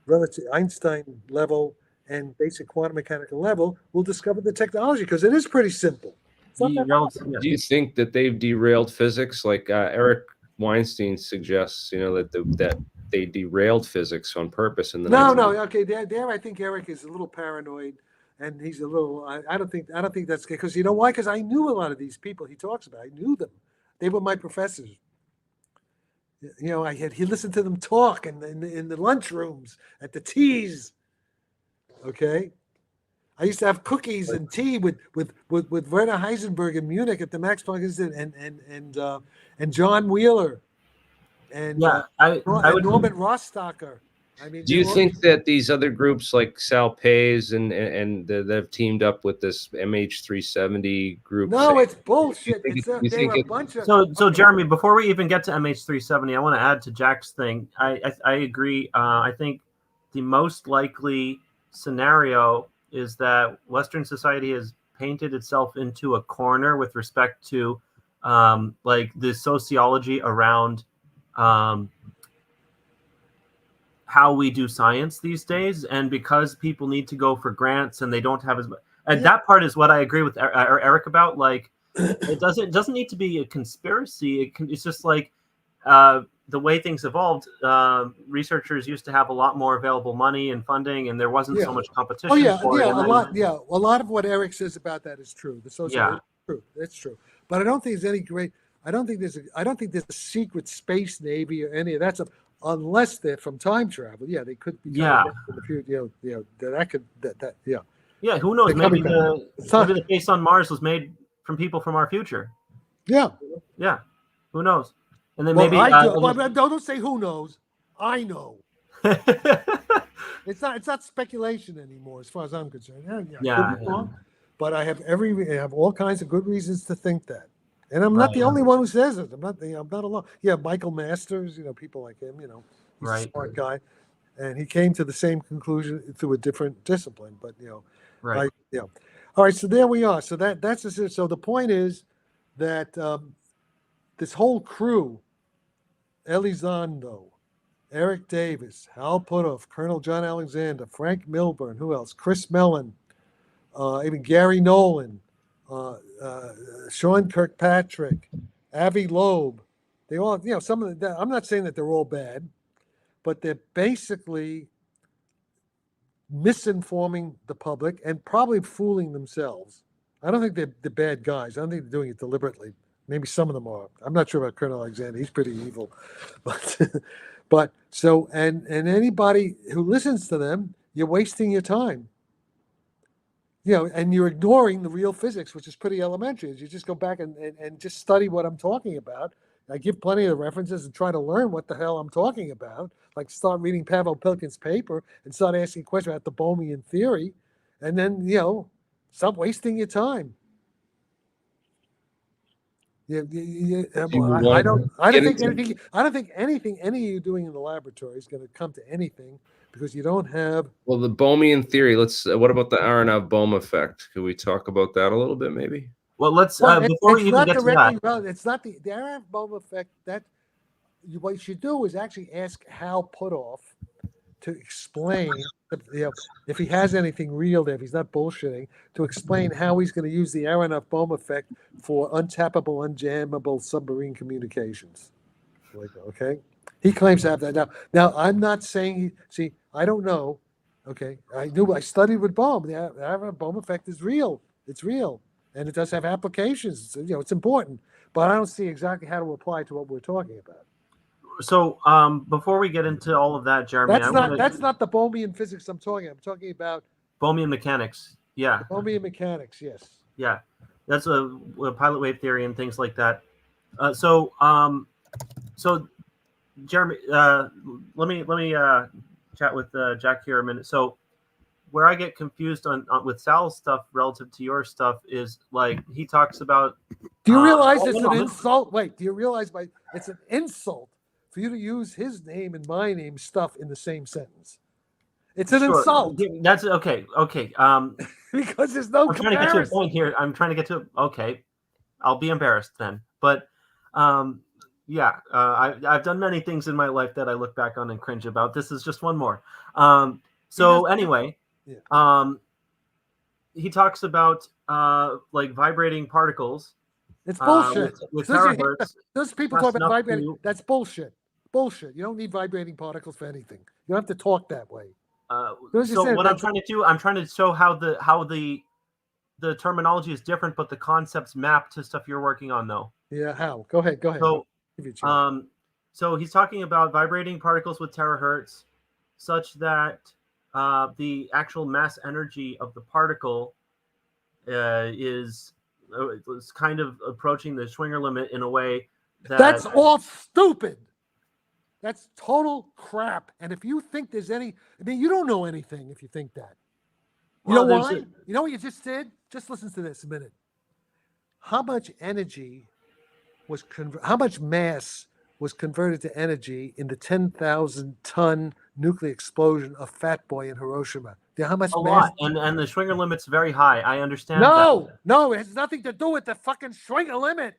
relative Einstein level and basic quantum mechanical level will discover the technology because it is pretty simple.
Do you think that they've derailed physics? Like Eric Weinstein suggests, that they derailed physics on purpose in the
okay. There, I think Eric is a little paranoid, and he's a little. I don't think that's because you know why? Because I knew a lot of these people he talks about. I knew them; they were my professors. He listened to them talk in the lunchrooms at the teas. Okay, I used to have cookies and tea with Werner Heisenberg in Munich at the Max Planck Institute and John Wheeler. And Norman Rostocker. I mean,
do you think that these other groups like Pais and that have teamed up with this MH370 group?
No, it's bullshit. They're a bunch of.
So Jeremy, before we even get to MH370, I want to add to Jack's thing. I agree. I think the most likely scenario is that Western society has painted itself into a corner with respect to like the sociology around how we do science these days, and because people need to go for grants and they don't have as much. And that part is what I agree with Eric about. Like, it doesn't need to be a conspiracy. It's just like the way things evolved. Researchers used to have a lot more available money and funding, and there wasn't so much competition.
Oh yeah,
for it.
a lot. Yeah, a lot of what Eric says about that is true. The sociology is true. That's true. But I don't think there's any great. I don't think there's a secret space navy or any of that stuff, unless they're from time travel. Yeah, they could be.
Yeah.
In the future, that could that. Yeah.
Yeah, who knows? Maybe the base on Mars was made from people from our future.
Yeah.
Yeah. Who knows? And then
don't say who knows. I know. It's not speculation anymore, as far as I'm concerned. Yeah. But I have all kinds of good reasons to think that, and I'm not the only one who says it. I'm not alone. Yeah, Michael Masters, people like him. He's a smart guy, and he came to the same conclusion through a different discipline. But Right. All right. So there we are. So that's it. So the point is that this whole crew, Elizondo, Eric Davis, Hal Puthoff, Colonel John Alexander, Frank Milburn, who else? Chris Mellon, even Gary Nolan, Sean Kirkpatrick, Avi Loeb. They all, some of the. I'm not saying that they're all bad, but they're basically misinforming the public and probably fooling themselves. I don't think they're bad guys. I don't think they're doing it deliberately. Maybe some of them are. I'm not sure about Colonel Alexander. He's pretty evil. But so, and anybody who listens to them, you're wasting your time. And you're ignoring the real physics, which is pretty elementary. You just go back and just study what I'm talking about. I give plenty of references and try to learn what the hell I'm talking about. Like start reading Pavel Pilkin's paper and start asking questions about the Bohmian theory, and then stop wasting your time. I don't think anything any of you doing in the laboratory is going to come to anything because you don't have.
Well, the Bohmian theory. What about the Aharonov-Bohm effect? Could we talk about that a little bit, maybe?
Well, let's before we even get to that.
It's not the Aharonov-Bohm effect. What you should do is actually ask Hal Puthoff to explain, if he has anything real there, if he's not bullshitting, to explain how he's going to use the Aharonov-Bohm effect for untappable, unjammable submarine communications. Okay, he claims to have that. Now I'm not saying. I don't know. Okay, I studied with Bohm. The Aharonov-Bohm effect is real. It's real. And it does have applications. It's important, but I don't see exactly how to apply to what we're talking about.
So, before we get into all of that, Jeremy,
that's not the Bohmian physics I'm talking about
Bohmian mechanics. Yeah.
The Bohmian mechanics. Yes.
Yeah, that's a pilot wave theory and things like that. So Jeremy, let me chat with Jack here a minute. So, where I get confused on with Sal's stuff relative to your stuff is like he talks about.
Do you realize it's an insult? Wait, do you realize it's an insult for you to use his name and my name stuff in the same sentence? It's an insult.
That's okay. Okay.
Because there's no comparison.
I'm trying to get to a point here. Okay. I'll be embarrassed then. But I've done many things in my life that I look back on and cringe about. This is just one more. Anyway. Yeah. He talks about like vibrating particles.
It's bullshit.
With terahertz.
Those people talk about vibrating. That's bullshit. Bullshit. You don't need vibrating particles for anything. You don't have to talk that way.
I'm trying to do, I'm trying to show how the terminology is different, but the concepts map to stuff you're working on, though.
Yeah. How? Go ahead.
So he's talking about vibrating particles with terahertz, such that the actual mass energy of the particle is kind of approaching the Schwinger limit in a way
that's all stupid. That's total crap. And if you think there's you don't know anything if you think that. You know why? You know what you just did? Just listen to this a minute. How much energy how much mass was converted to energy in the 10,000-ton nuclear explosion of Fat Boy in Hiroshima? Do you know how much mass?
Lot. And the Schwinger limit's very high. I understand.
No, it has nothing to do with the fucking Schwinger limit.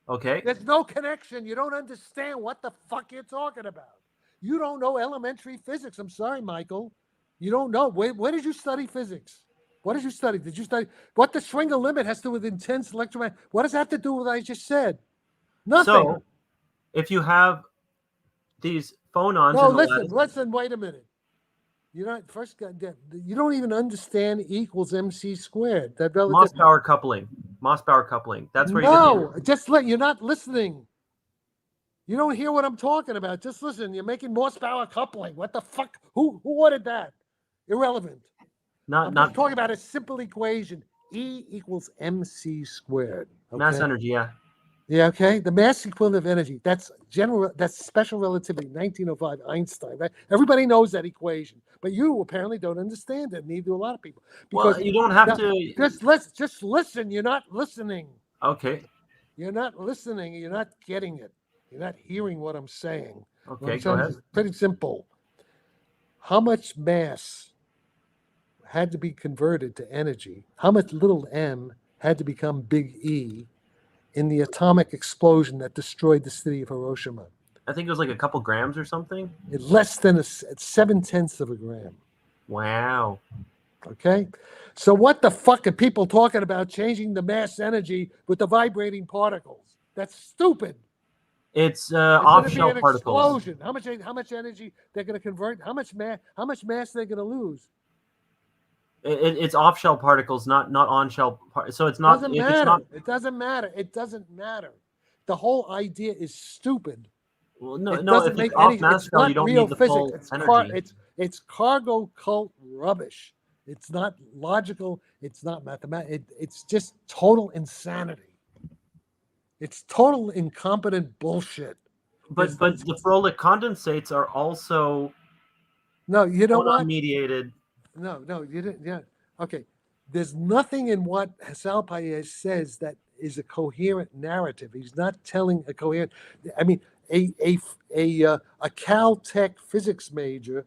Okay.
There's no connection. You don't understand what the fuck you're talking about. You don't know elementary physics. I'm sorry, Michael. You don't know. Where did you study physics? What did you study? Did you study what the Schwinger limit has to do with intense electromagnetic? What does that have to do with what I just said? Nothing.
So, if you have these phonons
No,
in the
listen, wait a minute. You're not first. You don't even understand E equals MC squared. That relative.
Moss-Bauer coupling. Moss-Bauer coupling. That's where
No, you're not listening. You don't hear what I'm talking about. Just listen. You're making Morse-Bauer coupling. What the fuck? Who ordered that? Irrelevant. I'm
not
talking about a simple equation. E equals MC squared. Okay?
mass energy. Yeah.
Yeah, okay. The mass equivalent of energy. That's special relativity, 1905, Einstein. Right? Everybody knows that equation, but you apparently don't understand it. Neither do a lot of people.
Well, you don't have to.
Just listen. You're not listening.
Okay.
You're not listening. You're not getting it. You're not hearing what I'm saying.
Okay, go ahead.
It's pretty simple. How much mass had to be converted to energy? How much little m had to become big E in the atomic explosion that destroyed the city of Hiroshima?
I think it was like a couple grams or something.
It's less than 7/10 of a gram.
Wow.
Okay? So what the fuck are people talking about changing the mass energy with the vibrating particles? That's stupid.
It's
gonna be
off-shell
an
particles.
explosion. How much energy they're going to convert? How much mass they're going to lose?
It's off-shell particles, not on-shell. So it's not.
Doesn't
If
matter.
it's not.
It doesn't matter. It doesn't matter. The whole idea is stupid.
Well, no.
It
If
doesn't
it's
make
off
any.
mass
It's
shell,
not
you don't
real
need the
physics.
full energy.
It's cargo cult rubbish. It's not logical. It's not mathematical. It's just total insanity. It's total incompetent bullshit.
But the Froelich condensates are also
No, you know what?
mediated.
No, you didn't. Yeah. Okay. There's nothing in what Sal Pais says that is a coherent narrative. He's not telling a coherent. I mean, a Caltech physics major,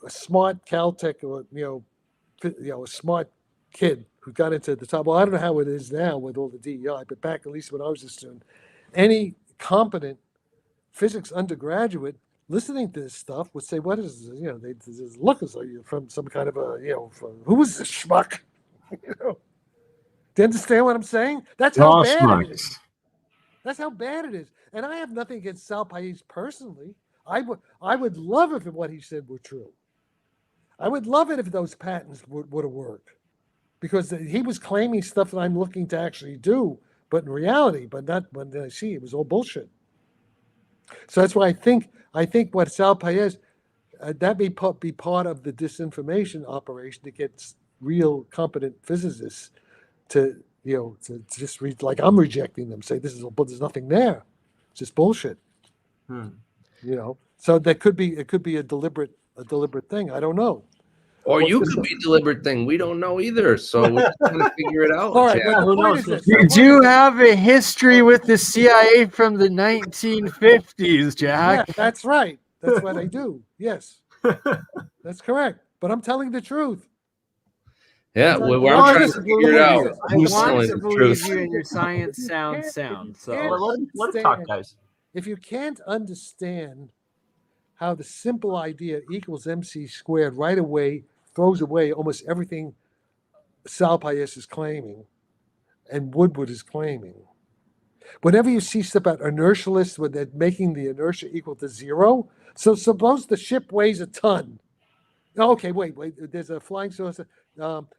a smart Caltech, or a smart kid who got into the top. Well, I don't know how it is now with all the DEI, but back at least when I was a student, any competent physics undergraduate listening to this stuff would say, "What is this?" They just look as though you're from some kind of a who is this schmuck? Do you understand what I'm saying? That's how bad it is. That's how bad it is. And I have nothing against Sal Pais personally. I would love if what he said were true. I would love it if those patents would have worked, because he was claiming stuff that I'm looking to actually do, but in reality, but not when I see it was all bullshit. So that's why I think what Sal Pais, that may be part of the disinformation operation to get real competent physicists to just read, like I'm rejecting them, say there's nothing there, it's just bullshit. So it could be a deliberate thing. I don't know.
Or you could be a deliberate thing. We don't know either. So we're just going to figure it out.
All right.
Jack.
Well, the point is this.
You do have a history with the CIA from the 1950s, Jack.
Yeah, that's right. That's what I do. Yes, that's correct. But I'm telling the truth.
Yeah,
Well,
we're trying to figure it out.
I
Who's
want
telling
to
the
believe
truth?
you and your science sounds sound. So
Let's talk, guys.
If you can't understand how the simple idea equals MC squared right away throws away almost everything Sal Pais is claiming and Woodward is claiming. Whenever you see stuff about inertialists, when they're making the inertia equal to zero, so suppose the ship weighs a ton. Okay, wait. There's a flying saucer.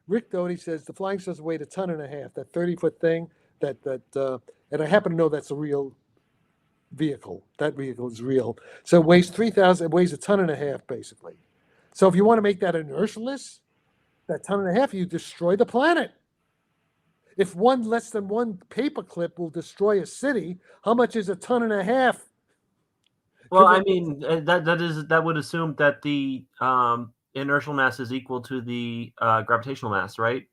Rick Doty says the flying saucer weighed 1.5 tons, that 30-foot thing. And I happen to know that's a real vehicle. That vehicle is real. So it weighs 3,000. It weighs 1.5 tons, basically. So if you want to make that inertialess, that 1.5 tons, you destroy the planet. If less than one paperclip will destroy a city, how much is 1.5 tons?
Well, I mean, that would assume that the inertial mass is equal to the gravitational mass, right?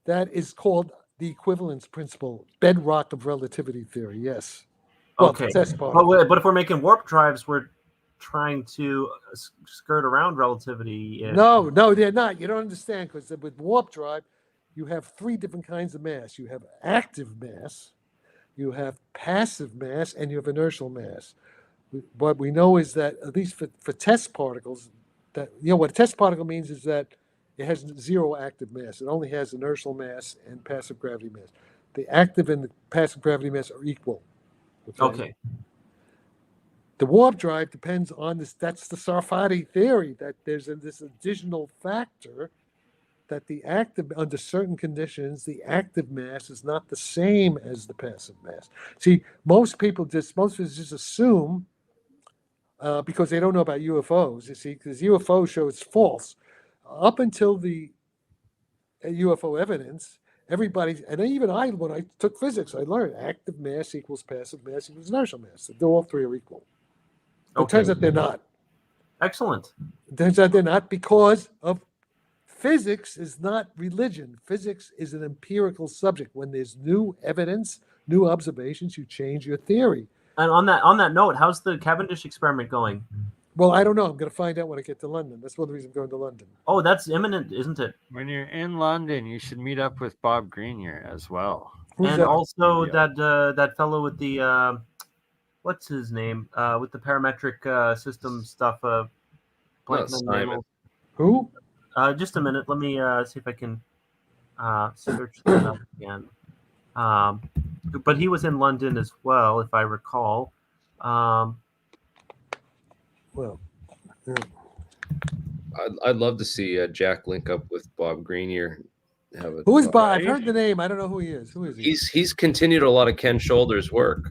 That is called the equivalence principle, bedrock of relativity theory. Yes. Well,
Okay.
But
if we're making warp drives, we're trying to skirt around relativity.
No, they're not. You don't understand, because with warp drive, you have 3 different kinds of mass. You have active mass, you have passive mass, and you have inertial mass. What we know is that, at least for test particles, that what a test particle means is that it has zero active mass. It only has inertial mass and passive gravity mass. The active and the passive gravity mass are equal.
Okay.
The warp drive depends on this. That's the Sarfatti theory, that there's this additional factor that the active, under certain conditions, the active mass is not the same as the passive mass. See, most people just assume, because they don't know about UFOs, you see, because UFO show it's false. Up until the UFO evidence, everybody, and even when I took physics, I learned active mass equals passive mass equals inertial mass. So all three are equal. It turns out they're not.
Excellent.
It turns out they're not, because of physics is not religion. Physics is an empirical subject. When there's new evidence, new observations, you change your theory.
And on that note, how's the Cavendish experiment going?
Well, I don't know. I'm going to find out when I get to London. That's one of the reasons I'm going to London.
Oh, that's imminent, isn't it?
When you're in London, you should meet up with Bob Greenyer as well.
Who's
And
that?
also that fellow with the what's his name? With the parametric system stuff.
Simon.
Who?
Just a minute. Let me see if I can search that up again. But he was in London as well, if I recall.
Well, yeah.
I'd love to see Jack link up with Bob Greenyer.
Who is Bob? I've heard the name. I don't know who he is. Who is he?
He's continued a lot of Ken Shoulders' work.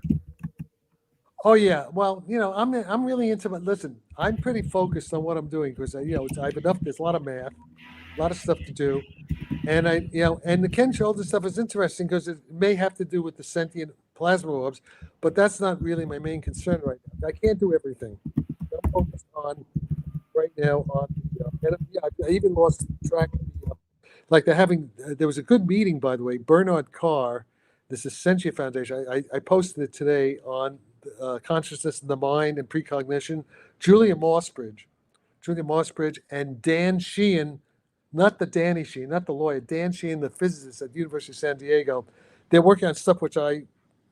Oh yeah. Well, I'm really into it. Listen, I'm pretty focused on what I'm doing, because I've enough. There's a lot of math, a lot of stuff to do, and and the Ken Shoulders stuff is interesting because it may have to do with the sentient plasma orbs, but that's not really my main concern right now. I can't do everything. I'm focused on right now on I even lost track of there was a good meeting, by the way. Bernard Carr, this is Sentient Foundation. I posted it today on consciousness in the mind and precognition. Julia Mossbridge, and Dan Sheehan, not the Danny Sheehan, not the lawyer, Dan Sheehan, the physicist at the University of San Diego. They're working on stuff which I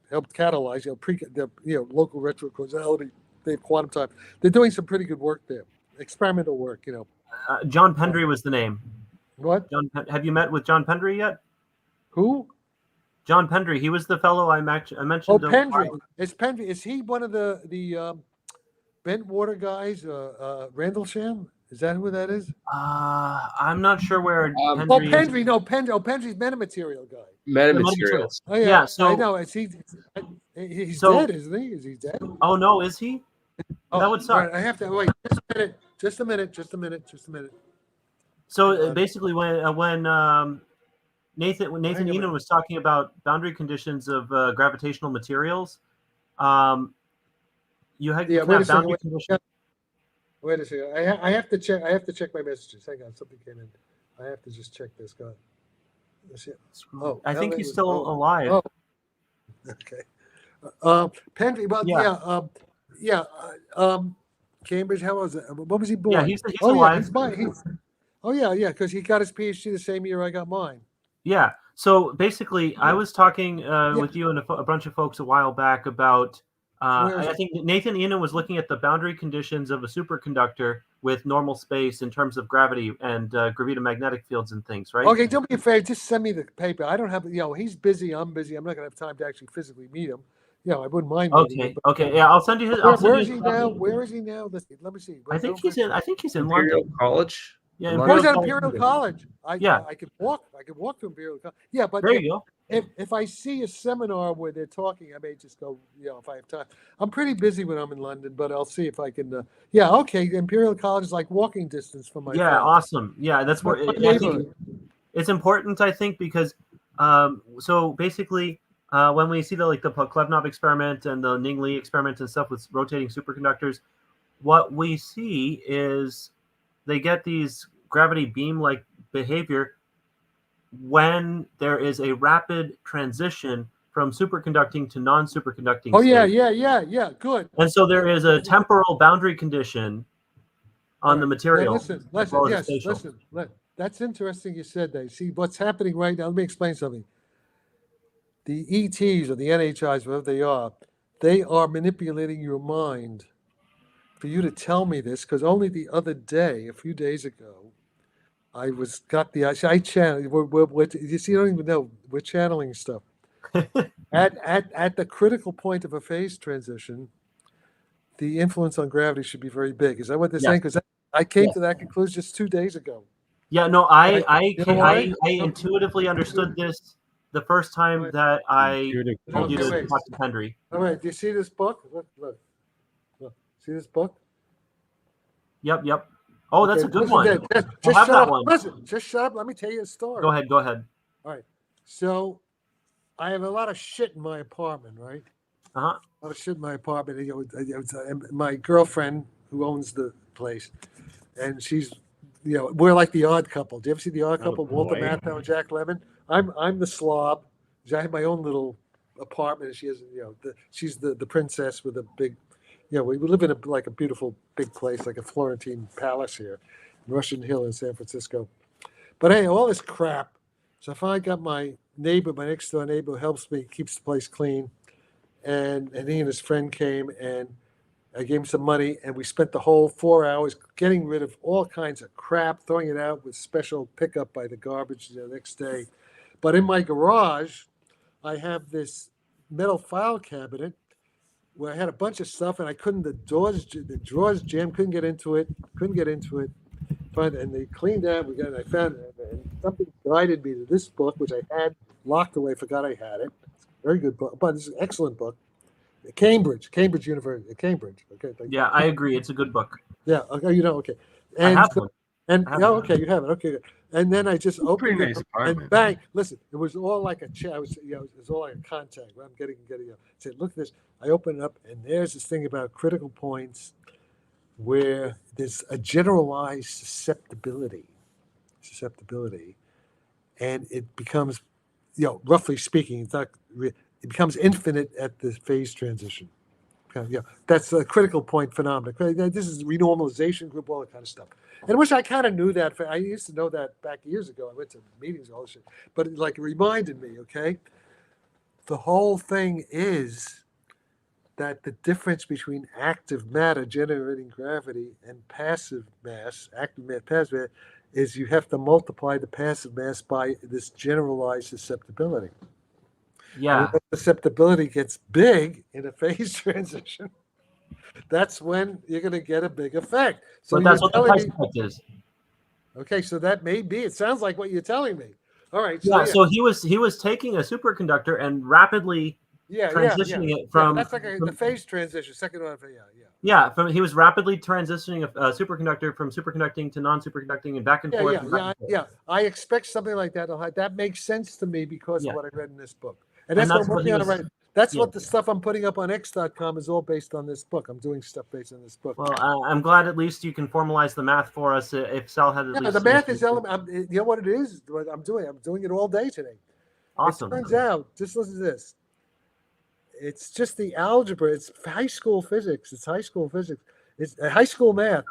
helped catalyze. Local retrocausality, they have quantum time. They're doing some pretty good work there, experimental work.
John Pendry was the name.
What?
Have you met with John Pendry yet?
Who?
John Pendry. He was the fellow I mentioned.
Oh, Pendry. Is Pendry? Is he one of the Bentwater guys? Randlesham? Is that who that is?
I'm not sure where.
Pendry. No, Pendry. Oh, Pendry's metamaterial guy.
Metamaterials.
Oh yeah. So I know. He's dead, isn't he? Is he dead?
Oh no, is he?
Oh,
that would suck.
All right, I have to wait. Just a minute.
So basically, when Nathan Enon was talking about boundary conditions of gravitational materials, you have boundary conditions.
Wait a second. I have to check. I have to check my messages. Hang on, something came in. I have to just check this. Go ahead. Oh,
I think he's still alive.
Oh. Okay. Pendry. Well, yeah. Cambridge. How was it? What was he born?
Yeah, he's alive.
Yeah, because he got his PhD the same year I got mine.
Yeah. So basically, I was talking with you and a bunch of folks a while back about. I think Nathan Enon was looking at the boundary conditions of a superconductor with normal space in terms of gravity and gravitomagnetic fields and things, right?
Okay, do me a favor. Just send me the paper. I don't have. He's busy. I'm busy. I'm not going to have time to actually physically meet him. I wouldn't mind.
Okay. Yeah, I'll send you his.
Where is he now? Where is he now? Let me see.
I think he's in
Imperial
London
College.
Yeah,
Imperial College. I could walk to Imperial College. Yeah, but
there you go.
If I see a seminar where they're talking, I may just go. If I have time. I'm pretty busy when I'm in London, but I'll see if I can. Okay. Imperial College is like walking distance from my.
Yeah,
friends.
Awesome. Yeah, that's where I think it's important. I think because so basically. When we see the Plevnov experiment and the Ning-Li experiment and stuff with rotating superconductors, what we see is they get these gravity beam-like behavior when there is a rapid transition from superconducting to non-superconducting.
Oh yeah, good.
And so there is a temporal boundary condition on the material.
Listen. That's interesting you said that. See, what's happening right now, let me explain something. the ETs or the NHIs, whatever they are manipulating your mind for you to tell me this, because only the other day, a few days ago, I channel. You see, you don't even know we're channeling stuff. At the critical point of a phase transition, the influence on gravity should be very big. Is that what they're saying? Because I came to that conclusion just 2 days ago.
Yeah, no, I intuitively understood this the first time that I told you to talk to Henry.
All right, do you see this book? Look. See this book?
Yep. Oh, that's a good one.
Just shut up. Listen, just shut up. Let me tell you a story.
Go ahead.
All right. So I have a lot of shit in my apartment, right? A lot of shit in my apartment. My girlfriend who owns the place, and she's, we're like the Odd Couple. Do you ever see the Odd Couple? Walter Matthau and Jack Lemmon. I'm the slob. I have my own little apartment. And she has, she's the princess with a big. We live in a beautiful big place, like a Florentine palace here, Russian Hill in San Francisco. But hey, all this crap. So I finally got my next door neighbor who helps me, keeps the place clean. And he and his friend came, and I gave him some money, and we spent the whole 4 hours getting rid of all kinds of crap, throwing it out with special pickup by the garbage the next day. But in my garage, I have this metal file cabinet where I had a bunch of stuff, and I couldn't. The drawers jammed. Couldn't get into it. And they cleaned that. I found it, and something guided me to this book, which I had locked away. Forgot I had it. Very good book, but it's an excellent book. Cambridge University, Cambridge. Okay.
Yeah, I agree. It's a good book.
Yeah. Okay. Okay.
And I have one.
Okay, you have it. Okay. And then I just opened it and bang. Listen, it was all like a chat. It was all like a contact. I'm getting. Said, look at this. I open it up, and there's this thing about critical points where there's a generalized susceptibility, and it becomes, roughly speaking, it becomes infinite at the phase transition. Okay, that's a critical point phenomenon. This is renormalization group, all that kind of stuff. And I wish I kind of knew that. I used to know that back years ago. I went to meetings and all this shit. But it reminded me, okay? The whole thing is that the difference between active matter generating gravity and passive mass, passive mass, is you have to multiply the passive mass by this generalized susceptibility.
Yeah.
And when susceptibility gets big in a phase transition, that's when you're going to get a big effect. So
but that's what the Pais effect is.
Okay, so that may be. It sounds like what you're telling me. All right.
So he was taking a superconductor and rapidly transitioning it from.
That's like the phase transition, second order.
Yeah, he was rapidly transitioning a superconductor from superconducting to non-superconducting and back and forth.
Yeah. I expect something like that. That makes sense to me because of what I read in this book. And that's what I'm working on right now. That's what the stuff I'm putting up on X.com is all based on this book. I'm doing stuff based on this book.
Well, I'm glad at least you can formalize the math for us. If Sal had at least
the math is element. You know what it is? What I'm doing. I'm doing it all day today.
Awesome.
It turns out, just listen to this. It's just the algebra. It's high school physics. It's high school physics. It's high school math.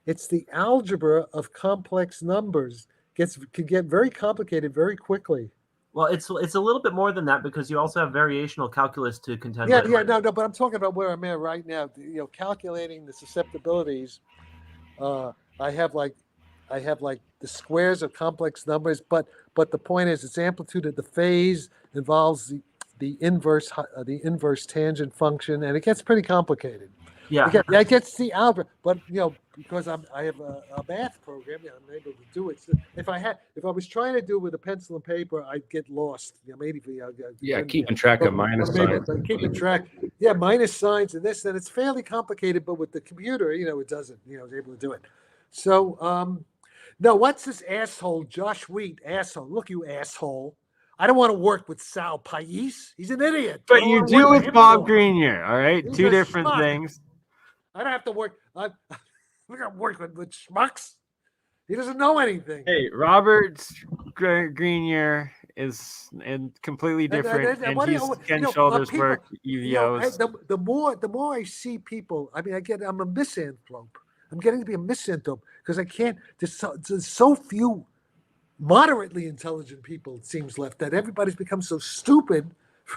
It's the algebra of complex numbers. Can get very complicated very quickly.
Well, it's a little bit more than that because you also have variational calculus to contend with.
No, but I'm talking about where I'm at right now. Calculating the susceptibilities. I have like the squares of complex numbers, but the point is, its amplitude of the phase involves the inverse tangent function, and it gets pretty complicated.
Yeah,
it gets the algebra, but because I have a math program, I'm able to do it. So if I was trying to do it with a pencil and paper, I'd get lost. Maybe
keeping track of minus signs.
Keeping track, minus signs and this, and it's fairly complicated. But with the computer, it doesn't. It's able to do it. So, no, what's this asshole, Josh Wheat, asshole? Look, you asshole. I don't want to work with Sal Pais. He's an idiot.
But you do with Bob Grenier, all right?
He's
two different things.
I don't have to work. We're going to work with schmucks. He doesn't know anything.
Hey, Robert Grenier is completely different. And he's Ken Shoulders work, UVOs.
The more I see people, I'm a misanthrope. I'm getting to be a misanthrope because I can't. There's so few moderately intelligent people, it seems, left, that everybody's become so stupid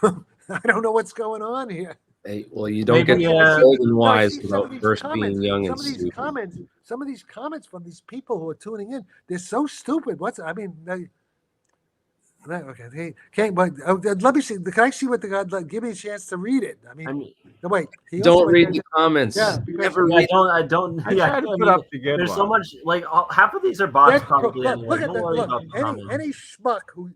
I don't know what's going on here.
Hey, well, you don't
Maybe,
get
uh,
old and
No,
wise
see,
without first being young and stupid.
Some of these comments from these people who are tuning in, they're so stupid. Okay, okay, but let me see. Can I see what the guy? Give me a chance to read it. I mean, no, wait.
Don't read the comments.
Yeah,
Never
Yeah,
read.
I don't.
I
Yeah,
try to
I
put
mean,
up the good
there's so
one.
much. Like half of these are bots,
Look,
probably. Anyway.
look at
Don't
that.
worry
Look,
about the comments.
any schmuck who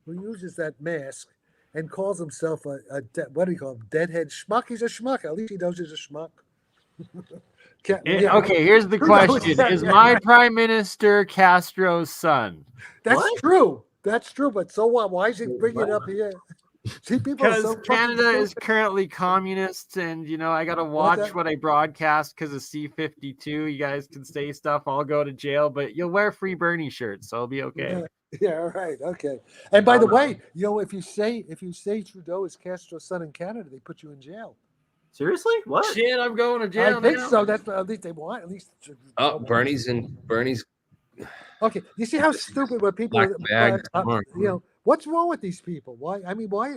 uses that mask and calls himself what do you call him? Deadhead schmuck. He's a schmuck. At least he knows he's a schmuck.
Okay, here's the
Who knows?
question:
Yeah,
Is
yeah.
my prime minister Castro's son?
That's
What?
true. That's true. But so what? Why is he bringing it up here? See, people are
Because
so
Canada
fucking
is
stupid.
currently communist, and I gotta watch
that?
what I broadcast because of C-52. You guys can say stuff. I'll go to jail, but you'll wear Free Bernie shirts, so I'll be okay.
Yeah, all right, okay. And by the way, if you say Trudeau is Castro's son in Canada, they put you in jail.
Seriously? What?
Shit, I'm going to jail
I think
now.
so. That's at least they want. At least.
Oh, Bernie's.
Okay, you see how stupid what people.
Black bag tomorrow.
What's wrong with these people? Why? I mean, why?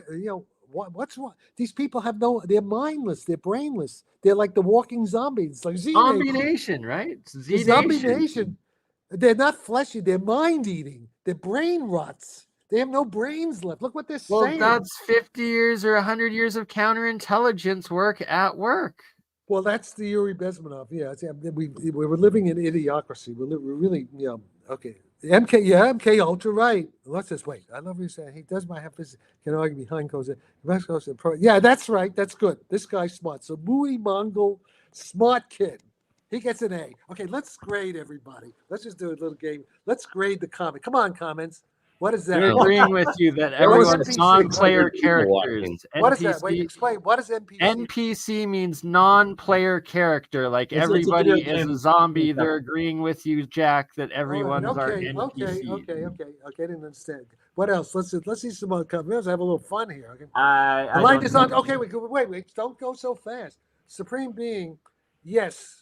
What's wrong? These people have no. They're mindless. They're brainless. They're like the walking zombies. Like
Zombie Nation, right?
The Zombie Nation. They're not fleshy. They're mind eating. They're brain rots. They have no brains left. Look what they're saying.
Well, that's 50 years or 100 years of counterintelligence work at work.
Well, that's the Yuri Bezmenov. Yeah, we were living in idiocracy. We're really, okay. MK Ultra, right. Let's just wait. I love what you saying. He does my half can argue behind closed doors. Yeah, that's right. That's good. This guy's smart. So Moody Mongol, smart kid. He gets an A. Okay, let's grade everybody. Let's just do a little game. Let's grade the comment. Come on, comments. What is that?
They're agreeing with you that everyone's non-player characters.
What is that? Wait, explain. What is NPC?
NPC means non-player character. Like everybody is a zombie. They're agreeing with you, Jack, that everyone's our NPC.
Okay. I didn't understand. What else? Let's see some more comments. Let's have a little fun here. Okay.
I
Light is on. Okay, wait. Don't go so fast. Supreme Being, yes,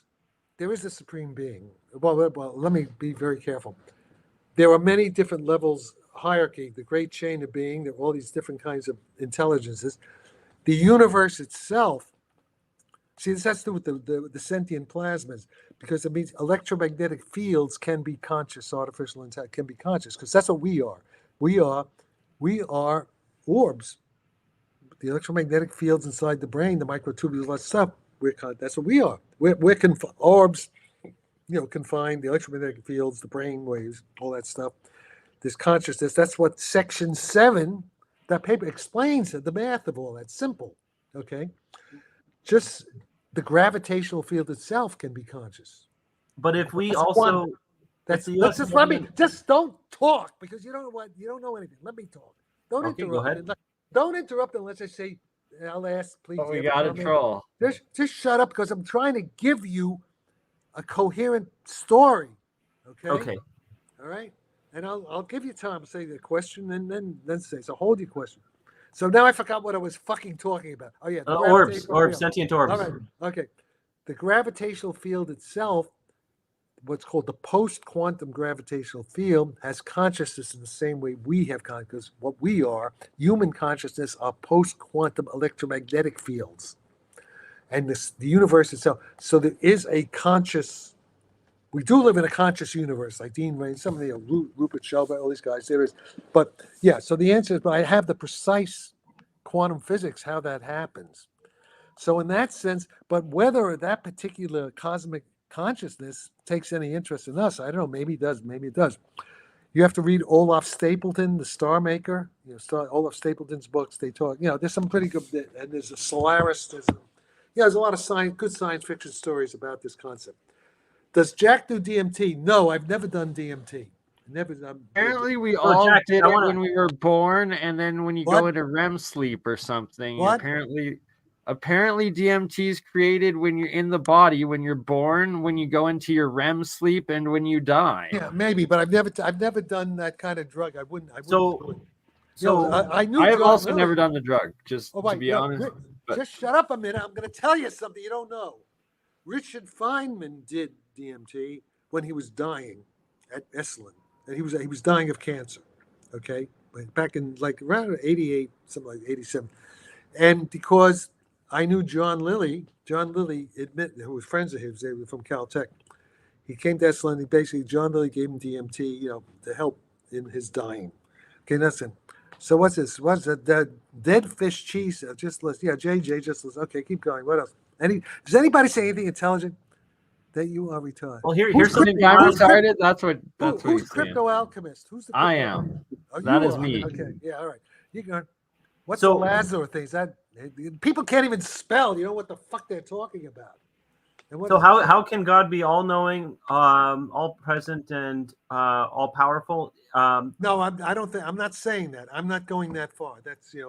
there is a Supreme Being. Well, let me be very careful. There are many different levels. Hierarchy, the great chain of being, there are all these different kinds of intelligences. The universe itself, see, this has to do with the sentient plasmas, because it means electromagnetic fields can be conscious, artificial intelligence can be conscious, because that's what we are. We are orbs. The electromagnetic fields inside the brain, the microtubules, that stuff, that's what we are. We're orbs, confined, the electromagnetic fields, the brain waves, all that stuff. This consciousness, that's what section 7, that paper explains the math of all that. Simple, okay? Just the gravitational field itself can be conscious.
But if we
That's
also...
one. Just don't talk, because you don't know anything. Let me talk. Don't
Okay,
interrupt.
go ahead.
Don't interrupt unless I say, I'll ask, please.
But we got a troll.
Just shut up, because I'm trying to give you a coherent story, okay?
Okay.
All right? And I'll give you time to say the question and then say. So hold your question. So now I forgot what I was fucking talking about. Oh yeah,
orbs, sentient orbs.
All right, okay. The gravitational field itself, what's called the post-quantum gravitational field, has consciousness in the same way we have consciousness. What we are, human consciousness, are post-quantum electromagnetic fields, and the universe itself. So there is a conscious. We do live in a conscious universe, like Dean Rain, some of the Rupert Sheldrake, all these guys. There is, but yeah. So the answer is, but I have the precise quantum physics how that happens. So in that sense, but whether that particular cosmic consciousness takes any interest in us, I don't know. Maybe it does. Maybe it does. You have to read Olaf Stapleton, the Star Maker. Olaf Stapleton's books. They talk. There's some pretty good. And there's a Solaris. There's a lot of good science fiction stories about this concept. Does Jack do DMT? No, I've never done DMT.
Apparently, we all
Jack,
did it when we were born, and then when you go into REM sleep or something.
What?
Apparently, DMT is created when you're in the body, when you're born, when you go into your REM sleep, and when you die.
Yeah, maybe, but I've never done that kind of drug. I wouldn't do it.
I knew. I've also never done the drug. Just to be honest.
Just shut up a minute. I'm going to tell you something you don't know. Richard Feynman did when he was dying at Esalen, and he was dying of cancer. Okay, back in like around 88, something like 87. And because I knew John Lilly who was friends of his, they were from Caltech. He came to Esalen. Basically, John Lilly gave him DMT, to help in his dying. Okay, listen. So what's this? What's that? Dead fish cheese? Just listen. Yeah, JJ, just listen. Okay, keep going. What else? Does anybody say anything intelligent? That you are retarded.
Well, here's something.
I'm retarded. That's what
who's
he's
crypto alchemist? Who's the crypto
I am.
alchemist? Oh,
That
you
is
are.
me.
Okay, yeah, all right. You go. What's
So-
the Lazar thing? Is that people can't even spell? You know what the fuck they're talking about? And what
So how can God be all knowing, all present, and all powerful?
No, I don't think. I'm not saying that. I'm not going that far. That's yeah.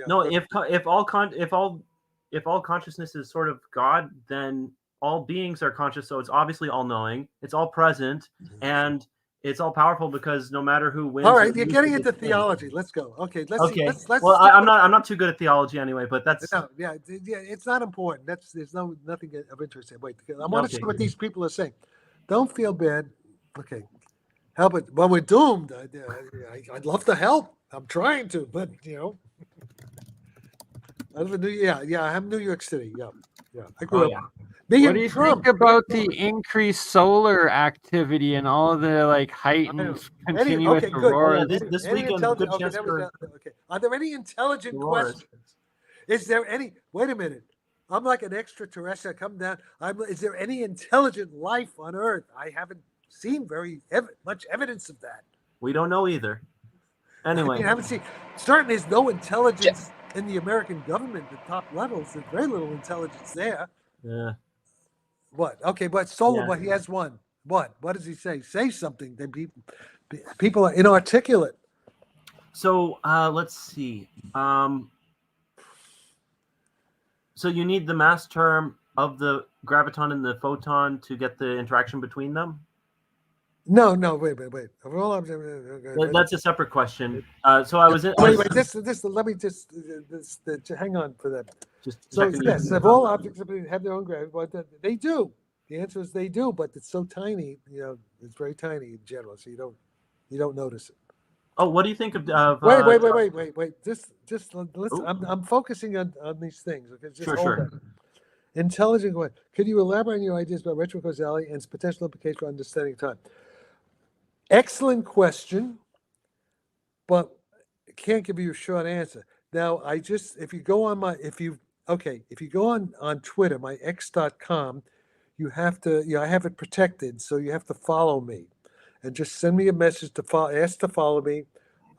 No, if all consciousness is sort of God, then all beings are conscious. So it's obviously all knowing. It's all present, and it's all powerful because no matter who wins.
All
or
right, you're
loses,
getting
it's
into
him.
theology. Let's go. Okay, let's
Okay.
see. Let's
Well,
stick
I'm
with-
not too good at theology anyway, but that's
No, yeah, it's not important. There's nothing of interest here. Wait, I want to
Okay.
see what these people are saying. Don't feel bad. Okay, help it. Well, we're doomed. I'd love to help. I'm trying to, but I live in I'm New York City. Yeah. I grew up.
yeah.
Me
What
and
do you
Trump.
think about the increased solar activity and all of the like
I
heightened
know.
continuous
Okay, good.
auroras?
Oh, yeah, this
Any
weekend,
intelligent-
good chance
that was
for
okay. Are there any intelligent
auroras.
questions? Is there any? Wait a minute. I'm like an extraterrestrial. Come down. Is there any intelligent life on Earth? I haven't seen very much evidence of that.
We don't know either. Anyway,
I haven't seen. Certainly, there's no intelligence in the American government at top levels. There's very little intelligence there.
yeah.
What? Okay, but solar.
Yeah.
But he has one. What? What does he say? Say something. People are inarticulate.
So let's see. So you need the mass term of the graviton and the photon to get the interaction between them?
No, wait.
That's a separate question. So I was in.
Wait. Let me just hang on for that.
Just
So
checking
yes,
you.
if all objects have their own gravity, but they do. The answer is they do, but it's so tiny. It's very tiny in general, so you don't notice it.
Oh, what do you think of?
Wait. Just listen.
Ooh.
I'm focusing on these things. Okay, just
Sure,
hold
sure.
that. Intelligent one. Could you elaborate on your ideas about retrocausality and its potential implications for understanding time? Excellent question, but I can't give you a short answer. Now, if you go on on Twitter, my x.com, you have to, I have it protected, so you have to follow me, and just send me a message ask to follow me.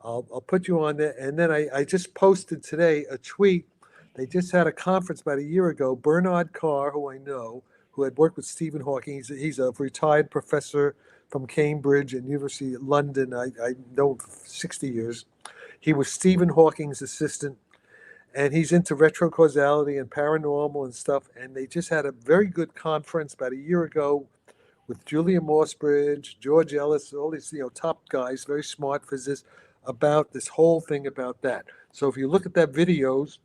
I'll put you on there, and then I just posted today a tweet. They just had a conference about a year ago. Bernard Carr, who I know, who had worked with Stephen Hawking, he's a retired professor from Cambridge and University of London. I know him for 60 years. He was Stephen Hawking's assistant, and he's into retrocausality and paranormal and stuff. And they just had a very good conference about a year ago with Julia Mossbridge, George Ellis, all these top guys, very smart physicists, about this whole thing about that. So if you look at that videos,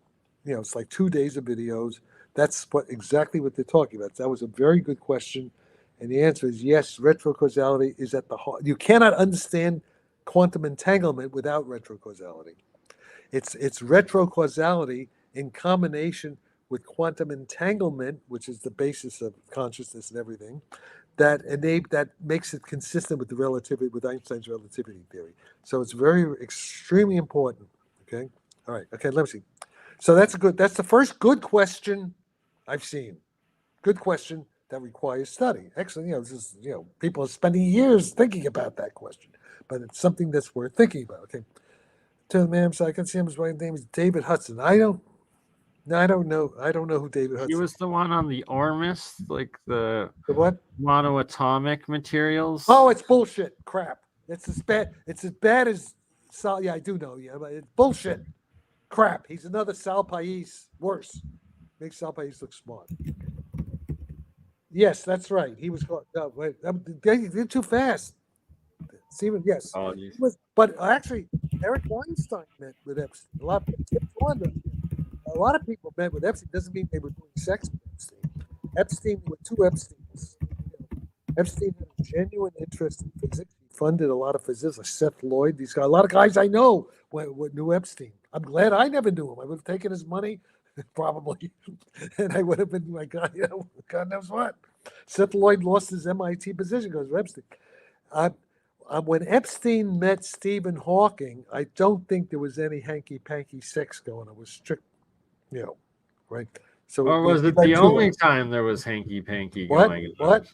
it's like 2 days of videos. That's exactly what they're talking about. That was a very good question. And the answer is yes, retrocausality is at the heart. You cannot understand quantum entanglement without retrocausality. It's retrocausality in combination with quantum entanglement, which is the basis of consciousness and everything, that makes it consistent with with Einstein's relativity theory. So it's extremely important. Okay. All right. Okay. Let me see. So that's the first good question I've seen. Good question that requires study. Excellent. People are spending years thinking about that question, but it's something that's worth thinking about. Okay. To the man, so I can see him. His name is David Hudson. I don't know. I don't know who David Hudson
He was the one on the Ormus, like the
what?
monoatomic materials.
Oh, it's bullshit. Crap. It's as bad as Sal. Yeah, I do know. Yeah, but it's bullshit. Crap. He's another Sal Pais. Worse. Makes Sal Pais look smart. Yes, that's right. He was called. No, wait. They're too fast. Steven, yes.
Apologies.
But actually, Eric Weinstein met with Epstein. A lot of people met with Epstein. Doesn't mean they were doing sex with Epstein. Epstein with two Epsteins. Epstein had a genuine interest in physics. He funded a lot of physicists, like Seth Lloyd. These guys, a lot of guys I know knew Epstein. I'm glad I never knew him. I would have taken his money, probably, and I would have been my God, God knows what. Seth Lloyd lost his MIT position because of Epstein. When Epstein met Stephen Hawking, I don't think there was any hanky-panky sex going on. It was strict, right? So
Or was it the only time there was hanky-panky going on?
What?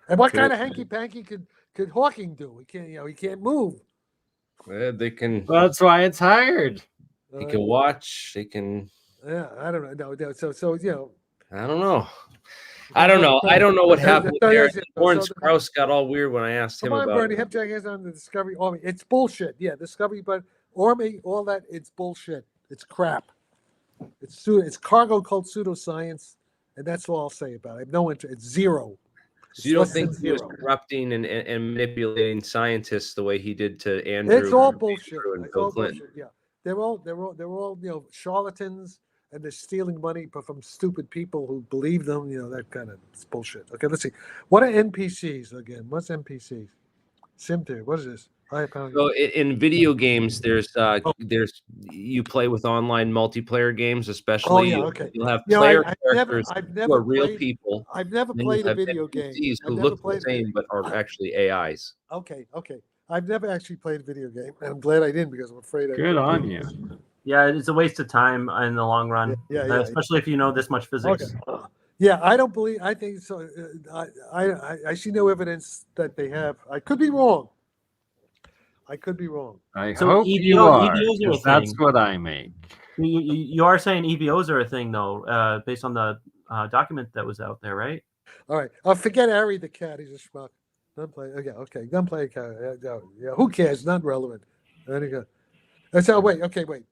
And what kind of hanky-panky could Hawking do? He can't move.
They can.
Well, that's why it's hired.
They can watch. They can.
Yeah, I don't know. No, so
I don't know. I don't know. I don't know what happened there. Lawrence Krauss got all weird when I asked him about
Bernie, have Jack hands on the Discovery Army. It's bullshit. Yeah, Discovery, but Army, all that, it's bullshit. It's crap. It's cargo cult pseudoscience, and that's all I'll say about it. I have no interest. It's zero.
So you don't think he was corrupting and manipulating scientists the way he did to Andrew?
It's all bullshit.
And
It's
Bill
all
Clinton.
bullshit. Yeah, they're all charlatans, and they're stealing money from stupid people who believe them. That kind of bullshit. Okay, let's see. What are NPCs again? What's NPCs? Sim theory. What is this?
So in video games, there's you play with online multiplayer games, especially.
Okay.
You'll have player characters
I've
who
never
are real
played,
people.
I've never
and then
played
you
a
have
video
NPCs
game.
who look the same but are actually AIs.
Okay. I've never actually played a video game. I'm glad I didn't because I'm afraid.
Good on you.
Yeah, it's a waste of time in the long run.
Yeah,
especially if you know this much physics.
Okay. Yeah, I don't believe. I think so. I see no evidence that they have. I could be wrong.
I hope you are.
EVOs are a
That's
thing.
what I make.
You are saying EVOs are a thing, though, based on the document that was out there, right?
All right. Forget Harry the cat. He's a schmuck. Don't play. Okay. Don't play a cat. Yeah. Who cares? Not relevant. There you go. That's how. Wait. Okay. Wait.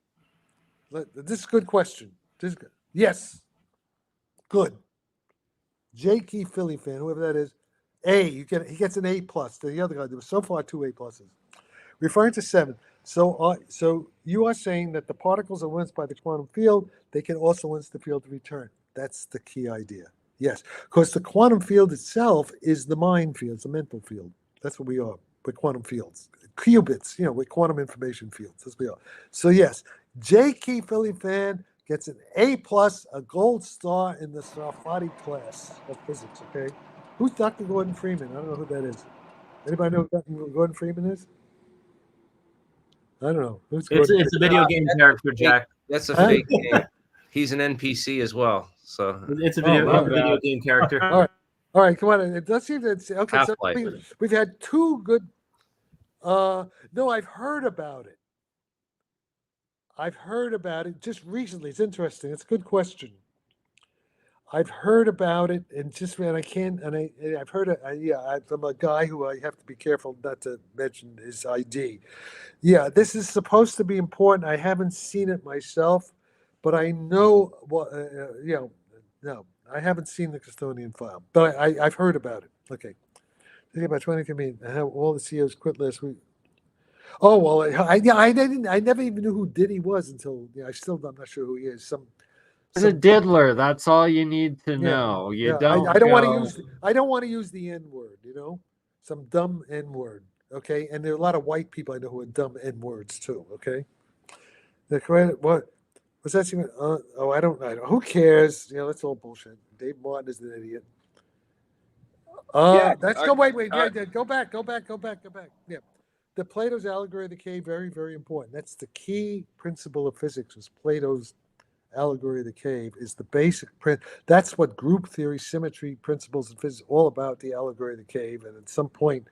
This is a good question. This is good. Yes. Good. Jakey Philly fan, whoever that is. He gets an A plus. The other guy, there was so far 2 A pluses. Referring to 7. So you are saying that the particles are influenced by the quantum field. They can also influence the field of return. That's the key idea. Yes, because the quantum field itself is the mind field, it's a mental field. That's what we are. We're quantum fields. Qubits, we're quantum information fields. That's what we are. So yes, J. Key Philly fan gets an A plus, a gold star in the Sarfatti class of physics, okay? Who's Dr. Gordon Freeman? I don't know who that is. Anybody know who Dr. Gordon Freeman is? I don't know.
It's a video game character, Jack.
That's a fake name. He's an NPC as well. So
it's a video game character.
All right. Come on. Let's see if it's okay.
Half-Life.
So we've had 2 good. No, I've heard about it. Just recently. It's interesting. It's a good question. I've heard about it, and I've heard it. I'm a guy who I have to be careful not to mention his ID. Yeah, this is supposed to be important. I haven't seen it myself, but I know what. No, I haven't seen the custodian file, but I've heard about it. Okay, think about 20 how all the CEOs quit last week. Oh well, I never even knew who Diddy was until I'm not sure who he is.
It's a diddler. That's all you need to know. I
don't want to use the N word. Some dumb N word. Okay, and there are a lot of white people I know who are dumb N words too. Okay, the credit what was that? I don't know. Who cares? That's all bullshit. Dave Martin is an idiot. Let's go. Wait. Go back. Yeah, the Plato's allegory of the cave, very, very important. That's the key principle of physics. Is Plato's allegory of the cave is the basic print. That's what group theory, symmetry, principles of physics all about. The allegory of the cave, and at some point,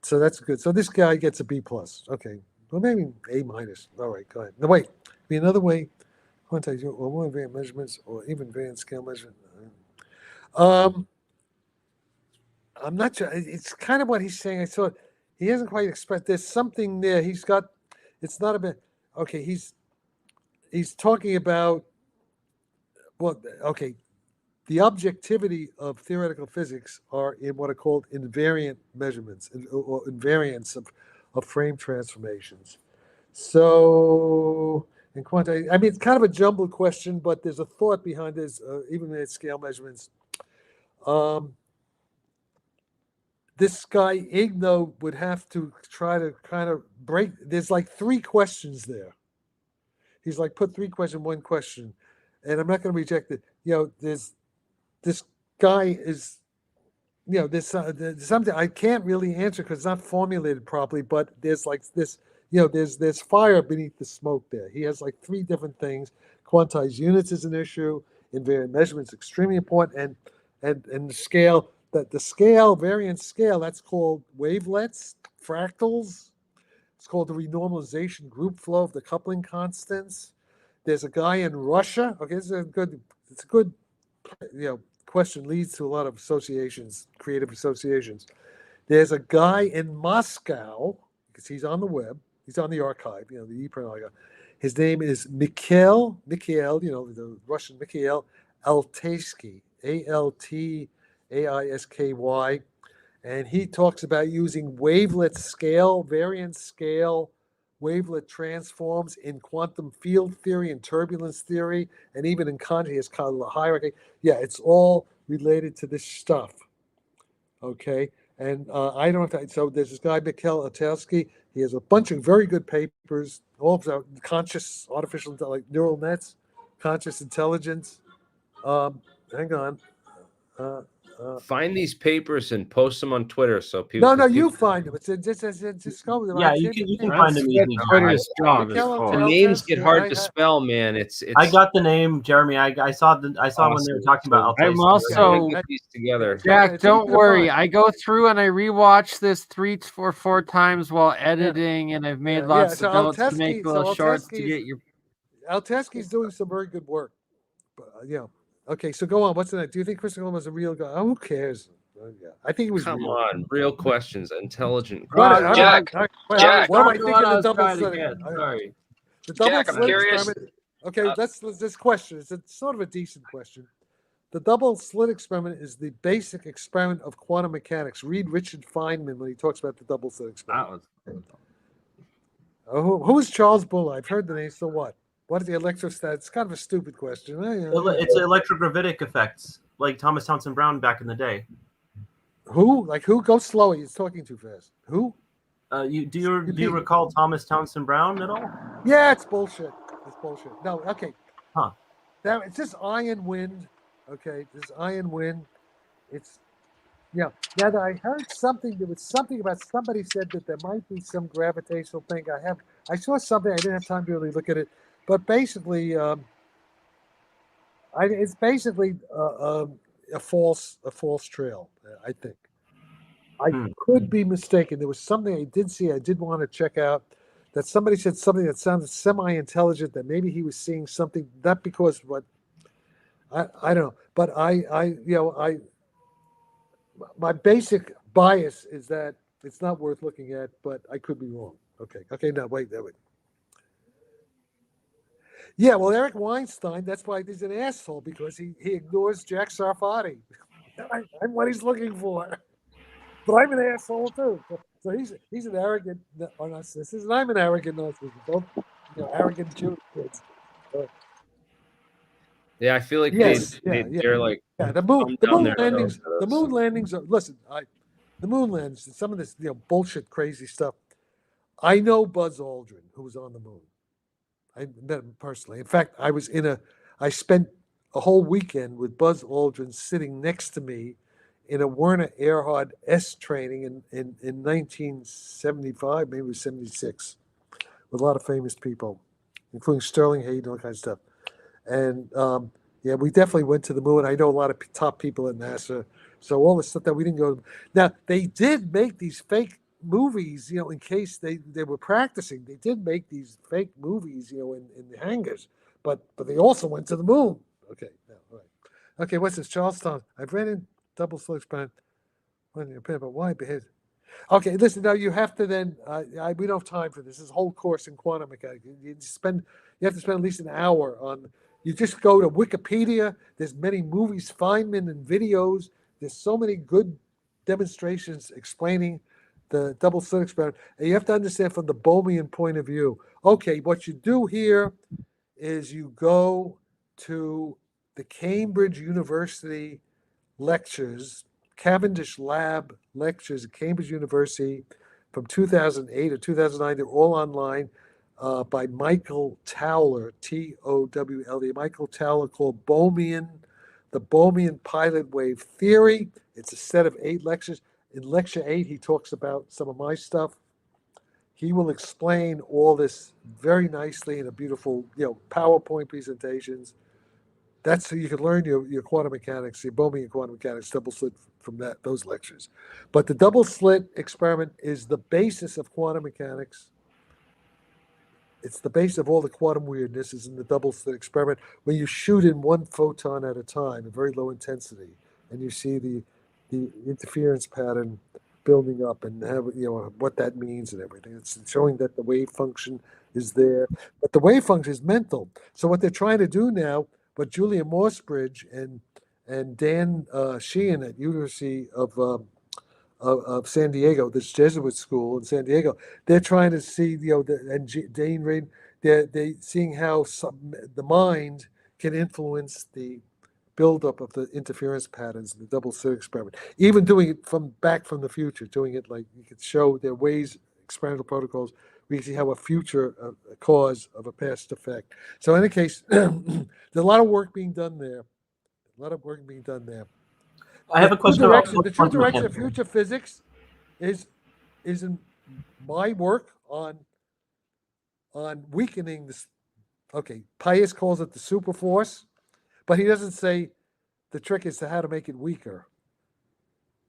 so that's good. So this guy gets a B plus. Okay, well maybe A minus. All right, go ahead. No, wait. Be another way. Quantize or more variant measurements, or even variant scale measurement. I'm not sure. It's kind of what he's saying. I thought he hasn't quite expressed. There's something there. He's got. It's not a bit. Okay, he's talking about. Well, okay. The objectivity of theoretical physics are in what are called invariant measurements or invariants of frame transformations. So in quantity, it's kind of a jumbled question, but there's a thought behind this, even at scale measurements. this guy Igno would have to try to kind of break. There's like 3 questions there. He's like, put 3 questions, 1 question, and I'm not going to reject it. There's this guy is, there's something I can't really answer because it's not formulated properly. But there's like this, there's fire beneath the smoke there. He has like 3 different things. Quantized units is an issue. Invariant measurements extremely important, and the scale. That the scale, variance scale, that's called wavelets, fractals. It's called the renormalization group flow of the coupling constants. There's a guy in Russia. Okay, it's a good question, leads to a lot of associations, creative associations. There's a guy in Moscow, because he's on the web, he's on the archive, the ePrint archive. His name is Mikhail, the Russian Mikhail Altaisky, Altaisky, and he talks about using wavelet scale, variance scale, wavelet transforms in quantum field theory and turbulence theory, and even in consciousness hierarchy. Yeah, it's all related to this stuff. Okay, and I don't know if so. There's this guy Mikhail Altaisky. He has a bunch of very good papers, all about conscious artificial like neural nets, conscious intelligence. Hang on.
Find these papers and post them on Twitter so people.
No, you find them. It's just go.
Yeah, you can find them easily.
Twitter is strong.
The names get hard to spell, man. It's.
I got the name, Jeremy. I saw when they were talking about.
I'm also
together.
Jack. Don't worry. I go through and I rewatch this 3 or 4 times while editing, and I've made lots of notes to make little shorts to get your.
Altaisky's doing some very good work, but Okay, so go on. What's the next? Do you think Christopher Columbus was a real guy? Oh, who cares? I think it was.
Come on, real questions, intelligent.
Jack,
what do I think of the double slit?
Sorry.
The double
Jack, I'm
slit
curious.
experiment. Okay, let's this question. It's sort of a decent question. The double slit experiment is the basic experiment of quantum mechanics. Read Richard Feynman when he talks about the double slit experiment. Who is Charles Bull? I've heard the name. So what? What is the electrostat? It's kind of a stupid question.
It's electrogravitic effects, like Thomas Townsend Brown back in the day.
Who? Like who? Go slower. He's talking too fast. Who?
Do you recall Thomas Townsend Brown at all?
Yeah, it's bullshit. It's bullshit. No, okay.
Huh.
It's just iron wind. Okay, this iron wind. It's Now I heard something. There was something about somebody said that there might be some gravitational thing. I saw something. I didn't have time to really look at it. But basically, it's basically a false trail. I think. I could be mistaken. There was something I did see. I did want to check out. That somebody said something that sounded semi-intelligent. That maybe he was seeing something. Not because what. I don't know. But my basic bias is that it's not worth looking at. But I could be wrong. Okay. No, wait. Yeah, well, Eric Weinstein, that's why he's an asshole, because he ignores Jack Sarfatti. I'm what he's looking for. But I'm an asshole, too. So he's an arrogant narcissist, and I'm an arrogant narcissist. Both arrogant Jewish kids.
Yeah, I feel like they're like
the moon landings are the moon landings, some of this bullshit crazy stuff. I know Buzz Aldrin, who was on the moon. I met him personally. In fact, I spent a whole weekend with Buzz Aldrin sitting next to me in a Werner Erhard S training in 1975, maybe it was 76, with a lot of famous people, including Sterling Hayden, all kinds of stuff. And we definitely went to the moon. I know a lot of top people at NASA. So all the stuff that we didn't go to. Now, they did make these fake movies, in case they were practicing. They did make these fake movies, in the hangars, but they also went to the moon. Okay, all right. Okay, what's this? Charlestown. I've read in double slit experiment. But why behave? Okay, listen. Now you have to then. We don't have time for this. This whole course in quantum mechanics. You have to spend at least an hour on. You just go to Wikipedia. There's many movies, Feynman, and videos. There's so many good demonstrations explaining the double slit experiment. And you have to understand from the Bohmian point of view. Okay, what you do here is you go to the Cambridge University lectures Cavendish Lab lectures at Cambridge University from 2008 or 2009. They're all online by Michael Towler, Towle. Michael Towler, called The Bohmian Pilot Wave Theory. It's a set of 8 lectures. In lecture 8, he talks about some of my stuff. He will explain all this very nicely in a beautiful, PowerPoint presentations. That's how you can learn your quantum mechanics, your Bohmian quantum mechanics double slit from those lectures. But the double slit experiment is the basis of quantum mechanics. It's the base of all the quantum weirdness is in the double slit experiment, when you shoot in one photon at a time, at very low intensity, and you see the interference pattern building up and what that means and everything. It's showing that the wave function is there, but the wave function is mental. So what they're trying to do now, but Julia Morsbridge and Dan Sheehan at University of San Diego, this Jesuit school in San Diego, they're trying to see, and Dane Reid, they're seeing how the mind can influence the buildup of the interference patterns in the double slit experiment. Even doing it from the future, doing it like you could show there are ways, experimental protocols, we can see how a future cause of a past effect. So in any case, there's a lot of work being done there.
I have a question about
the true direction of future physics is in my work on weakening this. Okay, Pais calls it the super force, but he doesn't say the trick is to how to make it weaker,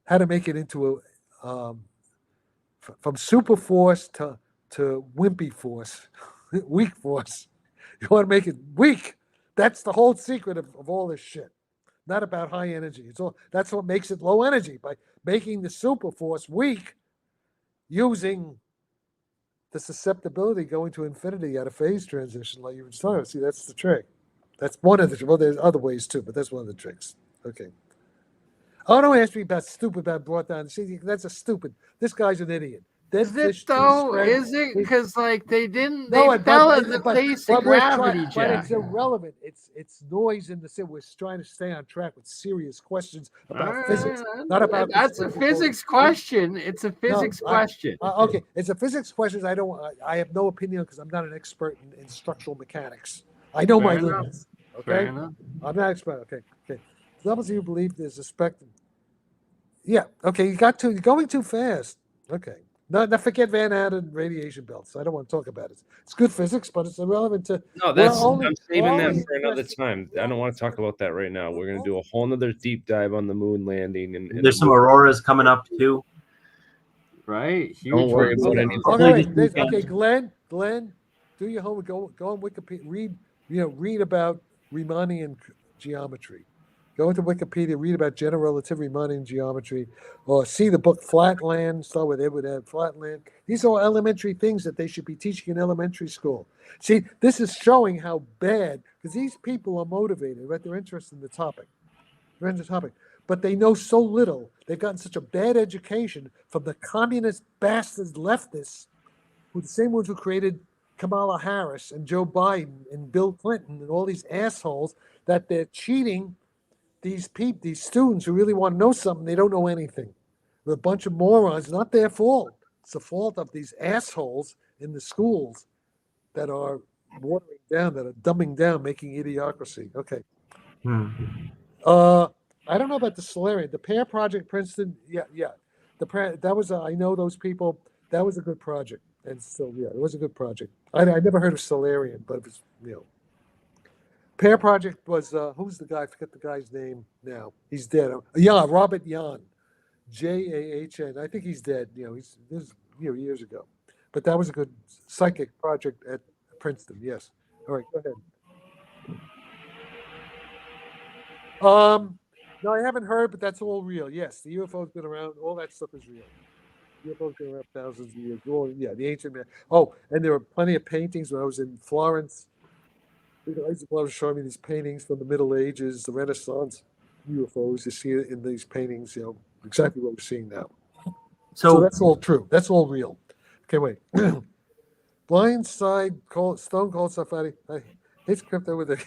how to make it into a from super force to wimpy force, weak force. You want to make it weak. That's the whole secret of all this shit. Not about high energy. That's what makes it low energy, by making the super force weak, using the susceptibility going to infinity at a phase transition, like you were talking about. See, that's the trick. That's one of the. Well, there's other ways too, but that's one of the tricks. Okay. Oh, don't ask me about stupid that brought down. See, that's a stupid. This guy's an idiot.
Is it though? Is it because like they fell in the face of gravity, Jack?
But it's irrelevant. It's noise in the city. We're trying to stay on track with serious questions about physics, not about.
That's a physics question. It's a physics question.
Okay, it's a physics question. I have no opinion because I'm not an expert in structural mechanics. I know my limits. Okay, I'm not an expert. Okay. As long as you believe there's a spectrum. Yeah. Okay. You're going too fast. Okay. No, forget Van Allen radiation belts. I don't want to talk about it. It's good physics, but it's irrelevant to.
No, I'm saving that for another time. I don't want to talk about that right now. We're going to do a whole nother deep dive on the moon landing, and
there's some auroras coming up too.
Right.
Don't worry about anything.
Okay, Glenn, do your homework. Go on Wikipedia. Read about Riemannian geometry. Go into Wikipedia, read about general relativity, Riemannian geometry, or see the book Flatland, start with Edward Flatland. These are all elementary things that they should be teaching in elementary school. See, this is showing how bad, because these people are motivated, right? They're interested in the topic. But they know so little. They've gotten such a bad education from the communist bastards, leftists, who are the same ones who created Kamala Harris and Joe Biden and Bill Clinton and all these assholes, that they're cheating these students who really want to know something. They don't know anything. They're a bunch of morons. Not their fault. It's the fault of these assholes in the schools that are watering down, that are dumbing down, making idiocracy. Okay. I don't know about the Solarian. The Pear Project, Princeton. Yeah. That was I know those people. That was a good project. And so, it was a good project. I never heard of Solarian, but it was, Pear Project was, who's the guy? I forget the guy's name now. He's dead. Robert Jahn. Jahn. I think he's dead. This was years ago. But that was a good psychic project at Princeton. Yes. All right, go ahead. No, I haven't heard, but that's all real. Yes, the UFO's been around. All that stuff is real. UFO's been around thousands of years. Well, yeah, the ancient man. Oh, and there were plenty of paintings when I was in Florence. Isaac was showing me these paintings from the Middle Ages, the Renaissance UFOs. You see it in these paintings, exactly what we're seeing now. So that's all true. That's all real. Okay, wait. Blindside Stone Cold Sarfatti. It's crypto with a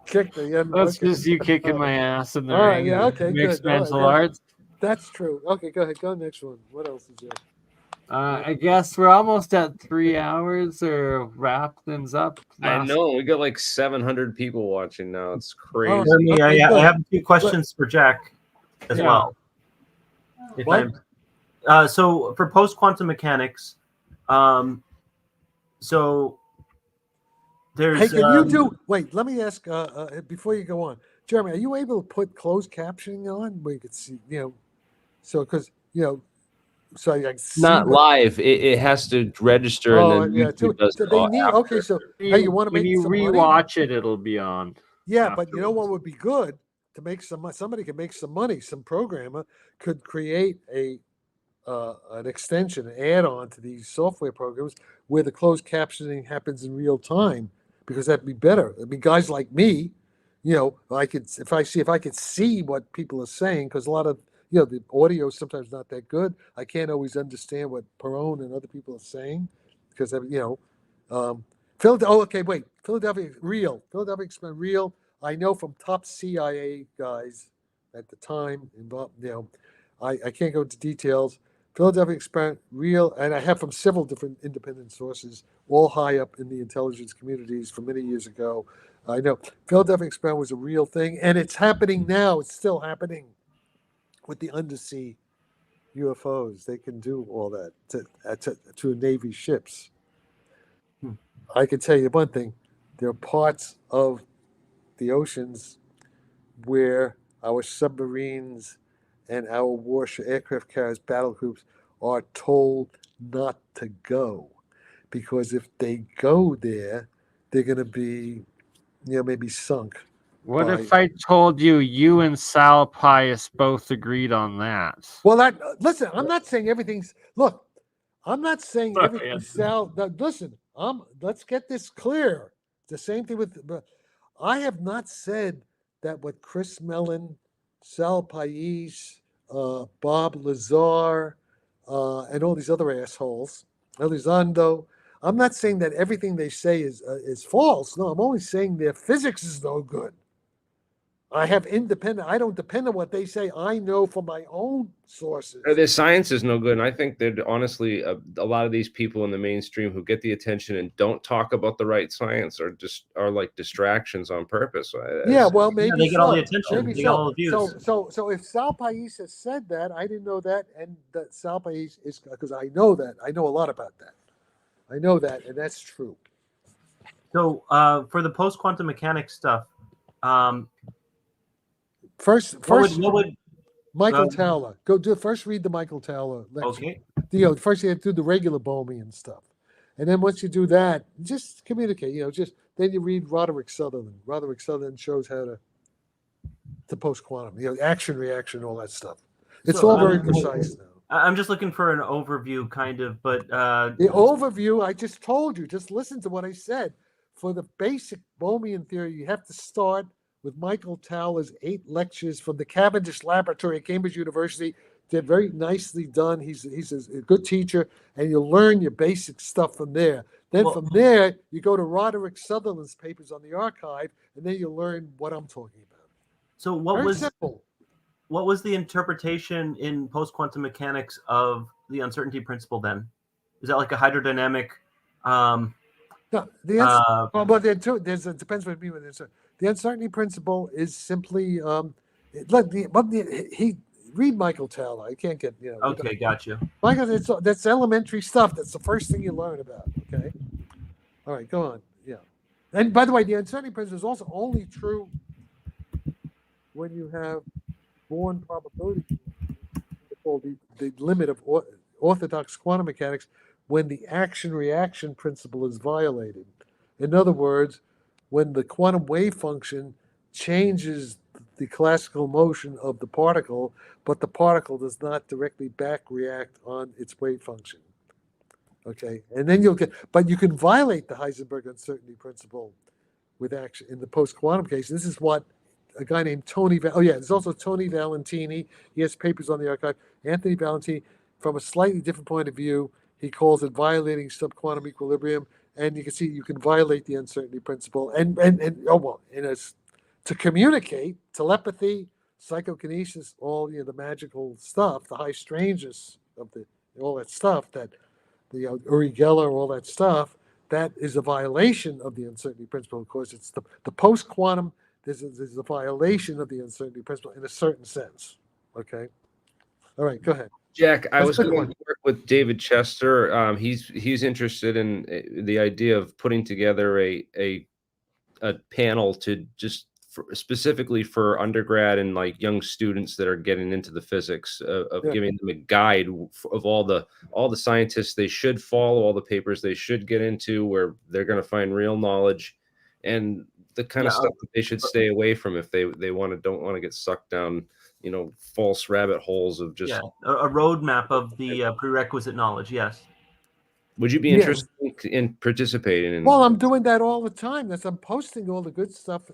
kick.
That's just you kicking my ass in the
all right,
ring.
yeah, okay,
Mixed
good.
martial arts.
That's true. Okay, go ahead. Go next one. What else is there?
I guess we're almost at 3 hours or wrap things up.
I know we got like 700 people watching now. It's crazy.
right.
Jeremy,
Okay,
I
good.
have a few questions for Jack as
Yeah.
well. If
What?
so for post-quantum mechanics, so there's
Hey, can you do? Wait, let me ask before you go on, Jeremy. Are you able to put closed captioning on where you could see? So because so I can see
Not
what-
live. It has to register, and then YouTube does
so
it
they
all
need.
after.
Okay, so hey, you want to
when
make
you
some money?
rewatch it, it'll be on.
Yeah, but you know what
afterwards.
would be good to make somebody can make some money. Some programmer could create an extension, an add-on to these software programs where the closed captioning happens in real time, because that'd be better. I mean, guys like me, I could if I could see what people are saying, because a lot of the audio is sometimes not that good. I can't always understand what Perone and other people are saying because Philadelphia. Oh, okay, wait. Philadelphia experiment real. I know from top CIA guys at the time involved. I can't go into details. Philadelphia experiment real, and I have from several different independent sources, all high up in the intelligence communities from many years ago. I know Philadelphia experiment was a real thing, and it's happening now. It's still happening with the undersea UFOs. They can do all that to Navy ships. I can tell you one thing: there are parts of the oceans where our submarines and our warship aircraft carriers, battle groups are told not to go, because if they go there, they're going to be, maybe sunk.
What
by-
if I told you and Sal Pais both agreed on that?
Well, listen. I'm not saying everything's. Look, I'm not saying
Look,
everything's Sal. No, listen, let's get this clear. The same thing with. I have not said that what Chris Mellon, Sal Pais, Bob Lazar, and all these other assholes, Elizondo. I'm not saying that everything they say is false. No, I'm only saying their physics is no good. I don't depend on what they say. I know from my own sources.
The science is no good, and I think that honestly, a lot of these people in the mainstream who get the attention and don't talk about the right science are like distractions on purpose.
Yeah, well, maybe
they get all the
so.
attention.
Maybe
They get all the
so.
views.
So if Sal Pais has said that, I didn't know that, and that Sal Pais is, because I know that. I know a lot about that. I know that, and that's true.
So for the post-quantum mechanics stuff,
First,
what would
Michael Towler. First read the Michael Towler lecture.
okay?
First you have to do the regular Bohmian stuff. And then once you do that, just communicate, then you read Roderick Sutherland. Roderick Sutherland shows how to post-quantum, action, reaction, all that stuff. It's all very precise now.
I'm just looking for an overview, kind of, but
the overview, I just told you, just listen to what I said. For the basic Bohmian theory, you have to start with Michael Towler's 8 lectures from the Cavendish Laboratory at Cambridge University. They're very nicely done. He's a good teacher, and you'll learn your basic stuff from there. Then from there, you go to Roderick Sutherland's papers on the archive, and then you'll learn what I'm talking about.
So what was the interpretation in post-quantum mechanics of the uncertainty principle then? Is that like a hydrodynamic?
No, the answer, well, it depends what you mean with answer. The uncertainty principle is simply read Michael Towler. I can't get
Okay, gotcha.
Michael, that's elementary stuff. That's the first thing you learn about. Okay, all right, go on. Yeah, and by the way, the uncertainty principle is also only true when you have Born probability, called the limit of orthodox quantum mechanics, when the action-reaction principle is violated. In other words, when the quantum wave function changes the classical motion of the particle, but the particle does not directly back react on its wave function. Okay, and then you can violate the Heisenberg uncertainty principle with action in the post-quantum case. This is what a guy named there's also Tony Valentini. He has papers on the archive. Anthony Valentini, from a slightly different point of view, he calls it violating subquantum equilibrium. And you can see you can violate the uncertainty principle. To communicate, telepathy, psychokinesis, all the magical stuff, the high strangeness of all that stuff, that the Uri Geller, all that stuff, that is a violation of the uncertainty principle. Of course, it's the post-quantum. There's a violation of the uncertainty principle in a certain sense. Okay. All right. Go ahead.
Jack, I was
That's a good
going
one.
to work with David Chester. He's interested in the idea of putting together a panel to just specifically for undergrad and like young students that are getting into the physics of
Yeah.
giving them a guide of all the scientists they should follow, all the papers they should get into, where they're going to find real knowledge and the kind of stuff that they should stay away from if they don't want to get sucked down, false rabbit holes of just
a roadmap of the prerequisite knowledge. Yes.
Would you be
Yes.
interested in participating in?
Well, I'm doing that all the time. I'm posting all the good stuff.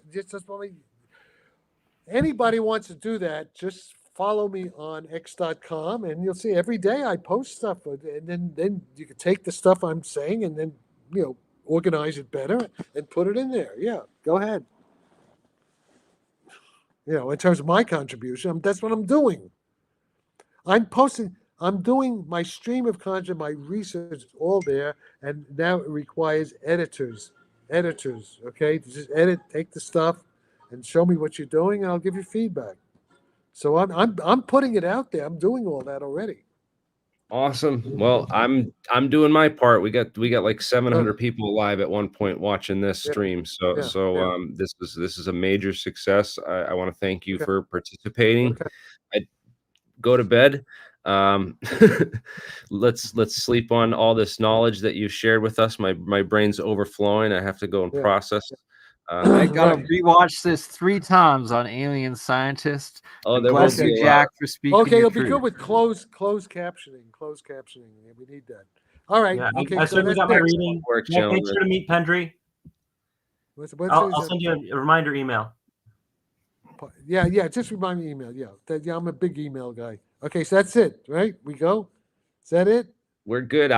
Anybody wants to do that, just follow me on x.com, and you'll see every day I post stuff. And then you can take the stuff I'm saying and then organize it better and put it in there. Yeah, go ahead. In terms of my contribution, that's what I'm doing. I'm doing my stream of content, my research is all there, and now it requires editors. Okay, just take the stuff, and show me what you're doing, and I'll give you feedback. So I'm putting it out there. I'm doing all that already.
Awesome. Well, I'm doing my part. We got like 700 people live at one point watching this stream. This is a major success. I want to thank you for participating.
Okay.
I go to bed. Let's sleep on all this knowledge that you've shared with us. My brain's overflowing. I have to go and process.
I gotta rewatch this 3 times on Alien Scientist.
Oh, there
bless
will be
you,
a
Jack,
lot.
for speaking.
Okay, it'll
your
be
truth.
good with closed captioning. Yeah, we need that. All right.
Yeah,
Okay.
I
So
certainly got my reading.
Work,
Yeah, make
gentlemen.
sure to meet Pendry. I'll send you a reminder email.
Yeah. Just remind me email. Yeah, I'm a big email guy. Okay, so that's it, right? We go. Is that it?
We're good.